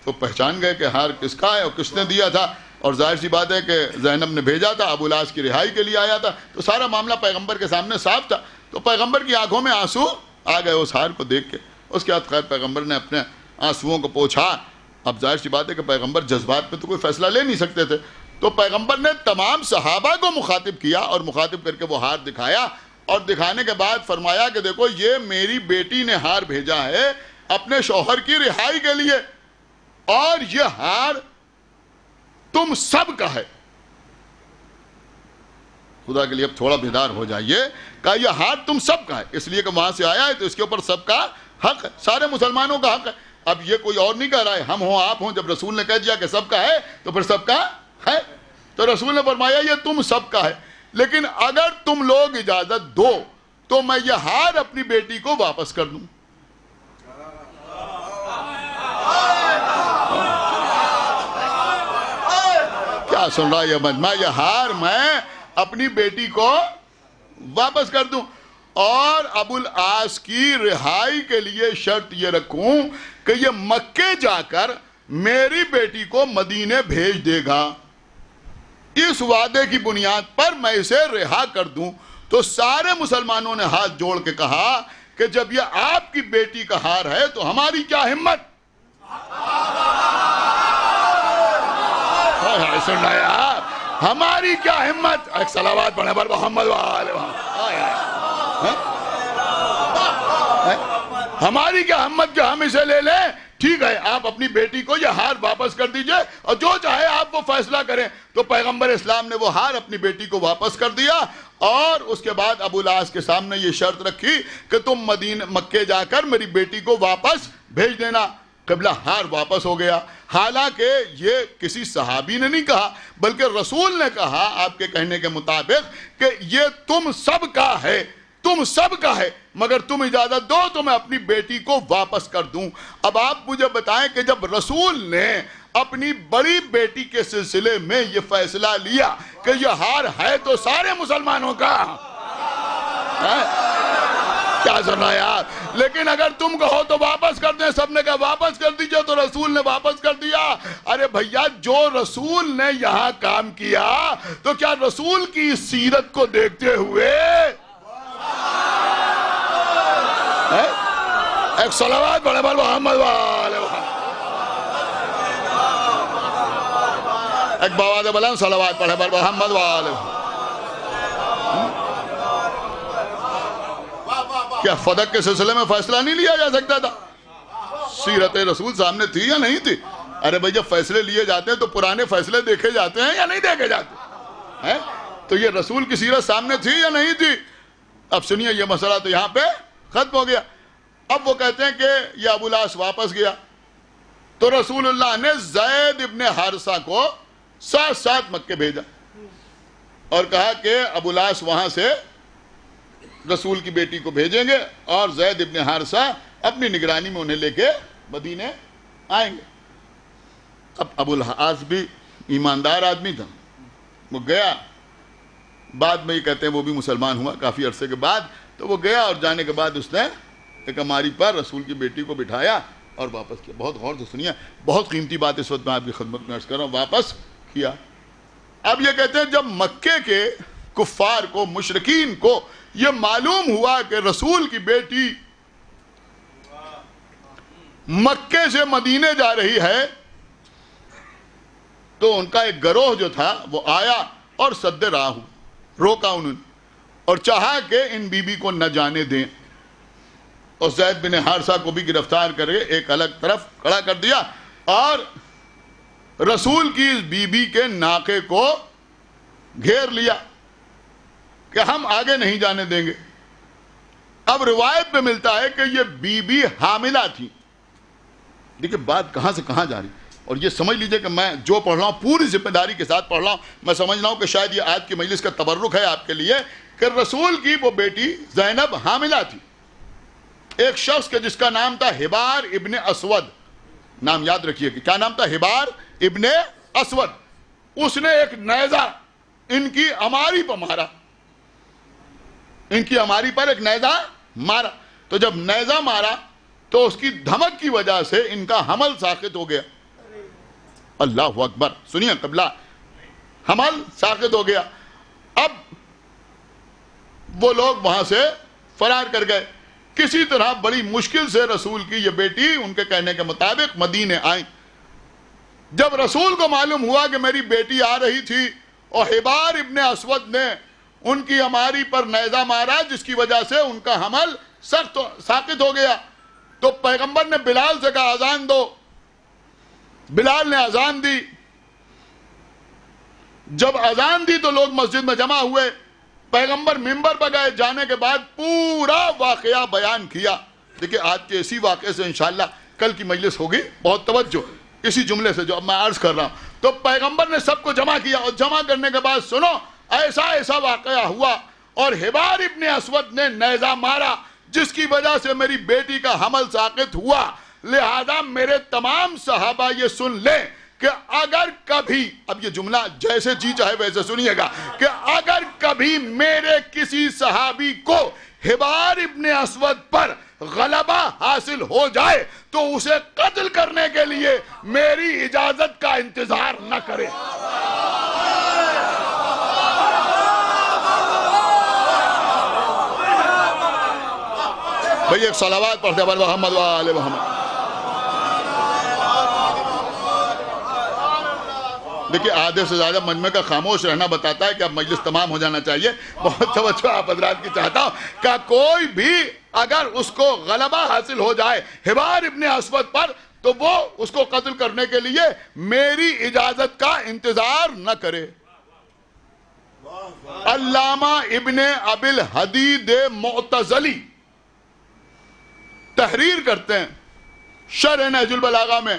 [SPEAKER 14] تو پہچان گئے کہ ہار کس کا ہے اور کس نے دیا تھا، اور ظاہر سی بات ہے کہ زینب نے بھیجا تھا، ابو العاص کی رہائی کے لیے آیا تھا، تو سارا معاملہ پیغمبر کے سامنے صاف تھا۔ تو پیغمبر کی آنکھوں میں آنسو آ گئے اس ہار کو دیکھ کے۔ اس کے بعد خیر پیغمبر نے اپنے آنسوؤں کو پوچھا۔ اب ظاہر سی بات ہے کہ پیغمبر جذبات پہ تو کوئی فیصلہ لے نہیں سکتے تھے، تو پیغمبر نے تمام صحابہ کو مخاطب کیا اور مخاطب کر کے وہ ہار دکھایا، اور دکھانے کے بعد فرمایا کہ دیکھو یہ میری بیٹی نے ہار بھیجا ہے اپنے شوہر کی رہائی کے لیے، اور یہ ہار تم سب کا ہے۔ خدا کے لیے اب تھوڑا بیدار ہو جائیے، کہ یہ ہار تم سب کا ہے، اس لیے کہ وہاں سے آیا ہے تو اس کے اوپر سب کا حق ہے، سارے مسلمانوں کا حق ہے۔ اب یہ کوئی اور نہیں کہہ رہا ہے، ہم ہوں آپ ہوں، جب رسول نے کہہ دیا کہ سب کا ہے تو پھر سب کا ہے۔ تو رسول نے فرمایا یہ تم سب کا ہے، لیکن اگر تم لوگ اجازت دو تو میں یہ ہار اپنی بیٹی کو واپس کر دوں۔ کیا سن رہا یہ مجمع؟ یہ ہار میں اپنی بیٹی کو واپس کر دوں، اور ابو العاص کی رہائی کے لیے شرط یہ رکھوں کہ یہ مکے جا کر میری بیٹی کو مدینے بھیج دے گا، اس وعدے کی بنیاد پر میں اسے رہا کر دوں۔ تو سارے مسلمانوں نے ہاتھ جوڑ کے کہا کہ جب یہ آپ کی بیٹی کا ہار ہے تو ہماری کیا ہمت۔ سن رہے آپ، ہماری کیا ہمت۔ ایک صلوات پڑھیں پر محمد وآلہ ہماری کیا ہمت کہ ہم اسے لے لیں۔ ٹھیک ہے، آپ اپنی بیٹی کو یہ ہار واپس کر دیجئے اور جو چاہے آپ وہ فیصلہ کریں۔ تو پیغمبر اسلام نے وہ ہار اپنی بیٹی کو واپس کر دیا، اور اس کے بعد ابو العاص کے سامنے یہ شرط رکھی کہ تم مکے جا کر میری بیٹی کو واپس بھیج دینا۔ قبلہ ہار واپس ہو گیا، حالانکہ یہ کسی صحابی نے نہیں کہا بلکہ رسول نے کہا آپ کے کہنے کے مطابق کہ یہ تم سب کا ہے، تم سب کا ہے، مگر تم اجازت دو تو میں اپنی بیٹی کو واپس کر دوں۔ اب آپ مجھے بتائیں کہ جب رسول نے اپنی بڑی بیٹی کے سلسلے میں یہ فیصلہ لیا کہ یہ ہار ہے تو سارے مسلمانوں کا، کیا سنا یار. لیکن اگر تم کہو تو واپس کر دیں. سب نے کہا واپس کر دیجئے, تو رسول نے واپس کر دیا. ارے بھیا جو رسول نے یہاں کام کیا تو کیا رسول کی سیرت کو دیکھتے ہوئے ایک صلوات پڑھے بر محمد والے ایک بواد بلند صلوات پڑھے بر محمد والے. کیا فدق کے سلسلے میں فیصلہ نہیں لیا جا سکتا تھا؟ سیرت رسول سامنے تھی یا نہیں تھی؟ ارے بھئی جب فیصلے لیے جاتے ہیں تو پرانے فیصلے دیکھے جاتے ہیں یا نہیں دیکھے جاتے ہیں؟ تو یہ رسول کی سیرت سامنے تھی یا نہیں تھی؟ اب سنیے یہ مسئلہ تو یہاں پہ ختم ہو گیا. اب وہ کہتے ہیں کہ یہ ابو الاس واپس گیا تو رسول اللہ نے زید ابن حارثہ کو ساتھ ساتھ مکے بھیجا اور کہا کہ ابو الاس وہاں سے رسول کی بیٹی کو بھیجیں گے اور زید ابن حارثہ اپنی نگرانی میں انہیں لے کے مدینے آئیں گے. اب ابو الاس بھی ایماندار آدمی تھا, وہ گیا. بعد میں یہ کہتے ہیں وہ بھی مسلمان ہوا کافی عرصے کے بعد. تو وہ گیا اور جانے کے بعد اس نے ایک ہماری پر رسول کی بیٹی کو بٹھایا اور واپس کیا. بہت غور سے سنیے, بہت قیمتی بات اس وقت میں آپ کی خدمت میں عرض کر رہا ہوں. واپس کیا. اب یہ کہتے ہیں جب مکے کے کفار کو, مشرکین کو یہ معلوم ہوا کہ رسول کی بیٹی مکے سے مدینے جا رہی ہے تو ان کا ایک گروہ جو تھا وہ آیا اور سد راہ روکا انہوں نے اور چاہا کہ ان بی بی کو نہ جانے دیں اور زید بن حارثہ کو بھی گرفتار کر کے ایک الگ طرف کھڑا کر دیا اور رسول کی اس بی بی کے ناقے کو گھیر لیا کہ ہم آگے نہیں جانے دیں گے. اب روایت میں ملتا ہے کہ یہ بی بی حاملہ تھی. دیکھیں بات کہاں سے کہاں جا رہی, اور یہ سمجھ لیجئے کہ میں جو پڑھ رہا ہوں پوری ذمہ داری کے ساتھ پڑھ رہا ہوں. میں سمجھ رہا ہوں کہ شاید یہ آج کی مجلس کا تبرک ہے آپ کے لیے کہ رسول کی وہ بیٹی زینب حاملہ تھی. ایک شخص کے جس کا نام تھا حبار ابن اسود, نام یاد رکھیے کہ کیا نام تھا, حبار ابن اسود. اس نے ایک نیزہ ان کی اماری پر مارا, ان کی اماری پر ایک نیزہ مارا. تو جب نیزہ مارا تو اس کی دھمک کی وجہ سے ان کا حمل ساقط ہو گیا. اللہ اکبر, سنیے قبلہ, حمل ساقط ہو گیا. اب وہ لوگ وہاں سے فرار کر گئے. کسی طرح بڑی مشکل سے رسول کی یہ بیٹی ان کے کہنے کے مطابق مدینے آئیں. جب رسول کو معلوم ہوا کہ میری بیٹی آ رہی تھی اور حبار ابن اسود نے ان کی اماری پر نیزہ مارا جس کی وجہ سے ان کا حمل ساقط ہو گیا, تو پیغمبر نے بلال سے کہا اذان دو. بلال نے اذان دی. جب اذان دی تو لوگ مسجد میں جمع ہوئے. پیغمبر منبر پر گئے, جانے کے بعد پورا واقعہ بیان کیا. دیکھیں آج کے اسی واقعے سے انشاءاللہ کل کی مجلس ہوگی. بہت توجہ اسی جملے سے جو اب میں عرض کر رہا ہوں. تو پیغمبر نے سب کو جمع کیا اور جمع کرنے کے بعد سنو ایسا ایسا واقعہ ہوا اور حبار ابن اسود نے نیزہ مارا جس کی وجہ سے میری بیٹی کا حمل ساقط ہوا. لہذا میرے تمام صحابہ یہ سن لیں کہ اگر کبھی, اب یہ جملہ جیسے جی چاہے ویسے سنیے گا, کہ اگر کبھی میرے کسی صحابی کو حبار ابن اسود پر غلبہ حاصل ہو جائے تو اسے قتل کرنے کے لیے میری اجازت کا انتظار نہ کرے. بھئی ایک صلوات پڑھتے ہیں محمد و آل محمد. دیکھیں آدھے سے زیادہ مجمع کا خاموش رہنا بتاتا ہے کہ اب مجلس تمام ہو جانا چاہیے. بہت توجہ آپ حضرات کی چاہتا ہوں کہ کوئی بھی اگر اس کو غلبہ حاصل ہو جائے حبار ابن اسود پر تو وہ اس کو قتل کرنے کے لیے میری اجازت کا انتظار نہ کرے. علامہ ابن ابی الحدید معتزلی تحریر کرتے ہیں شرح نہج البلاغہ میں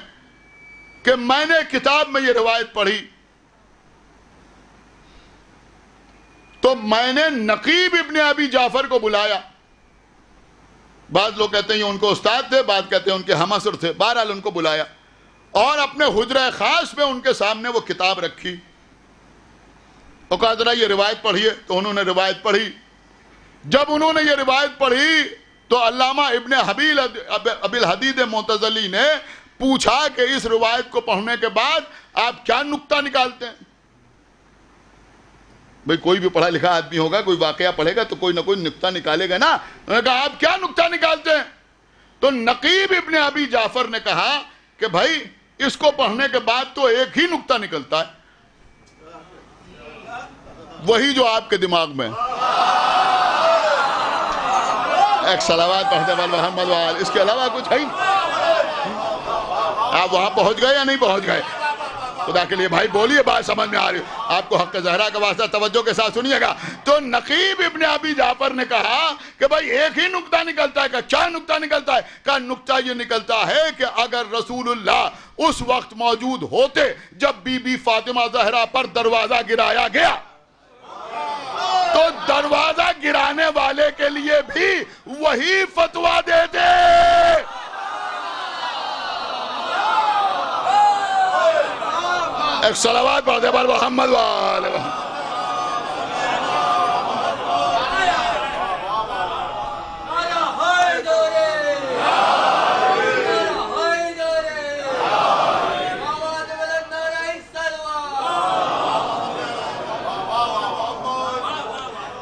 [SPEAKER 14] کہ میں نے کتاب میں یہ روایت پڑھی تو میں نے نقیب ابن ابی جعفر کو بلایا. بعض لوگ کہتے ہیں یہ ان کو استاد تھے, بعض کہتے ہیں ان کے ہمعصر تھے. بہرحال ان کو بلایا اور اپنے حجرہ خاص میں ان کے سامنے وہ کتاب رکھی اور کہا ذرا یہ روایت پڑھیے. تو انہوں نے روایت پڑھی. جب انہوں نے یہ روایت پڑھی تو علامہ ابن ابی الحدید معتزلی نے پوچھا کہ اس روایت کو پڑھنے کے بعد آپ کیا نقطہ نکالتے ہیں؟ بھئی کوئی بھی پڑھا لکھا آدمی ہوگا، کوئی واقعہ پڑھے گا تو کوئی نہ کوئی نقطہ نکالے گا نا. انہوں نے کہا آپ کیا نقطہ نکالتے ہیں؟ تو نقیب ابن ابی جعفر نے کہا کہ بھائی اس کو پڑھنے کے بعد تو ایک ہی نقطہ نکلتا ہے، وہی جو آپ کے دماغ میں. ایک صلوات پڑھتے وال محمد وال، اس کے علاوہ کچھ ہے. آپ وہاں پہنچ گئے یا نہیں پہنچ گئے؟ خدا کے لیے بھائی بولیے، بات سمجھ میں آ رہی. آپ کو حق زہرا کا واسطہ توجہ کے ساتھ سنیے گا. تو نقیب ابن ابی جعفر نے کہا کہ بھائی ایک ہی نقطہ نکلتا ہے. کیا نقطہ نکلتا ہے؟ کہا نقطہ یہ نکلتا ہے کہ اگر رسول اللہ اس وقت موجود ہوتے جب بی بی فاطمہ زہرا پر دروازہ گرایا گیا تو دروازہ گرانے والے کے لیے بھی وہی فتویٰ دیتے. ایک صلوات پڑھتے پر محمد والے.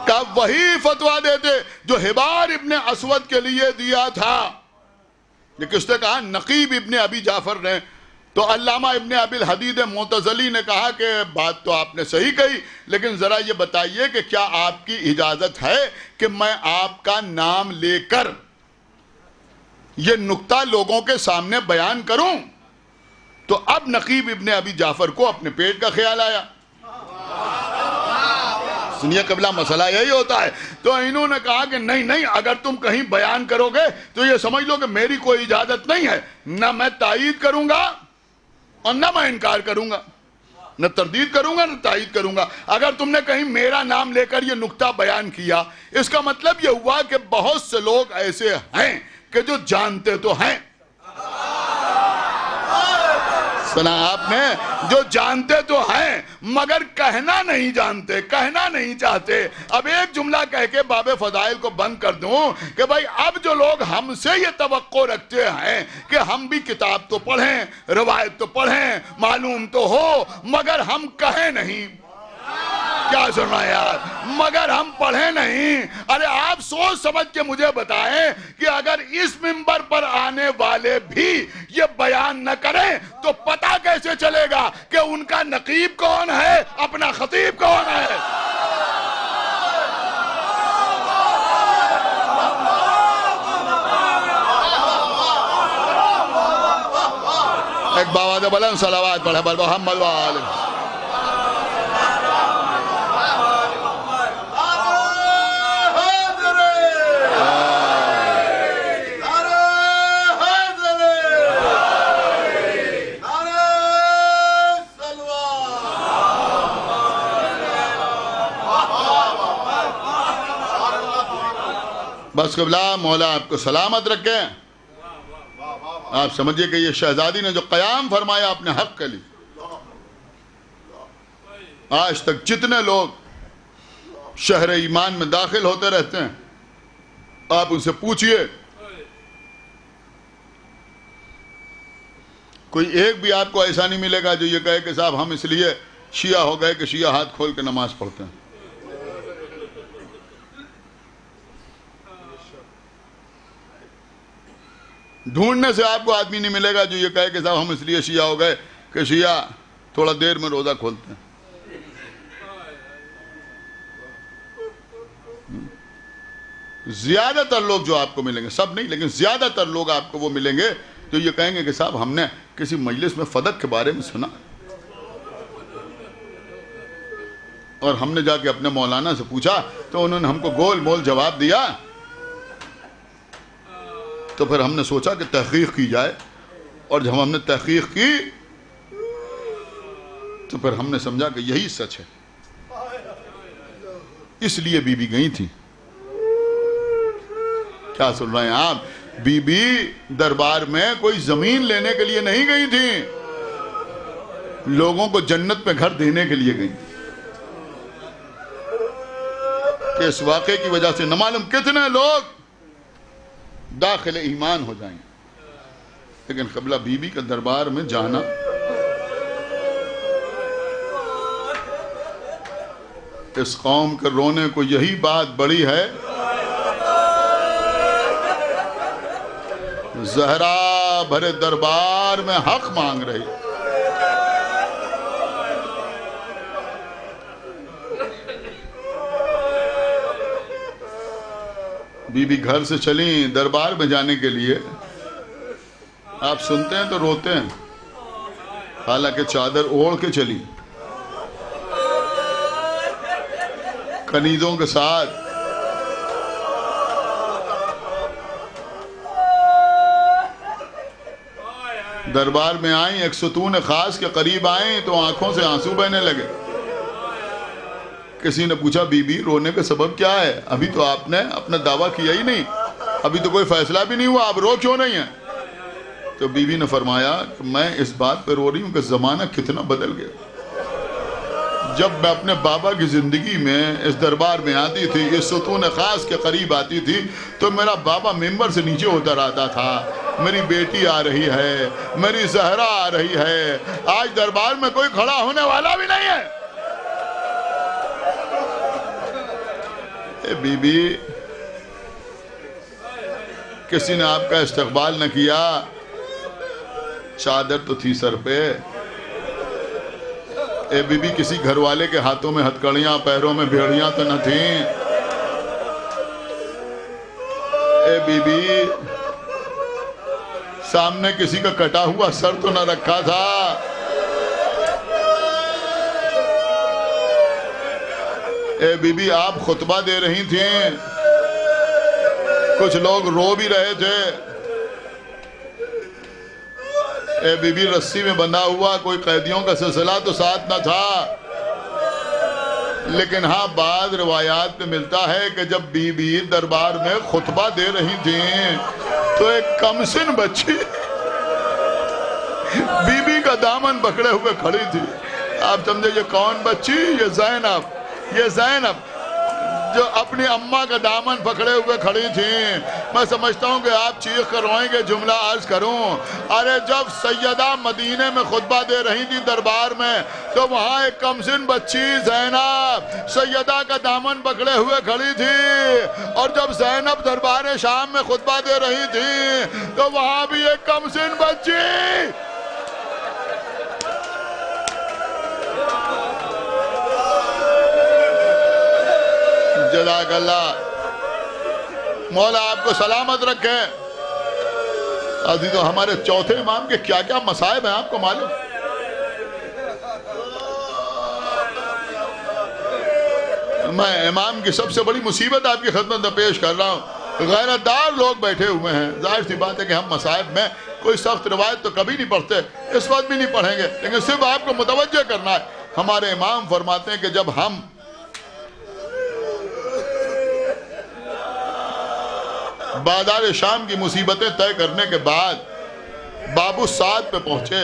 [SPEAKER 14] کا وہی فتویٰ دیتے جو حبار ابن اسود کے لیے دیا تھا. یہ کس نے کہا؟ نقیب ابن ابی جعفر نے. تو علامہ ابن ابی الحدید معتزلی نے کہا کہ بات تو آپ نے صحیح کہی، لیکن ذرا یہ بتائیے کہ کیا آپ کی اجازت ہے کہ میں آپ کا نام لے کر یہ نقطہ لوگوں کے سامنے بیان کروں؟ تو اب نقیب ابن ابی جعفر کو اپنے پیٹ کا خیال آیا. سنیے قبلہ، مسئلہ یہی ہوتا ہے. تو انہوں نے کہا کہ نہیں، اگر تم کہیں بیان کرو گے تو یہ سمجھ لو کہ میری کوئی اجازت نہیں ہے، نہ میں تائید کروں گا اور نہ میں انکار کروں گا، نہ تردید کروں گا نہ تائید کروں گا. اگر تم نے کہیں میرا نام لے کر یہ نقطہ بیان کیا، اس کا مطلب یہ ہوا کہ بہت سے لوگ ایسے ہیں کہ جو جانتے تو ہیں. سنا آپ نے؟ جو جانتے تو ہیں مگر کہنا نہیں جانتے، کہنا نہیں چاہتے. اب ایک جملہ کہہ کے باب فضائل کو بند کر دوں کہ بھائی اب جو لوگ ہم سے یہ توقع رکھتے ہیں کہ ہم بھی کتاب تو پڑھیں، روایت تو پڑھیں، معلوم تو ہو، مگر ہم کہیں نہیں. کیا سننا یار؟ مگر ہم پڑھیں نہیں. ارے آپ سوچ سمجھ کے مجھے بتائیں کہ اگر اس منبر پر آنے والے بھی یہ بیان نہ کریں تو پتہ کیسے چلے گا کہ ان کا نقیب کون ہے، اپنا خطیب کون ہے؟ ایک باواد بلند صلوات پڑھے بر محمد والے. بس قبلہ، مولا آپ کو سلامت رکھے. آپ سمجھئے کہ یہ شہزادی نے جو قیام فرمایا اپنے حق کے لیے، آج تک جتنے لوگ شہر ایمان میں داخل ہوتے رہتے ہیں آپ ان سے پوچھئے، کوئی ایک بھی آپ کو ایسا نہیں ملے گا جو یہ کہے کہ صاحب ہم اس لیے شیعہ ہو گئے کہ شیعہ ہاتھ کھول کے نماز پڑھتے ہیں. ڈھونڈنے سے آپ کو آدمی نہیں ملے گا جو یہ کہے کہ صاحب ہم اس لیے شیعہ ہو گئے کہ شیعہ تھوڑا دیر میں روزہ کھولتے ہیں. زیادہ تر لوگ جو آپ کو ملیں گے، سب نہیں لیکن زیادہ تر لوگ آپ کو وہ ملیں گے جو یہ کہیں گے کہ صاحب ہم نے کسی مجلس میں فدق کے بارے میں سنا اور ہم نے جا کے اپنے مولانا سے پوچھا تو انہوں نے ہم کو گول مول جواب دیا، تو پھر ہم نے سوچا کہ تحقیق کی جائے، اور جب ہم نے تحقیق کی تو پھر ہم نے سمجھا کہ یہی سچ ہے. اس لیے بی بی گئی تھی. کیا سن رہے ہیں آپ؟ بی بی دربار میں کوئی زمین لینے کے لیے نہیں گئی تھی، لوگوں کو جنت میں گھر دینے کے لیے گئی تھی. کہ اس واقعے کی وجہ سے نہ معلوم کتنے لوگ داخل ایمان ہو جائیں گے، لیکن قبلہ بی بی کا دربار میں جانا اس قوم کے رونے کو یہی بات بڑی ہے۔ زہرا بھرے دربار میں حق مانگ رہی، بی بی گھر سے چلیں دربار میں جانے کے لیے۔ آپ سنتے ہیں تو روتے ہیں، حالانکہ چادر اوڑھ کے چلی کنیزوں کے ساتھ۔ دربار میں آئیں، ایک ستون خاص کے قریب آئیں تو آنکھوں سے آنسو بہنے لگے۔ کسی نے پوچھا بی بی رونے کا سبب کیا ہے؟ ابھی تو آپ نے اپنا دعویٰ کیا ہی نہیں، ابھی تو کوئی فیصلہ بھی نہیں ہوا، آپ رو کیوں نہیں ہیں؟ تو بی بی نے فرمایا کہ میں اس بات پہ رو رہی ہوں کہ زمانہ کتنا بدل گیا۔ جب میں اپنے بابا کی زندگی میں اس دربار میں آتی تھی، اس ستون خاص کے قریب آتی تھی، تو میرا بابا ممبر سے نیچے اتر آتا تھا، میری بیٹی آ رہی ہے، میری زہرا آ رہی ہے۔ آج دربار میں کوئی کھڑا ہونے والا بھی نہیں ہے۔ اے بی بی، کسی نے آپ کا استقبال نہ کیا، چادر تو تھی سر پہ۔ اے بی بی، کسی گھر والے کے ہاتھوں میں ہتھکڑیاں، پیروں میں بیڑیاں تو نہ تھیں۔ اے بی بی، سامنے کسی کا کٹا ہوا سر تو نہ رکھا تھا۔ اے بی بی، آپ خطبہ دے رہی تھیں، کچھ لوگ رو بھی رہے تھے۔ اے بی بی، رسی میں بندھا ہوا کوئی قیدیوں کا سلسلہ تو ساتھ نہ تھا، لیکن ہاں بعض روایات میں ملتا ہے کہ جب بی بی دربار میں خطبہ دے رہی تھیں تو ایک کمسن بچی بی بی کا دامن پکڑے ہوئے کھڑی تھی۔ آپ سمجھے یہ کون بچی؟ یہ زینب جو اپنی اماں کا دامن پکڑے ہوئے کھڑی تھیں۔ میں سمجھتا ہوں کہ آپ چیخ کر روئیں گے، جملہ عرض کروں۔ ارے جب سیدہ مدینے میں خطبہ دے رہی تھی دربار میں، تو وہاں ایک کمسن بچی زینب سیدہ کا دامن پکڑے ہوئے کھڑی تھی، اور جب زینب دربار شام میں خطبہ دے رہی تھی تو وہاں بھی ایک کمسن بچی جزاک اللہ، مولا آپ کو سلامت رکھے۔ عزیزو، ہمارے چوتھے امام کے کیا کیا مصائب ہیں آپ کو معلوم؟ میں امام کی سب سے بڑی مصیبت آپ کی خدمت میں پیش کر رہا ہوں۔ غیرت دار لوگ بیٹھے ہوئے ہیں، ظاہر سی بات ہے کہ ہم مصائب میں کوئی سخت روایت تو کبھی نہیں پڑھتے، اس وقت بھی نہیں پڑھیں گے، لیکن صرف آپ کو متوجہ کرنا ہے۔ ہمارے امام فرماتے ہیں کہ جب ہم بازار شام کی مصیبتیں طے کرنے کے بعد بابو سعد پہ پہنچے،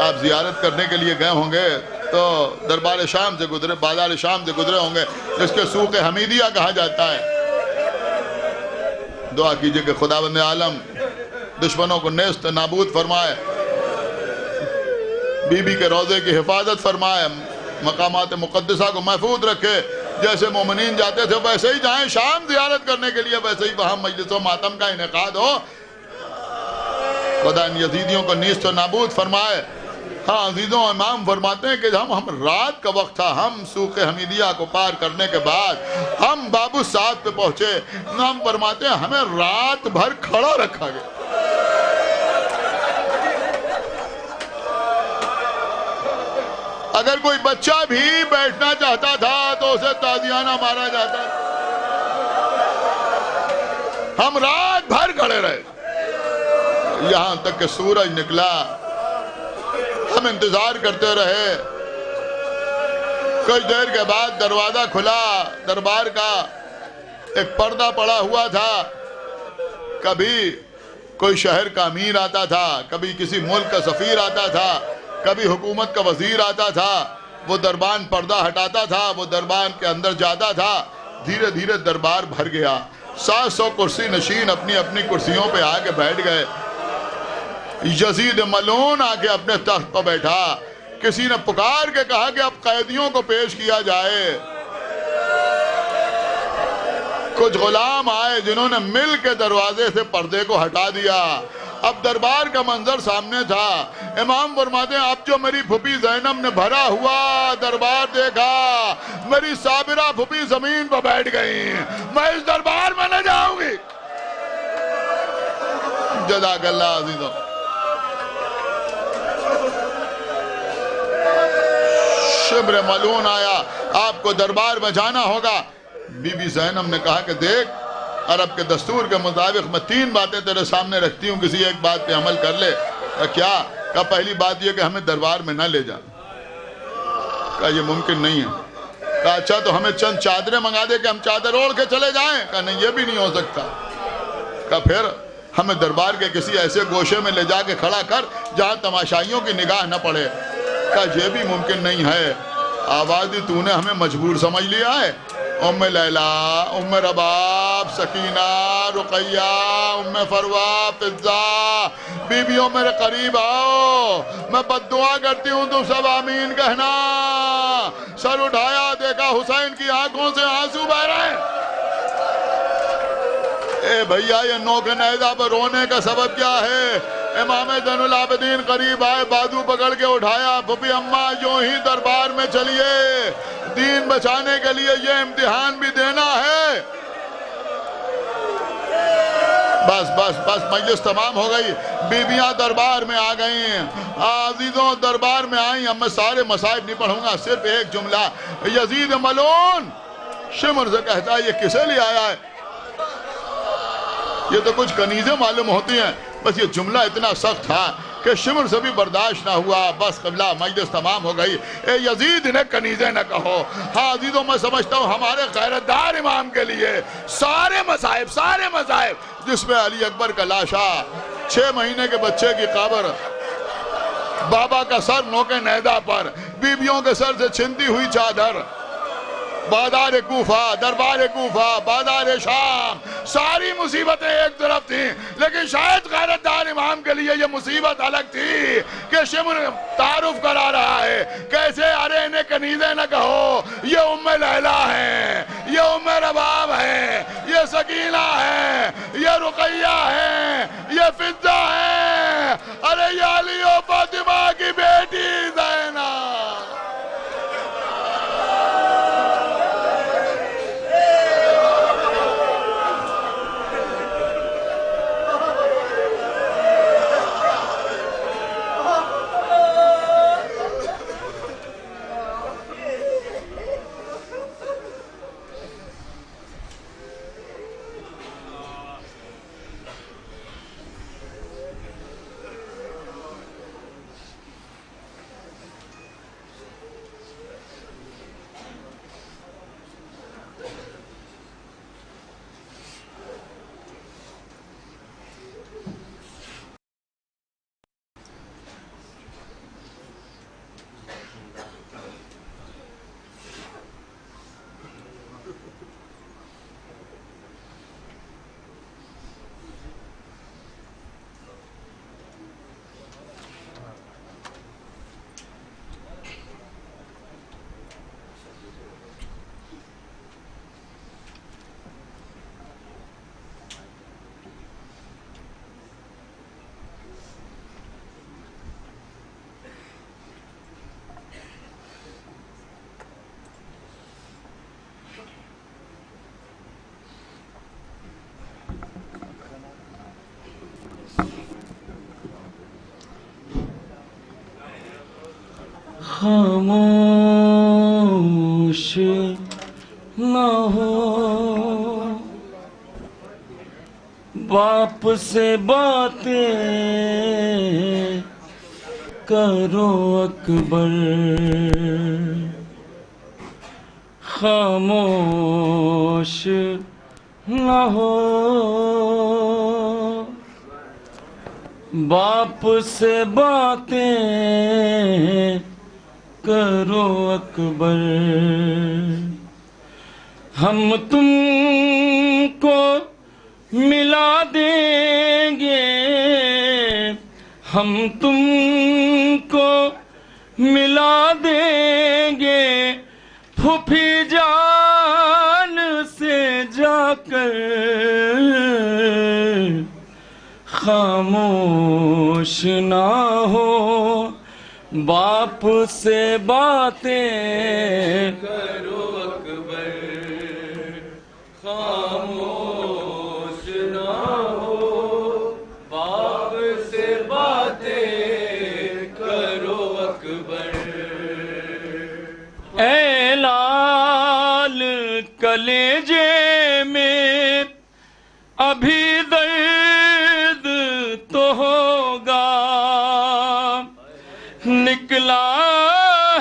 [SPEAKER 14] آپ زیارت کرنے کے لیے گئے ہوں گے تو دربار شام سے گزرے، بازار شام سے گزرے ہوں گے، جس کے سوق حمیدیہ کہا جاتا ہے۔ دعا کیجئے کہ خداوند عالم دشمنوں کو نیست نابود فرمائے، بی بی کے روضے کی حفاظت فرمائے، مقامات مقدسہ کو محفوظ رکھے۔ جیسے مومنین جاتے تھے ویسے ہی جائیں شام زیارت کرنے کے لیے، ویسے ہی وہاں مجلس و ماتم کا انعقاد ہو۔ خدا ان یزیدیوں کو نیست و نابود فرمائے۔ ہاں عزیزوں، امام فرماتے ہیں کہ ہم رات کا وقت تھا، ہم سوق حمیدیہ کو پار کرنے کے بعد ہم بابو سعد پہ پہنچے۔ ہم فرماتے ہیں ہمیں رات بھر کھڑا رکھا گیا۔ اگر کوئی بچہ بھی بیٹھنا چاہتا تھا تو اسے تازیانہ مارا جاتا تھا۔ ہم رات بھر کھڑے رہے یہاں تک کہ سورج نکلا، ہم انتظار کرتے رہے۔ کچھ دیر کے بعد دروازہ کھلا، دربار کا ایک پردہ پڑا ہوا تھا۔ کبھی کوئی شہر کا امیر آتا تھا، کبھی کسی ملک کا سفیر آتا تھا، کبھی حکومت کا وزیر آتا تھا، وہ دربان پردہ ہٹاتا تھا، وہ دربان کے اندر جاتا تھا۔ دھیرے دھیرے دربار بھر گیا، 700 کرسی نشین اپنی اپنی کرسیوں پہ آ کے بیٹھ گئے. یزید ملعون آ کے اپنے تخت پر بیٹھا. کسی نے پکار کے کہا کہ اب قیدیوں کو پیش کیا جائے. کچھ غلام آئے جنہوں نے مل کے دروازے سے پردے کو ہٹا دیا. اب دربار کا منظر سامنے تھا. امام فرماتے ہیں اب جو میری پھوپھی زینب نے بھرا ہوا دربار دیکھا, میری صابرہ پھوپھی زمین پر بیٹھ گئی. میں اس دربار میں نہ جاؤں گی. جزاک اللہ عزیزوں. شبر ملعون آیا, آپ کو دربار میں جانا ہوگا. بی بی زینب نے کہا کہ دیکھ, عرب کے دستور کے مطابق میں 3 باتیں تیرے سامنے رکھتی ہوں, کسی ایک بات پہ عمل کر لے. کیا؟ کہا پہلی بات یہ کہ ہمیں دربار میں نہ لے جا. کہا یہ ممکن نہیں ہے. کہا اچھا تو ہمیں چند چادریں منگا دے کہ ہم چادر اوڑھ کے چلے جائیں. کہا نہیں یہ بھی نہیں ہو سکتا. کہا پھر ہمیں دربار کے کسی ایسے گوشے میں لے جا کے کھڑا کر جہاں تماشائیوں کی نگاہ نہ پڑے. کہا یہ بھی ممکن نہیں ہے. آوازی تو نے ہمیں مجبور سمجھ لیا ہے. ام لیلا, ام رباب, سکینہ, رقیہ, ام فروا, فضہ, بیویوں میرے قریب آؤ. میں بد دعا کرتی ہوں تم سب آمین کہنا. سر اٹھایا, دیکھا حسین کی آنکھوں سے آنسو بہ رہے ہیں. اے بھیا یہ نوک نیزہ پر رونے کا سبب کیا ہے؟ امام زین العابدین قریب آئے, بازو پکڑ کے اٹھایا. پھوپھی اماں یوں ہی دربار میں چلیے, دین بچانے کے لیے یہ امتحان بھی دینا ہے. بس بس بس مجلس تمام ہو گئی. بیویاں دربار میں آ گئیں. عزیزوں دربار میں آئیں. اب میں سارے مصائب نہیں پڑھوں گا, صرف ایک جملہ. یزید ملعون شمر سے کہتا ہے یہ کسے لیے آیا ہے؟ یہ تو کچھ کنیزیں معلوم ہوتی ہیں. بس یہ جملہ اتنا سخت تھا کہ شمر سے بھی برداشت نہ ہوا. بس قبلہ مجلس تمام ہو گئی. اے یزید نے کنیزیں نہ کہو. ہاں عزیزوں میں سمجھتا ہوں ہمارے غیرتدار امام کے لیے سارے مذاہب جس میں علی اکبر کا لاشا, 6 مہینے کے بچے کی قبر, بابا کا سر نوکے نیزہ پر, بیویوں کے سر سے چھنتی ہوئی چادر, بازار کوفہ, دربار کوفہ, بازار شام, ساری مصیبتیں ایک طرف تھیں. لیکن شاید غیرتدار امام کے لیے یہ مصیبت الگ تھی کہ شمر تعارف کرا رہا ہے. کیسے؟ ارے انہیں کنیزیں نہ کہو, یہ ام لیلا ہیں, یہ ام رباب ہیں, یہ سکینہ ہیں, یہ رقیہ ہیں, یہ فضہ ہیں, ارے یہ علی و فاطمہ کی بیٹی زینب.
[SPEAKER 2] خاموش نہ ہو, باپ سے باتیں کرو اکبر. خاموش نہ ہو, باپ سے باتیں کرو اکبر. ہم تم
[SPEAKER 10] کو ملا دیں گے، ہم تم کو ملا دیں گے، پھوپھی جان سے جا کر خاموش نہ ہو، باپ سے باتیں کرو اکبر، خاموش نہ ہو، باپ سے باتیں کرو اکبر۔ اے لال کلیجے میں ابھی درد تو ہوگا، نکلا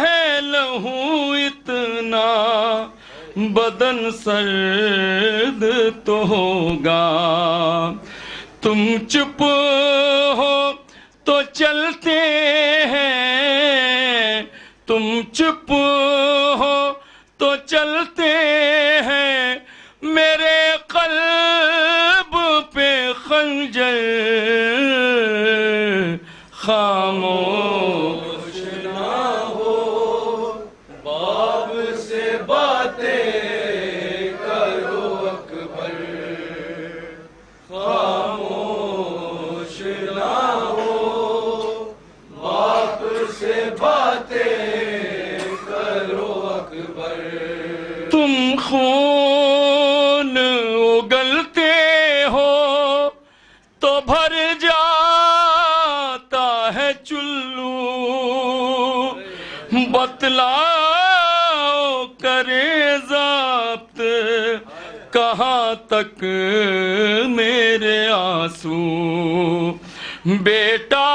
[SPEAKER 10] ہے لہو اتنا بدن سرد تو ہوگا، تم چپ ہو تو چلتے ہیں، تم چپ ہو تو چلتے ہیں، میرے قلب پہ خنجر خاموش نہ ہو، باپ سے باتیں کرو اکبر، خاموش نہ ہو، باپ سے باتیں کرو اکبر۔ تم خون اگلتے ہو تو بھر جاتا ہے چلو، بتلاؤ کرے ضابط کہاں تک میرے آنسو، بیٹا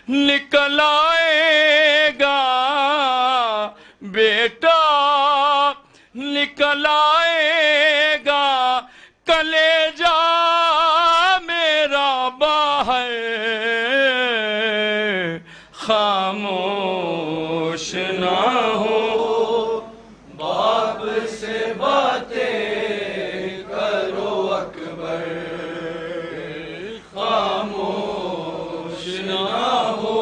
[SPEAKER 10] نکل آئے گا، بیٹا نکل آئے گا، کلیجہ میرا باہر خاموش نہ ہو، باپ سے باتیں کرو اکبر، خاموش نہ ہو،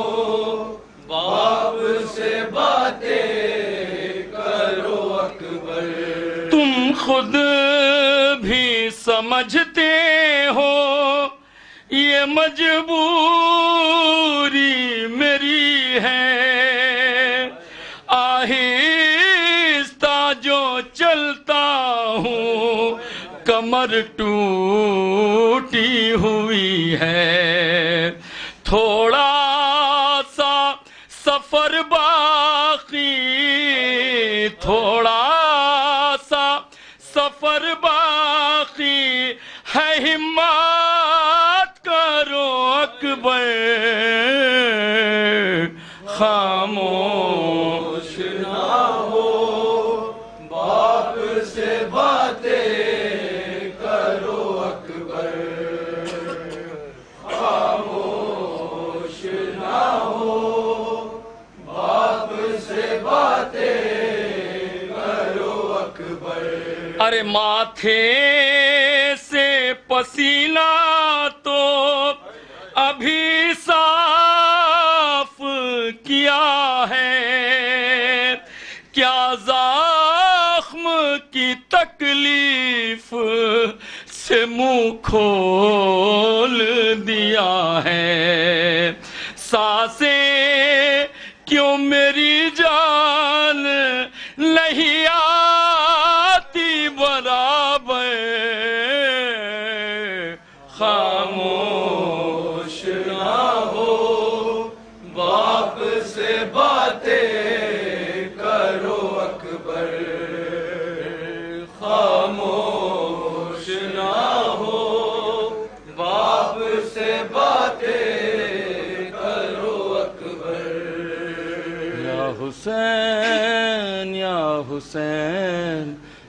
[SPEAKER 10] باپ سے باتیں کرو اکبر۔ تم خود بھی سمجھتے ہو یہ مجبوری میری ہے، آہستہ جو چلتا ہوں کمر ٹوٹی ہوئی ہے، تھوڑا سا سفر باقی، تھوڑا سا سفر باقی ہے، ہمت کرو اکبر، خاموش نہ ہو، باپ سے باتیں کرو اکبر، خاموش نہ ہو، باپ سے باتیں کرو اکبر۔ ارے ماتھے سے پسینہ تو ابھی صاف کیا ہے، کیا زخم کی تکلیف سے منہ کھول دیا ہے، سانسیں کیوں میری جان نہیں آتی برابر، خاموش نہ ہو، باپ سے باتیں کرو اکبر، خاموش نہ ہو، باپ سے باتیں کرو اکبر۔ یا حسین یا حسین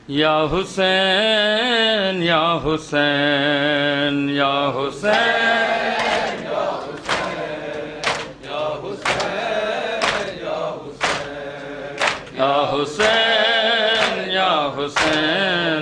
[SPEAKER 10] یا حسین یا حسین یا حسین یا حسین یا حسین یا حسین یا حسین یا حسین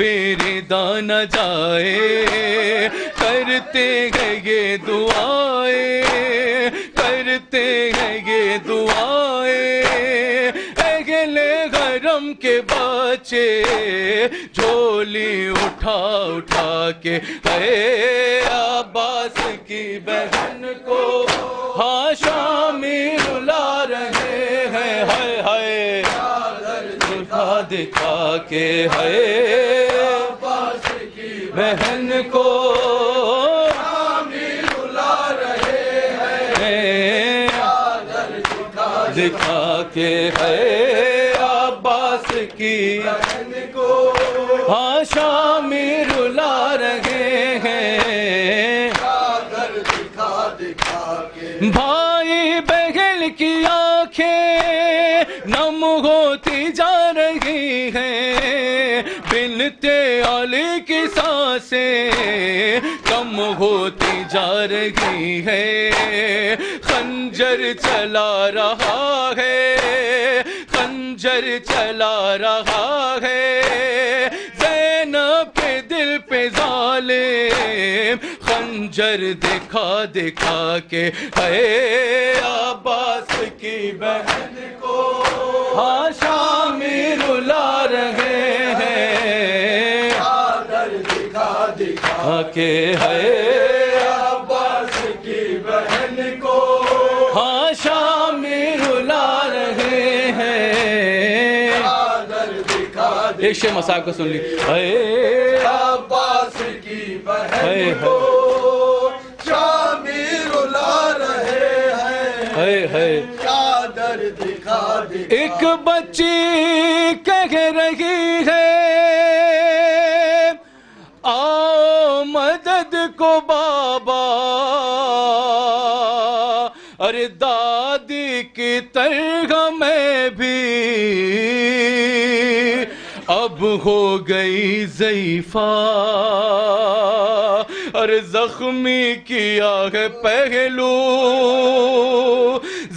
[SPEAKER 15] بےردا نہ جائے، کرتے ہیں یہ دعائیں، کرتے ہیں یہ دعائیں، اہل حرم کے بچے جھولی اٹھا اٹھا کے اے عباس کی بہن کو ہاں شامی رلا رہے ہیں، ہائے ہائے دکھا دکھا کے ہے عباس کی بہن کو شامی رلا رہے ہیں، دکھا کے ہے عباس کی بہن کو ہاں شامی رلا رہے ہیں، بھائی بہن کی آنکھیں نم ہوتی جا رہی ہیں، بنتے علی کی سانسیں کم ہوتی جا رہی ہیں، خنجر چلا رہا ہے، خنجر چلا رہا ہے، زینب کے دل پہ ظالم خنجر دکھا دکھا کے ہے عباس کی بہن کو ہاں شامی رلا رہے ہیں، دکھا دکھا کے ہے عباس کی بہن کو ہاں شامی رلا رہے ہیں، ایک شے مصاحب کو سن لی، اے عباس کی بہن کو شامی رلا رہے ہیں، چادر دکھا دکھا، ایک بچی کہہ رہی ہے آؤ مدد کو بابا، ارے دادی کی طرح میں بھی اب ہو گئی ضعیفہ، اور زخمی کیا ہے پہلو،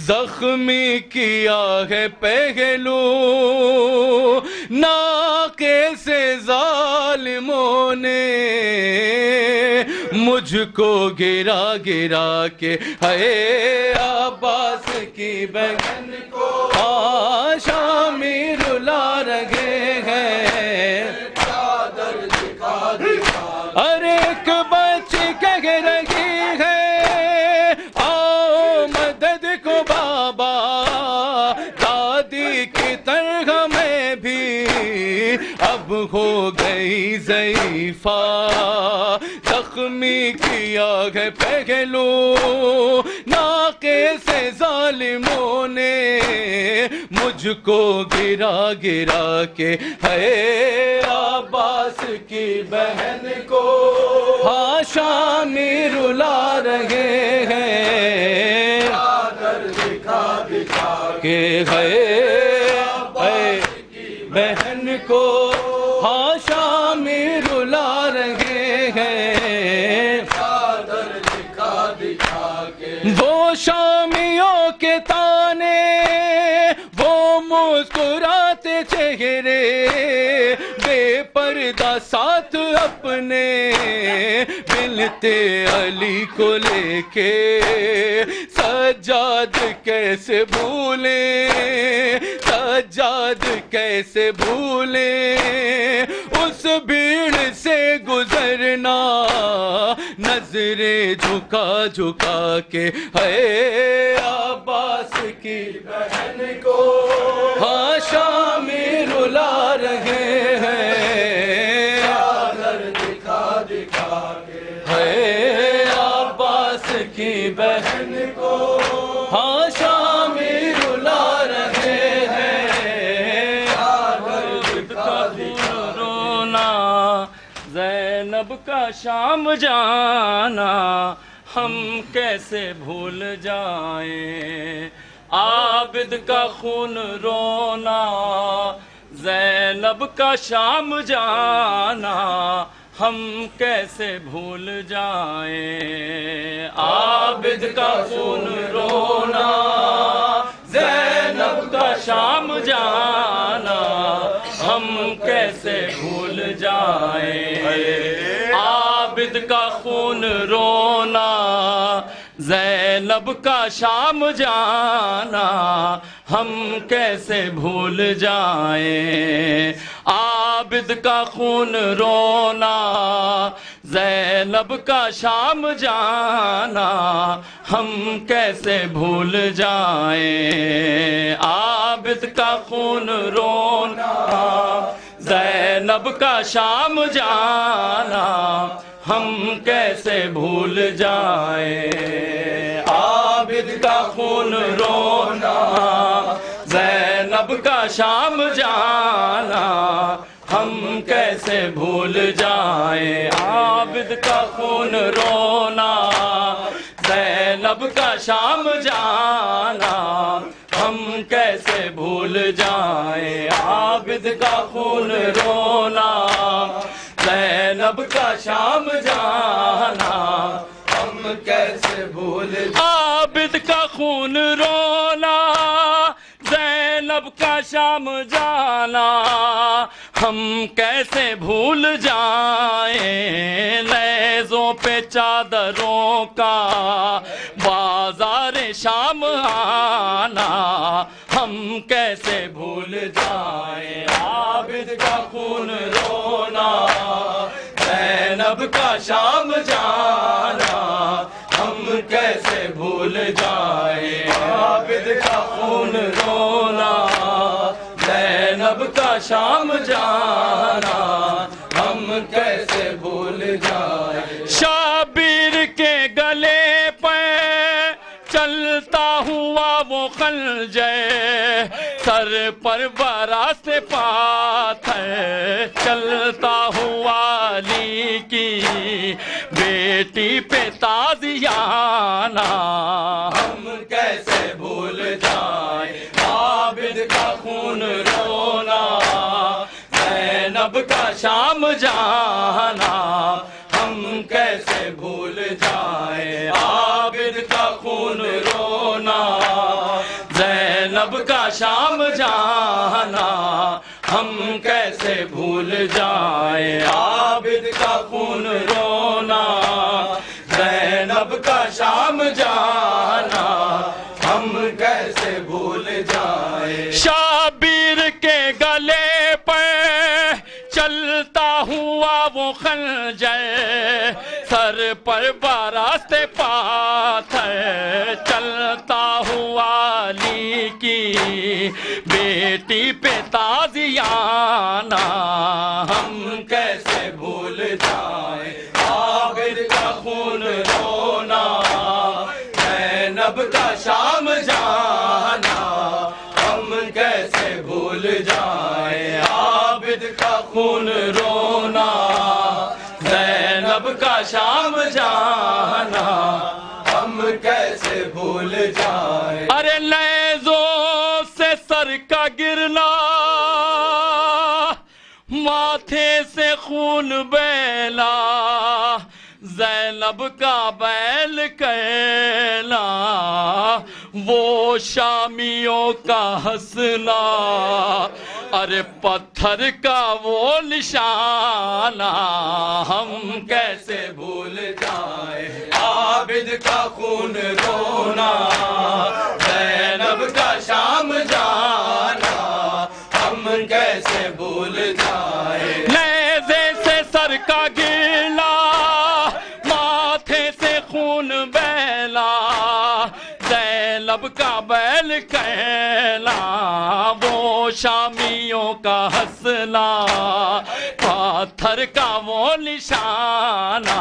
[SPEAKER 15] زخمی کیا ہے پہلو، ناکے سے ظالموں نے مجھ کو گرا گرا کے ہے عباس کی بہن کو ہاں شامی رلا رہے ہیں، چادر دکھا دکھا، ارے ایک بچی کہہ رہی ہے آؤ مدد کو بابا، دادی کی طرح میں بھی اب ہو گئی ضعیفہ، زخمی کیا ہے پہلو، ناکے سے ظالموں نے مجھ کو گرا گرا کے ہے عباس کی بہن کو ہاں شامی رلا رہے ہیں، چادر دکھا دکھا کے ہے بہن کو ہاں شامی رلا رہے ہیں، چادر دکھا دکھا کے، وہ شامیوں کے تانے وہ مسکراتے چہرے، بے پردہ ساتھ اپنے ملتے علی کو لے کے، سجاد کیسے بھولیں، سجاد کیسے بھولیں، اس بھیڑ سے گزرنا نظریں جھکا جھکا کے ہے عباس کی بہن کو ہاں شامی رلا رہے ہیں، چادر دکھا دکھا کے ہے عباس کی بہن کو ہاں شامی رلا رہے ہیں، چادر دکھا دکھا
[SPEAKER 10] رونا زینب کا شام جانا ہم کیسے بھول جائیں، عابد کا خون رونا زینب کا شام جانا ہم کیسے بھول جائیں، عابد کا خون رونا زینب کا شام جانا ہم کیسے بھول جائیں عابد کا خون رونا زینب کا شام جانا ہم کیسے بھول جائیں عابد کا خون رونا زینب کا شام جانا ہم کیسے بھول جائیں عابد کا خون رونا زینب کا شام جانا ہم کیسے بھول جائیں عابد کا خون رونا زینب کا شام جانا ہم کیسے بھول جائیں عابد کا خون رونا زینب کا شام جانا ہم کیسے بھول جائیں عابد کا خون رونا زینب کا شام جانا ہم کیسے بھول عابد کا خون رونا زینب کا شام جانا ہم کیسے بھول جائیں لیزوں پہ چادروں کا بازار شام آنا ہم کیسے بھول جائیں عابد کا خون رونا زینب کا شام جانا ہم کیسے بھول جائیں عابد کا خون رونا زینب کا شام جانا ہم کیسے بھول جائیں شابیر کے گلے پہ چلتا ہوا وہ خنجر سر پر براست پاتھر چلتا ہوا علی کی بیٹی پہ تازیانہ ہم کیسے بھول جائیں عابد کا خون رونا زینب کا شام جانا ہم کیسے بھول جائیں عابد کا خون رونا زینب کا شام جانا ہم کیسے بھول جائیں عابد کا خون رونا زینب کا شام جانا ہم کیسے بھول جائیں شابیر کے گلے پہ چلتا ہوا وہ خنجر سر پر براست پاتھر چلتا ہوا علی کی بیٹی پہ تازیانہ ہم کیسے بھول جائیں عابد کا خون رونا زینب کا شام جانا ہم کیسے بھول جائیں عابد کا خون رونا زینب کا شام جانا ہم کیسے بھول جائیں ارے نیزوں سے سر کا گرنا ماتھے سے خون بیلا زینب کا بیل کہنا وہ شامیوں کا ہنسنا ارے پتھر کا وہ نشانہ ہم کیسے بھول جائیں عابد کا خون رونا زینب کا شام جانا ہم کیسے بھول جائیں نیزے سے سر کا گرنا ماتھے سے خون بیلا زینب کا بیل کہنا وہ شامیوں کا ہنسنا پتھر کا وہ نشانہ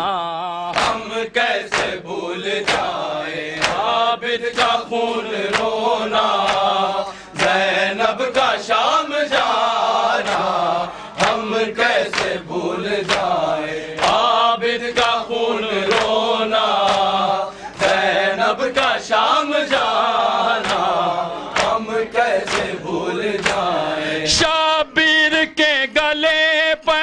[SPEAKER 10] ہم کیسے بھول جائیں عابد کا خون رونا زینب کا شام جانا ہم کیسے بھول جائیں عابد کا خون رونا زینب کا شام جانا ہم کیسے بھول جائیں شابیر کے گلے پہ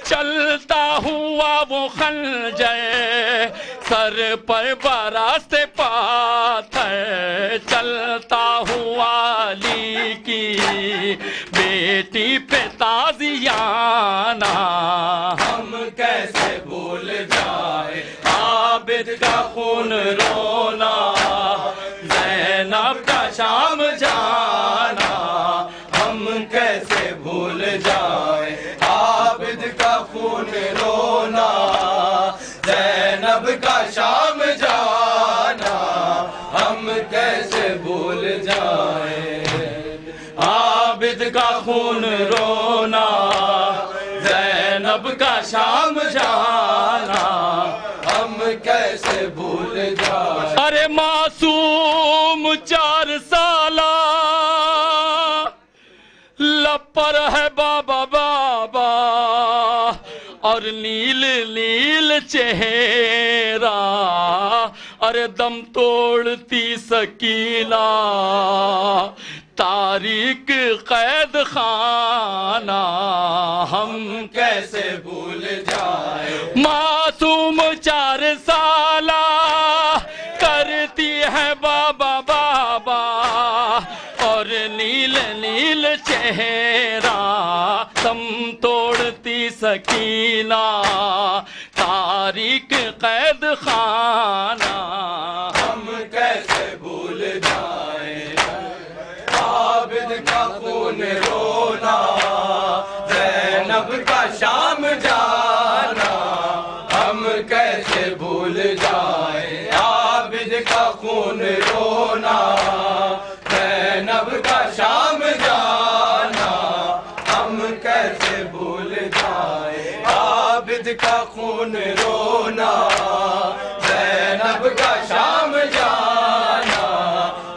[SPEAKER 10] چلتا ہوا وہ خنجر سر پر برستے پاتھر چلتا ہوں علی کی بیٹی پہ تازیانہ ہم کیسے بھول جائے عابد کا خون رونا زینب کا شام جانا ہم کیسے بھول جائے عابد کا خون رونا زینب کا شام جانا ہم کیسے بھول جائیں عابد کا خون رونا زینب کا شام جانا ہم کیسے بھول جائیں ارے معصوم 4 سالہ لب پر ہے بابا بابا اور نیل نیل چہرہ ارے دم توڑتی سکینہ تاریک قید خانہ ہم کیسے بھول جائیں معصوم 4 سالہ کرتی ہے بابا بابا اور نیل نیل چہرہ دم توڑتی سکینہ تاریک قید خانہ ہم کیسے بھول جائیں عابد کا خون رونا زینب کا شام جانا ہم کیسے بھول جائیں عابد کا خون رونا زینب کا شام جانا ہم کیسے بھول جائیں عابد کا خون رونا زینب کا شام جانا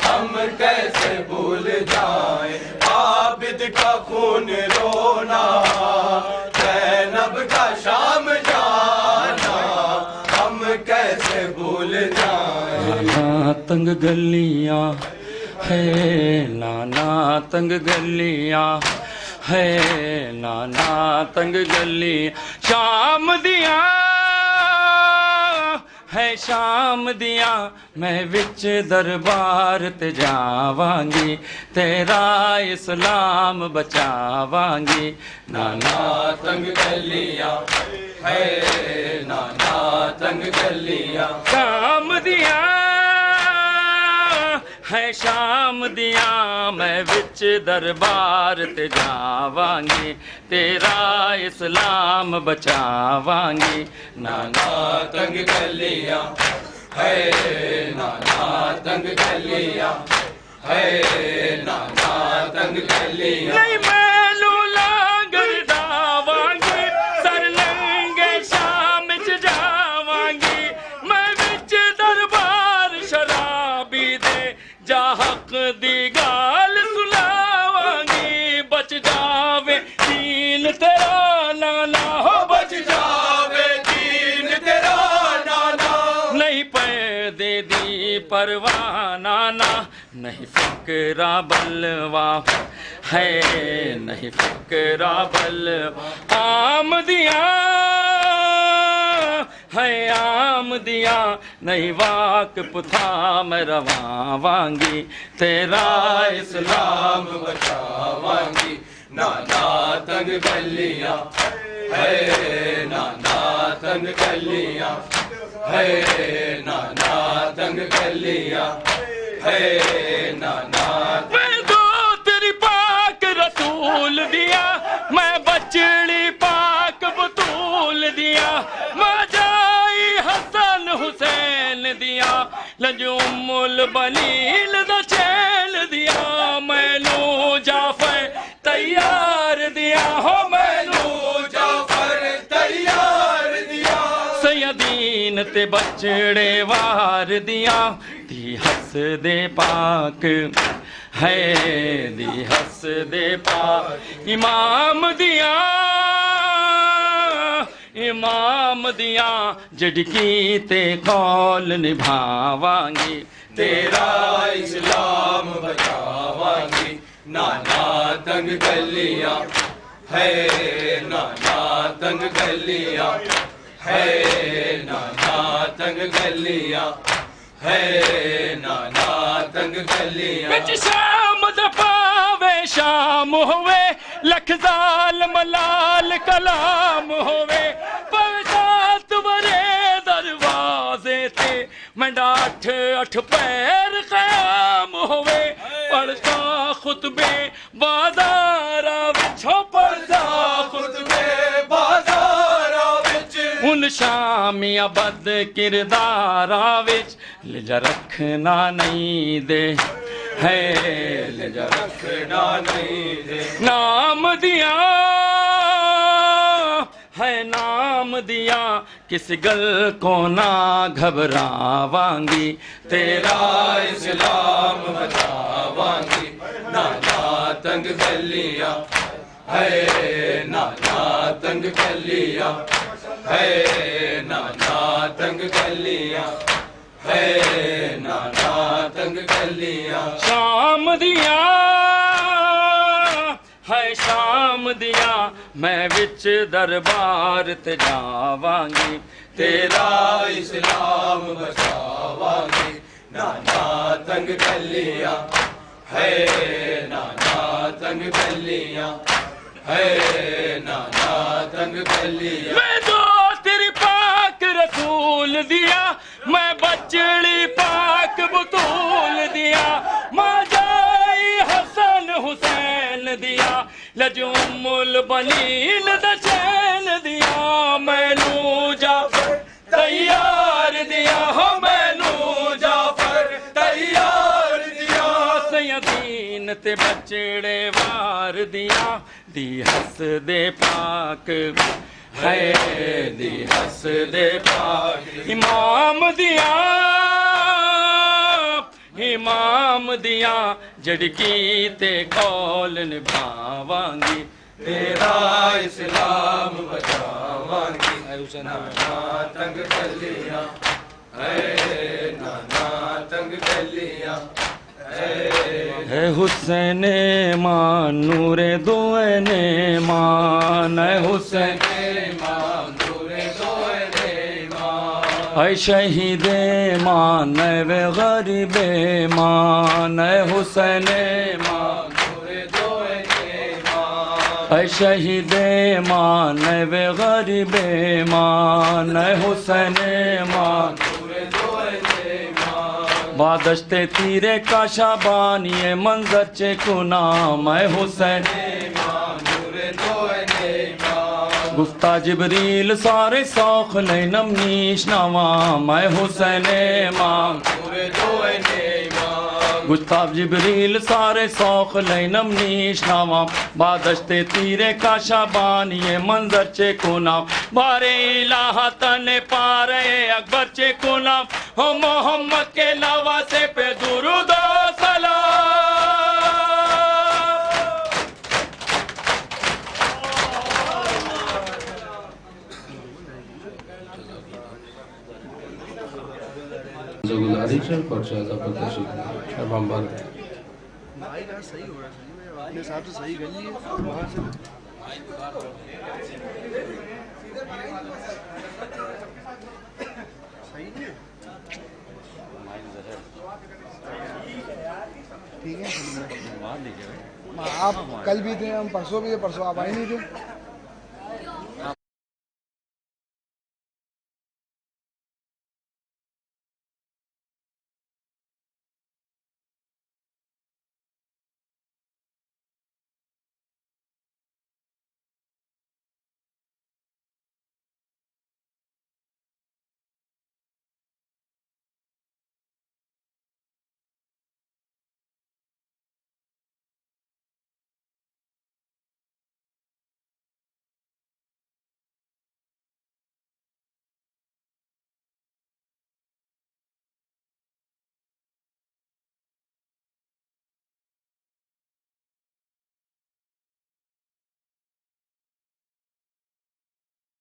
[SPEAKER 10] ہم کیسے بھول جائیں عابد کا خون رونا زینب کا شام جانا ہم کیسے بھول جائیں تنگ گلیاں ہے نانا تنگ گلیاں ہے نانا تنگ گلی شام دیا ہے شام دیا میں وچ دربار تے جاواں گی تیرا اسلام بچاواں گی نانا تنگ گلیاں ہے نانا تنگ گلیاں شام دیا ہے شام دیا میں وچ دربار تے جاواں گی تیرا اسلام بچاواں گی نانا تنگ گلیاں ہے نانا تنگ گلیاں ہے نانا تنگ گلیاں نہیں میں لولا گرداواں گی سر لنگے شام چ جاواں گی میں وچ دربار شرابی دے جا حق دی گال سلاواں گی بچ جاوے دین تیرا نانا ہو بچ جاوے دین تیرا نانا نہیں پیدے دی پرواہ نانا نہیں فکرہ بلوا ہے نہیں فکرہ بلوا آمدیاں ہے آمدیاں نہیں واقف تھا میں رواں گی تیرا اسلام بچاواں گی نانا تنگ گلیاں ہے نانا تنگ گلیاں ہے نانا تنگ گلیاں ہے نانا میں دو تیری پاک رسول دیا میں بچڑی پاک بطول دیا میں جائی حسن حسین دیا لج ام البنین دا چیل دیا میں نو جعفر تیار دیا ہو میں نو جعفر تیار دیا سیدین تے بچڑے وار دیا دی حس دے پاک ہے دی حس دے پاک امام دیا امام دیا جڑکی تے قول نبھاواں گی تیرا اسلام بچاواں گی نانا تنگ گلیاں ہے نانا تنگ گلیاں
[SPEAKER 8] ہے نانا تنگ گلیاں ہے نانا تنگ گلیاں بچ شام دا پاوے شام ہوئے لکھ زال ملال کلام ہوئے پوشات ورے دروازے تے منڈا اٹھ پیر قیام ہوئے پڑھتا خطبے بازارا وچھو پڑھتا خطبے بازارا وچ ان شامیاں بد کردارا وچ لجا رکھنا نہیں دے ہے لجا رکھنا نہیں دے نام دیا ہے نام دیا کس گل کو نہ گھبراواں گی تیرا اسلام بچاواں گی نانا تنگ گلیاں ہے نانا تنگ گلیاں ہے نانا تنگ گلیاں ہے نانا تنگ گلیاں شام دیا ہے شام دیا میں وچ دربار تے جاواں گی تیرا اسلام بچاواں گی نانا تنگ گلیاں ہے نانا تنگ گلیاں ہے نانا تنگ گلیاں میں دو تیری پاک رسول دیا میں بچڑی پاک بطول دیا ماں جائی حسن حسین دیا لجو ام البنین دا چین دیا میں نو جعفر تیار دیا ہو میں نو جعفر تیار دیا سیدین تے بچڑے وار دیا دی حس دے پاک ہے دی حس دے پاک امام دیا امام دیا جڑکی تے قول نبھاواں گی تیرا اسلام بچاواں گی نانا تنگ گلیاں ہے نانا تنگ گلیاں ہے حسین ایمان نور دو ایمان ہے حسین ایمان نور دو ایمان ہے شہید ایمان ہے غریب ایمان ہے حسین ایمان نور دو ایمان ہے شہید ایمان ہے غریب ایمان ہے حسین ایمان بادشت تیرے کا شابانی منظر چے کو نام ہے حسین گفتہ جبریل سارے سوخ لینم نیش نوام ہے حسین امام گفتہ جبریل سارے سوخ لینم نیش نوام بادشت تیرے کا شابانی منظر چے کو نام بارے الہ تن پارے اکبر چے کو نام ہو محمد کے لواسے پہ درود و سلام
[SPEAKER 16] گزارش ہے پرچہ پر تشریف اب ہم بار
[SPEAKER 11] صحیح ہو رہا ہے اپنے حساب سے صحیح کر لیے وہاں سے صحیح نہیں ٹھیک ہے آپ کل بھی تھے ہم پرسوں بھی تھے پرسوں آپ آئے نہیں تھے